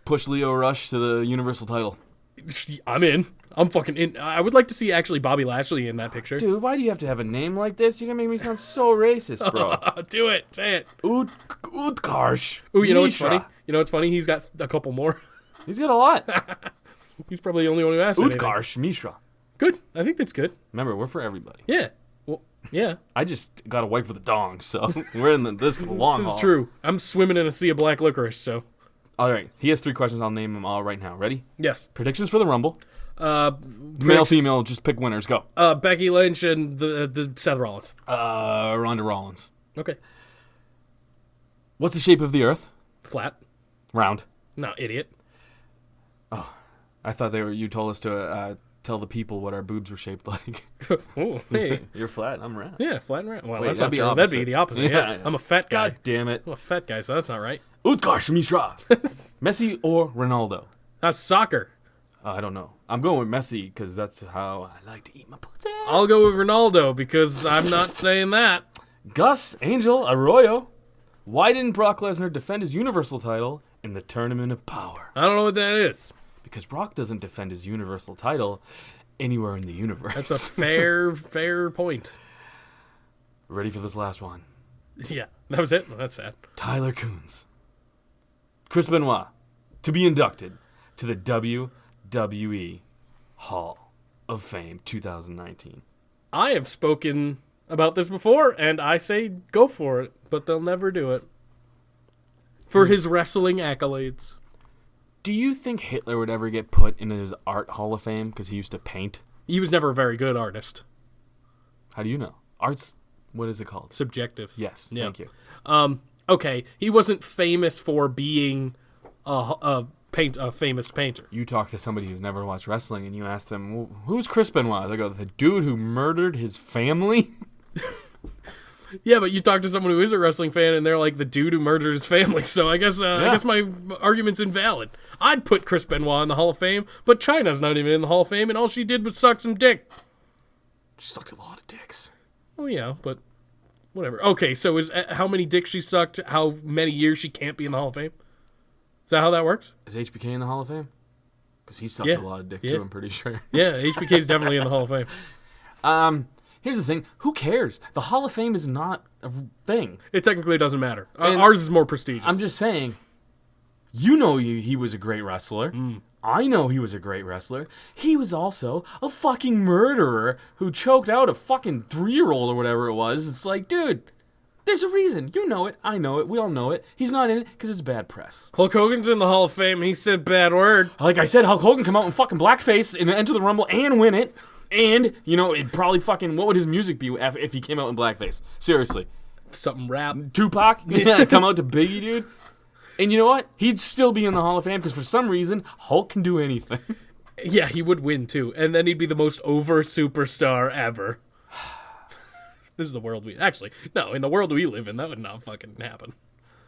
Push Leo Rush to the Universal title. I'm in. I'm fucking in. I would like to see actually Bobby Lashley in that picture. Dude, why do you have to have a name like this? You're going to make me sound so racist, bro. Do it. Say it. Utkarsh. Ooh, you know what's Mishra. funny? You know what's funny? He's got a couple more. He's got a lot. He's probably the only one who asked anything. Utkarsh Mishra. Good. I think that's good. Remember, we're for everybody. Yeah. Well, yeah. I just got a wife with a dong, so we're in this for the long This haul. is true. I'm swimming in a sea of black licorice, so. All right, he has 3 questions. I'll name them all right now. Ready? Yes. Predictions for the Rumble. Uh, Male, female, just pick winners. Go. Becky Lynch and the Seth Rollins. Ronda Rollins. Okay. What's the shape of the Earth? Flat. Round. No, idiot. I thought you told us to tell the people what our boobs were shaped like. Oh, hey. You're flat. I'm round. Yeah, flat and round. Well, Wait, that's that'd not be true. opposite. That'd be the opposite. Yeah, Yeah. yeah. I'm a fat guy. God damn it. I'm a fat guy, so that's not right. Utkarsh Mishra. Messi or Ronaldo? That's soccer. I don't know. I'm going with Messi because that's how I like to eat my pussy. I'll go with Ronaldo because I'm not saying that. Gus Angel Arroyo. Why didn't Brock Lesnar defend his Universal title in the Tournament of Power? I don't know what that is. Because Brock doesn't defend his Universal title anywhere in the universe. That's a fair point. Ready for this last one? Yeah, that was it. Well, that's sad. Tyler Coons. Chris Benoit to be inducted to the WWE Hall of Fame 2019. I have spoken about this before, and I say go for it, but they'll never do it. For his wrestling accolades. Do you think Hitler would ever get put into his art Hall of Fame because he used to paint? He was never a very good artist. How do you know? Art's, what is it called? Subjective. Yes, Yeah. thank you. Okay, he wasn't famous for being a famous painter. You talk to somebody who's never watched wrestling and you ask them, well, who's Chris Benoit? They go, the dude who murdered his family? Yeah, but you talk to someone who is a wrestling fan, and they're like the dude who murdered his family. So I guess my argument's invalid. I'd put Chris Benoit in the Hall of Fame, but Chyna's not even in the Hall of Fame, and all she did was suck some dick. She sucked a lot of dicks. Oh yeah, but whatever. Okay, so is how many dicks she sucked? How many years she can't be in the Hall of Fame? Is that how that works? Is HBK in the Hall of Fame? Because he sucked Yeah. a lot of dick Yeah. too, I'm pretty sure. Yeah, HBK's definitely in the Hall of Fame. Here's the thing. Who cares? The Hall of Fame is not a thing. It technically doesn't matter. And Ours is more prestigious. I'm just saying, you know he was a great wrestler. I know he was a great wrestler. He was also a fucking murderer who choked out a fucking 3-year-old or whatever it was. It's like, dude, there's a reason. You know it. I know it. We all know it. He's not in it because it's bad press. Hulk Hogan's in the Hall of Fame. He said bad word. Like I said, Hulk Hogan come out in fucking blackface and enter the Rumble and win it. And, you know, it'd probably fucking... What would his music be if he came out in blackface? Seriously. Something rap. Tupac? Yeah, come out to Biggie, dude. And you know what? He'd still be in the Hall of Fame because for some reason, Hulk can do anything. Yeah, he would win too. And then he'd be the most over superstar ever. This is the world we... Actually, no, in the world we live in, that would not fucking happen.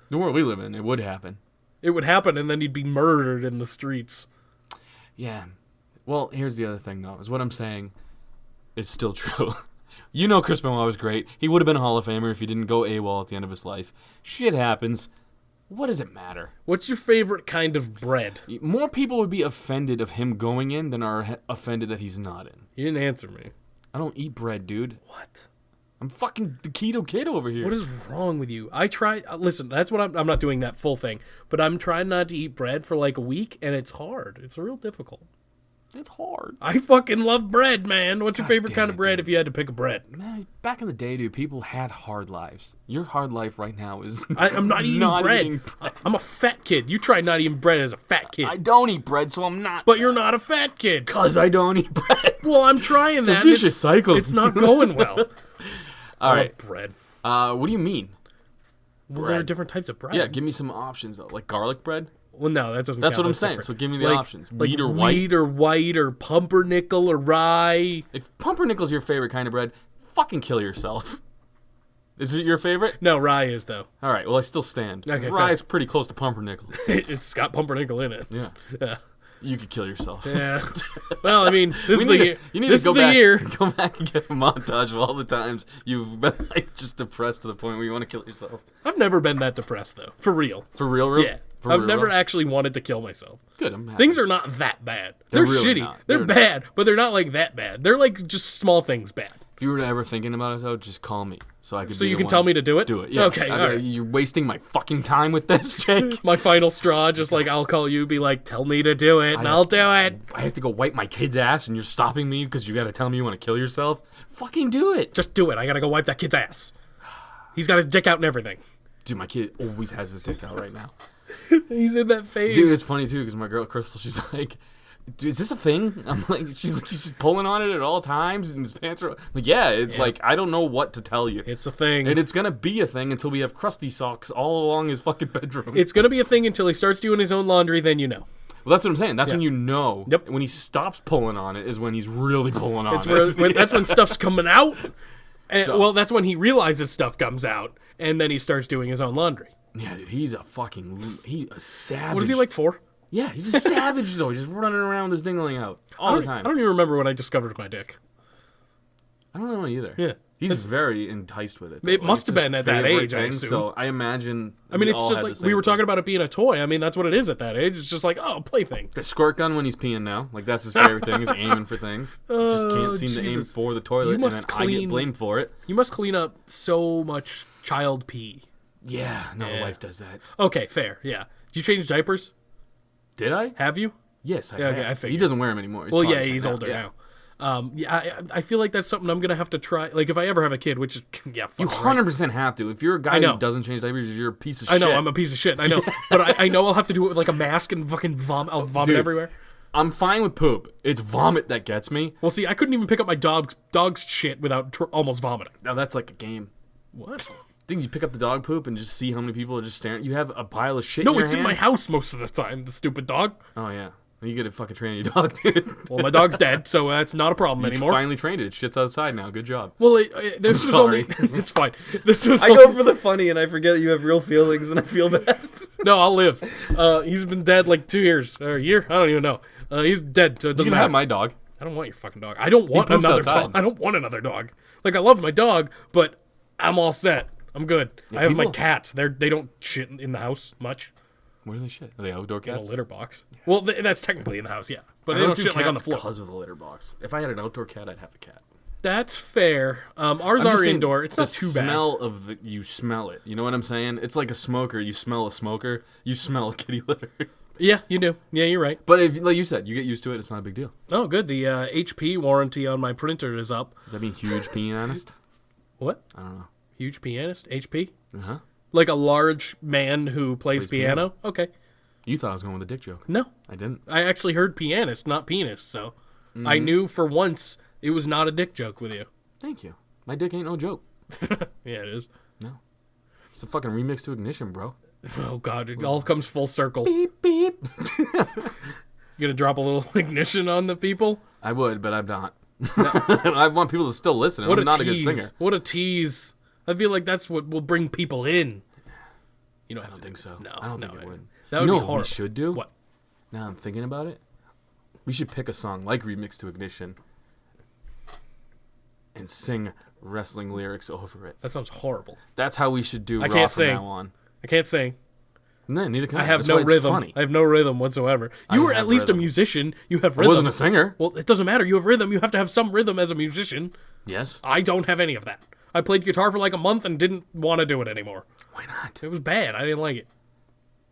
The world we live in, it would happen. It would happen, and then he'd be murdered in the streets. Yeah. Well, here's the other thing, though, is what I'm saying is still true. You know Chris Benoit was great. He would have been a Hall of Famer if he didn't go AWOL at the end of his life. Shit happens. What does it matter? What's your favorite kind of bread? More people would be offended of him going in than are offended that he's not in. You didn't answer me. I don't eat bread, dude. What? I'm fucking the keto kid over here. What is wrong with you? I try... Listen, that's what I'm not doing that full thing. But I'm trying not to eat bread for like a week, and it's hard. It's real difficult. It's hard. I fucking love bread, man. What's your favorite damn kind of it, bread dude. if you had to pick a bread? Man, back in the day, dude, people had hard lives. Your hard life right now is... I'm not eating bread. I'm a fat kid. You try not eating bread as a fat kid. I don't eat bread, so I'm not... But you're not a fat kid. Because I don't eat bread. Well, I'm trying It's that. a vicious cycle. It's not going well. All I right. love bread. What do you mean? Well, there are bread. different types of bread. Yeah, give me some options, though. Like garlic bread? Well, no, that doesn't That's count. what I'm saying. Different. So give me the Like- options. Like Wheat or white? Wheat or white or pumpernickel or rye. If pumpernickel's your favorite kind of bread, fucking kill yourself. Is it your favorite? No, rye is, though. All right, well, I still stand. Okay, Rye fair. is pretty close to pumpernickel. It's got pumpernickel in it. Yeah. Yeah. You could kill yourself. Yeah. Well, I mean, this is the year. You need This to go is the back, year. go back and get a montage of all the times you've been like just depressed to the point where you want to kill yourself. I've never been that depressed, though. For real. For real? Yeah. For I've real, never real? actually wanted to kill myself. Good, I'm happy. Things are not that bad. They're They're really shitty. not. They're They're bad, but they're not like that bad. They're like just small things bad. If you were ever thinking about it, though, just call me so I could. So be you the can one. tell me to do it? Do it. Yeah. Okay, all right. You're wasting my fucking time with this, Jake. My final straw, just like I'll call you, be like, tell me to do it, and I'll do it. I have to go wipe my kid's ass, and you're stopping me because you got to tell me you want to kill yourself. Fucking do it. Just do it. I gotta go wipe that kid's ass. He's got his dick out and everything. Dude, my kid always has his dick out right now. He's in that phase. Dude, it's funny too because my girl Crystal, she's like, "Dude, is this a thing?" I'm like, she's just pulling on it at all times, and his pants are like, yeah. It's like I don't know what to tell you. It's a thing. And it's gonna be a thing until we have crusty socks all along his fucking bedroom. It's gonna be a thing until he starts doing his own laundry, then you know. Well, that's what I'm saying. That's when you know. Yep. When he stops pulling on it is when he's really pulling on It's it. that's when stuff's coming out. And, So- well, that's when he realizes stuff comes out, and then he starts doing his own laundry. Yeah, dude, he's a savage. What is he, like 4? Yeah, he's a savage though. He's just running around with his dingling out all the I time. don't even remember when I discovered my dick. I don't know either. Yeah. He's very enticed with it. though. It must It's have his been at that favorite age, I thing, assume. So I imagine. I mean, we it's all just had like the same we were thing. talking about it being a toy. I mean, that's what it is at that age. It's just like, oh, plaything. The squirt gun when he's peeing now. Like that's his favorite thing. Is aiming for things. Just can't seem to aim Jesus. for the toilet, You and must then I clean- get blamed for it. You must clean up so much child pee. Yeah, no, Yeah. the wife does that. Okay, fair. Yeah. Did you change diapers? Did I? Have you? Yes, I Yeah, okay, have. I figured. He doesn't wear them anymore. Well, yeah, probably he's changed older yeah. I feel like that's something I'm gonna have to try. Like if I ever have a kid, which is You fucking right. 100% have to. If you're a guy know. who doesn't change diapers, you're a piece of I shit. know I'm a piece of shit. I know, but I know I'll have to do it with like a mask and fucking vomit. I'll vomit Dude. everywhere. I'm fine with poop. It's vomit that gets me. Well, see, I couldn't even pick up my dog's shit without almost vomiting. Now that's like a game. What? Think you pick up the dog poop and just see how many people are just staring. You have a pile of shit. No, in your it's hand? in my house most of the time. The stupid dog. Oh yeah. You gotta fucking train your dog, dude. Well, my dog's dead, so that's not a problem You anymore. finally trained it. It shits outside now. Good job. Well, this was sorry. only. It's fine. This was I go for the funny and I forget you have real feelings and I feel bad. No, I'll live. He's been dead like 2 years or a year. I don't even know. He's dead, so it You doesn't can matter. have my dog. I don't want your fucking dog. I don't want poops another outside. dog. I don't want another dog. Like I love my dog, but I'm all set. I'm good. I have my people- cats. They don't shit in the house much. Where do they shit? Are they outdoor In a cats? litter box. Well, that's technically in the house, yeah. But I they don't do shit like on the floor. because of the litter box. If I had an outdoor cat, I'd have a cat. That's fair. Ours I'm just are saying, indoor. It's the not too bad. smell of the you smell it. You know what I'm saying? It's like a smoker. You smell a smoker. You smell a kitty litter. Yeah, you do. Yeah, you're right. But if, like you said, you get used to it. It's not a big deal. Oh, good. The HP warranty on my printer is up. Does that mean huge pianist? What? I don't know. Huge pianist? HP? Uh huh. Like a large man who plays piano? Okay. You thought I was going with a dick joke. No. I didn't. I actually heard pianist, not penis, so Mm-hmm. I knew for once it was not a dick joke with you. Thank you. My dick ain't no joke. Yeah, it is. No. It's a fucking remix to Ignition, bro. Oh, God. It all comes full circle. Beep, beep. You gonna drop a little ignition on the people? I would, but I'm not. I want people to still listen. What I'm a not tease. a good singer. What a tease. I feel like that's what will bring people in. You don't I don't think so. No, I don't no, think it would. that You would know be what horrible. we should do? What? Now I'm thinking about it. We should pick a song like Remix to Ignition and sing wrestling lyrics over it. That sounds horrible. That's how we should do I Raw can't from sing. now on. I can't sing. No, neither can I. I have That's no why it's rhythm. Funny. I have no rhythm whatsoever. You were have at least rhythm. a musician. You have I rhythm. wasn't a singer. Well, it doesn't matter. You have rhythm. You have to have some rhythm as a musician. Yes. I don't have any of that. I played guitar for like a month and didn't want to do it anymore. Why not? It was bad. I didn't like it.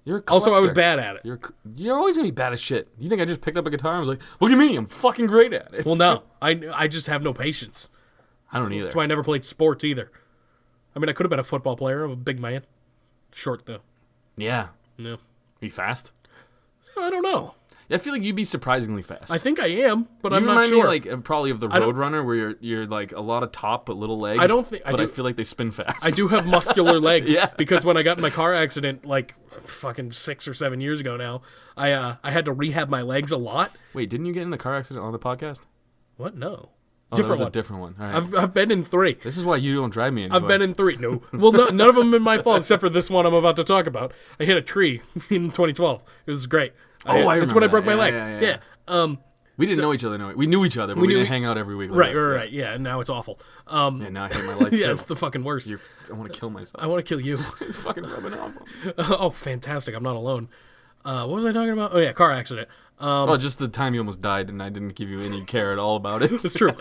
You're a Also, I was collector. bad at it. You're always gonna be bad at shit. You think I just picked up a guitar and was like, look at me, I'm fucking great at it. Well, no. I just have no patience. I don't either. That's why I never played sports either. I mean, I could have been a football player. I'm a big man. Short, though. Yeah. No. Be fast. I don't know. I feel like you'd be surprisingly fast. I think I am, but you I'm not remind sure. me like probably of the I don't- Roadrunner, where you're like a lot of top but little legs. I don't think- I But I do- feel like they spin fast. I do have muscular legs. Yeah. Because when I got in my car accident, like fucking 6 or 7 years ago now, I had to rehab my legs a lot. Wait, didn't you get in the car accident on the podcast? What? No. Oh, Different that was one. a different one. All right. I've been in 3. This is why you don't drive me anymore. I've been in 3. No. Well, no, none of them been my fault except for this one I'm about to talk about. I hit a tree in 2012. It was great. I That's remember when I broke that. my Yeah, leg. yeah, yeah. We didn't know each other. No, we knew each other, but we knew didn't e- hang out every week. Like Right, this, right, yeah. right. Yeah, and now it's awful. Yeah, now I hate my life too. Yeah, it's the fucking worst. I want to kill myself. I want to kill you. It's fucking rubbing off. Oh, fantastic. I'm not alone. What was I talking about? Oh, yeah, car accident. Oh, just the time you almost died, and I didn't give you any care at all about it. It's true.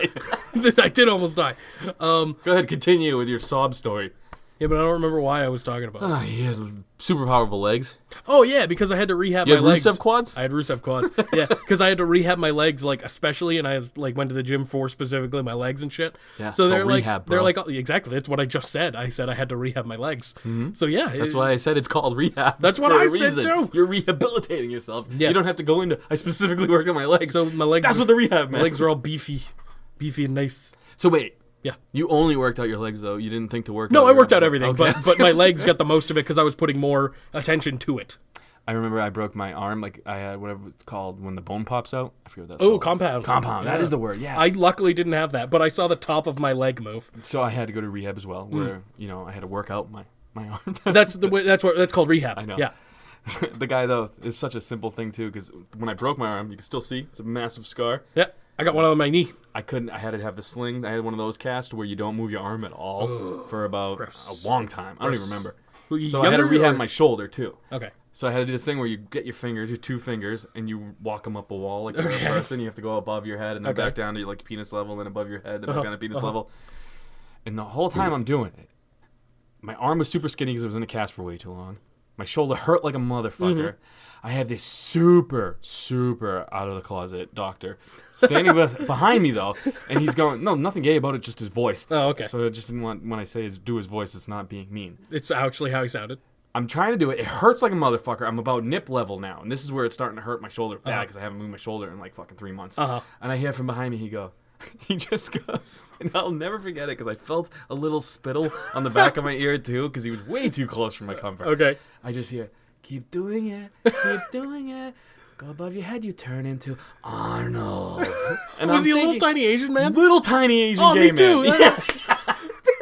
I did almost die. Go ahead, continue with your sob story. Yeah, but I don't remember why I was talking about it. Ah, you had super powerful legs. Oh, yeah, because I had to rehab You my had legs. Rusev quads? I had Rusev quads. Yeah, because I had to rehab my legs, like, especially, and I, like, went to the gym for specifically my legs and shit. Yeah, so it's they're called like, rehab, they're bro. like, oh, exactly, that's what I just said. I said I had to rehab my legs. Mm-hmm. So, yeah. That's why I said it's called rehab. That's what for I a said, reason. too. You're rehabilitating yourself. Yeah. You don't have to go into, I specifically worked on my legs. So my legs... That's what the rehab, My man. legs were all beefy and nice. So wait. Yeah. You only worked out your legs, though. You didn't think to work out No, I your worked out other- everything, Okay. but my legs got the most of it because I was putting more attention to it. I remember I broke my arm. Like, I had whatever it's called when the bone pops out. I forget what that's Oh, called. compound. Compound. That is the word, yeah. I luckily didn't have that, but I saw the top of my leg move. So I had to go to rehab as well, where, I had to work out my arm. That's the way. That's called rehab. I know. Yeah. The guy, though, is such a simple thing, too, because when I broke my arm, you can still see it's a massive scar. Yeah. I got one on my knee. I had to have the sling. I had one of those cast where you don't move your arm at all for about Gross. a long time. I don't even remember. Were you So I had to younger, rehab or- my shoulder, too. Okay. So I had to do this thing where you get your fingers, your 2 fingers, and you walk them up a wall like you're Okay. a person. You have to go above your head and then Okay. back down to like penis level, then above your head, then back down to penis Uh-huh. level. And the whole time I'm doing it, my arm was super skinny because it was in a cast for way too long. My shoulder hurt like a motherfucker. I have this super out of the closet doctor standing behind me though, and he's going, no, nothing gay about it, just his voice. Oh, okay. So I just didn't want, when I say do his voice, it's not being mean. It's actually how he sounded. I'm trying to do it. It hurts like a motherfucker. I'm about nip level now, and this is where it's starting to hurt my shoulder bad because I haven't moved my shoulder in like fucking 3 months. And I hear from behind me, he just goes, and I'll never forget it because I felt a little spittle on the back of my ear too because he was way too close for my comfort. Okay. I just hear, keep doing it, keep doing it. Go above your head, you turn into Arnold. And Was he a little tiny Asian man? Little tiny Asian Oh, gay me too. man. Yeah.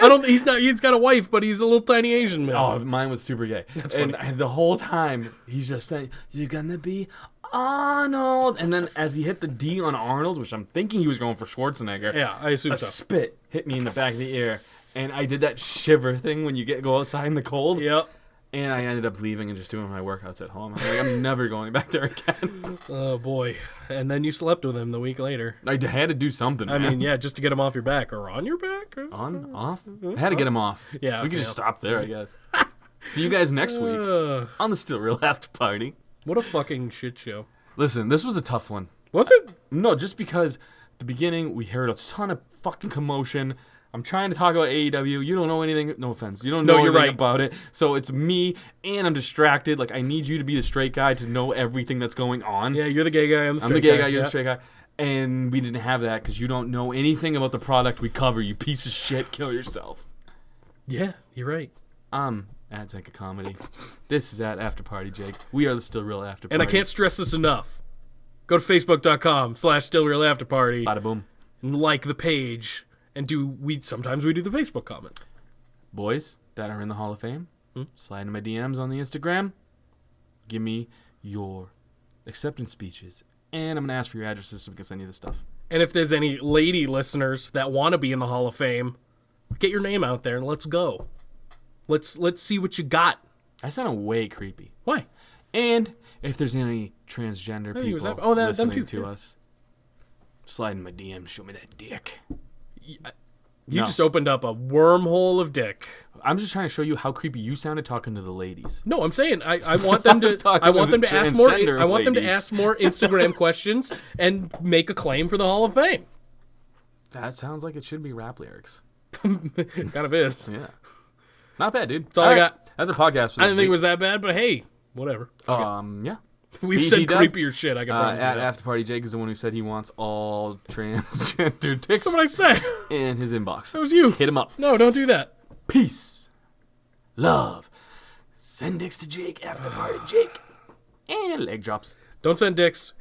I don't. He's not. He's got a wife, but he's a little tiny Asian man. Oh, mine was super gay. And the whole time, he's just saying, you're gonna be Arnold. And then as he hit the D on Arnold, which I'm thinking he was going for Schwarzenegger, Yeah, I assume a so. spit hit me in the back of the ear. And I did that shiver thing when you go outside in the cold. Yep. And I ended up leaving and just doing my workouts at home. I'm like, I'm never going back there again. Oh boy. And then you slept with him the week later. I had to do something, I man. mean, yeah, just to get him off your back or on your back. On? Off? I had to get him off. Yeah, We could okay. just stop there, I guess. See you guys next week on the Still Real After Party. What a fucking shit show. Listen, this was a tough one. Was it? No, just because the beginning we heard a ton of fucking commotion. I'm trying to talk about AEW. You don't know anything. No offense. You don't know you're anything right. about it. So it's me, and I'm distracted. Like, I need you to be the straight guy to know everything that's going on. Yeah, you're the gay guy. I'm the straight I'm the gay guy. You're yeah. the straight guy. And we didn't have that because you don't know anything about the product we cover. You piece of shit. Kill yourself. Yeah, you're right. At Zanca Comedy. This is at After Party, Jake. We are the Still Real After Party. And I can't stress this enough. Go to facebook.com/stillrealafterparty Bada boom. and like the page. And sometimes we do the Facebook comments. Boys that are in the Hall of Fame, slide into my DMs on the Instagram. Give me your acceptance speeches. And I'm going to ask for your addresses so we can send you the stuff. And if there's any lady listeners that want to be in the Hall of Fame, get your name out there and let's go. Let's see what you got. I sound way creepy. Why? And if there's any transgender Hey, was people that- oh, them listening too. to us, slide in my DMs, show me that dick. You No. just opened up a wormhole of dick. I'm just trying to show you how creepy you sounded talking to the ladies. No, I'm saying I want them was to. talking I want them to to ask more. transgender I want them to ladies. ask more Instagram questions and make a claim for the Hall of Fame. That sounds like it should be rap lyrics. Kind of is. Yeah. Not bad, dude. That's all I got. That's a podcast for I this didn't think it week. was that bad, but hey, whatever. Yeah. We've said BG Dub, creepier shit. I can promise you at that. After Party Jake is the one who said he wants all transgender dicks That's what I said. in his inbox. That was you. Hit him up. No, don't do that. Peace. Love. Send dicks to Jake. After Party Jake. And leg drops. Don't send dicks.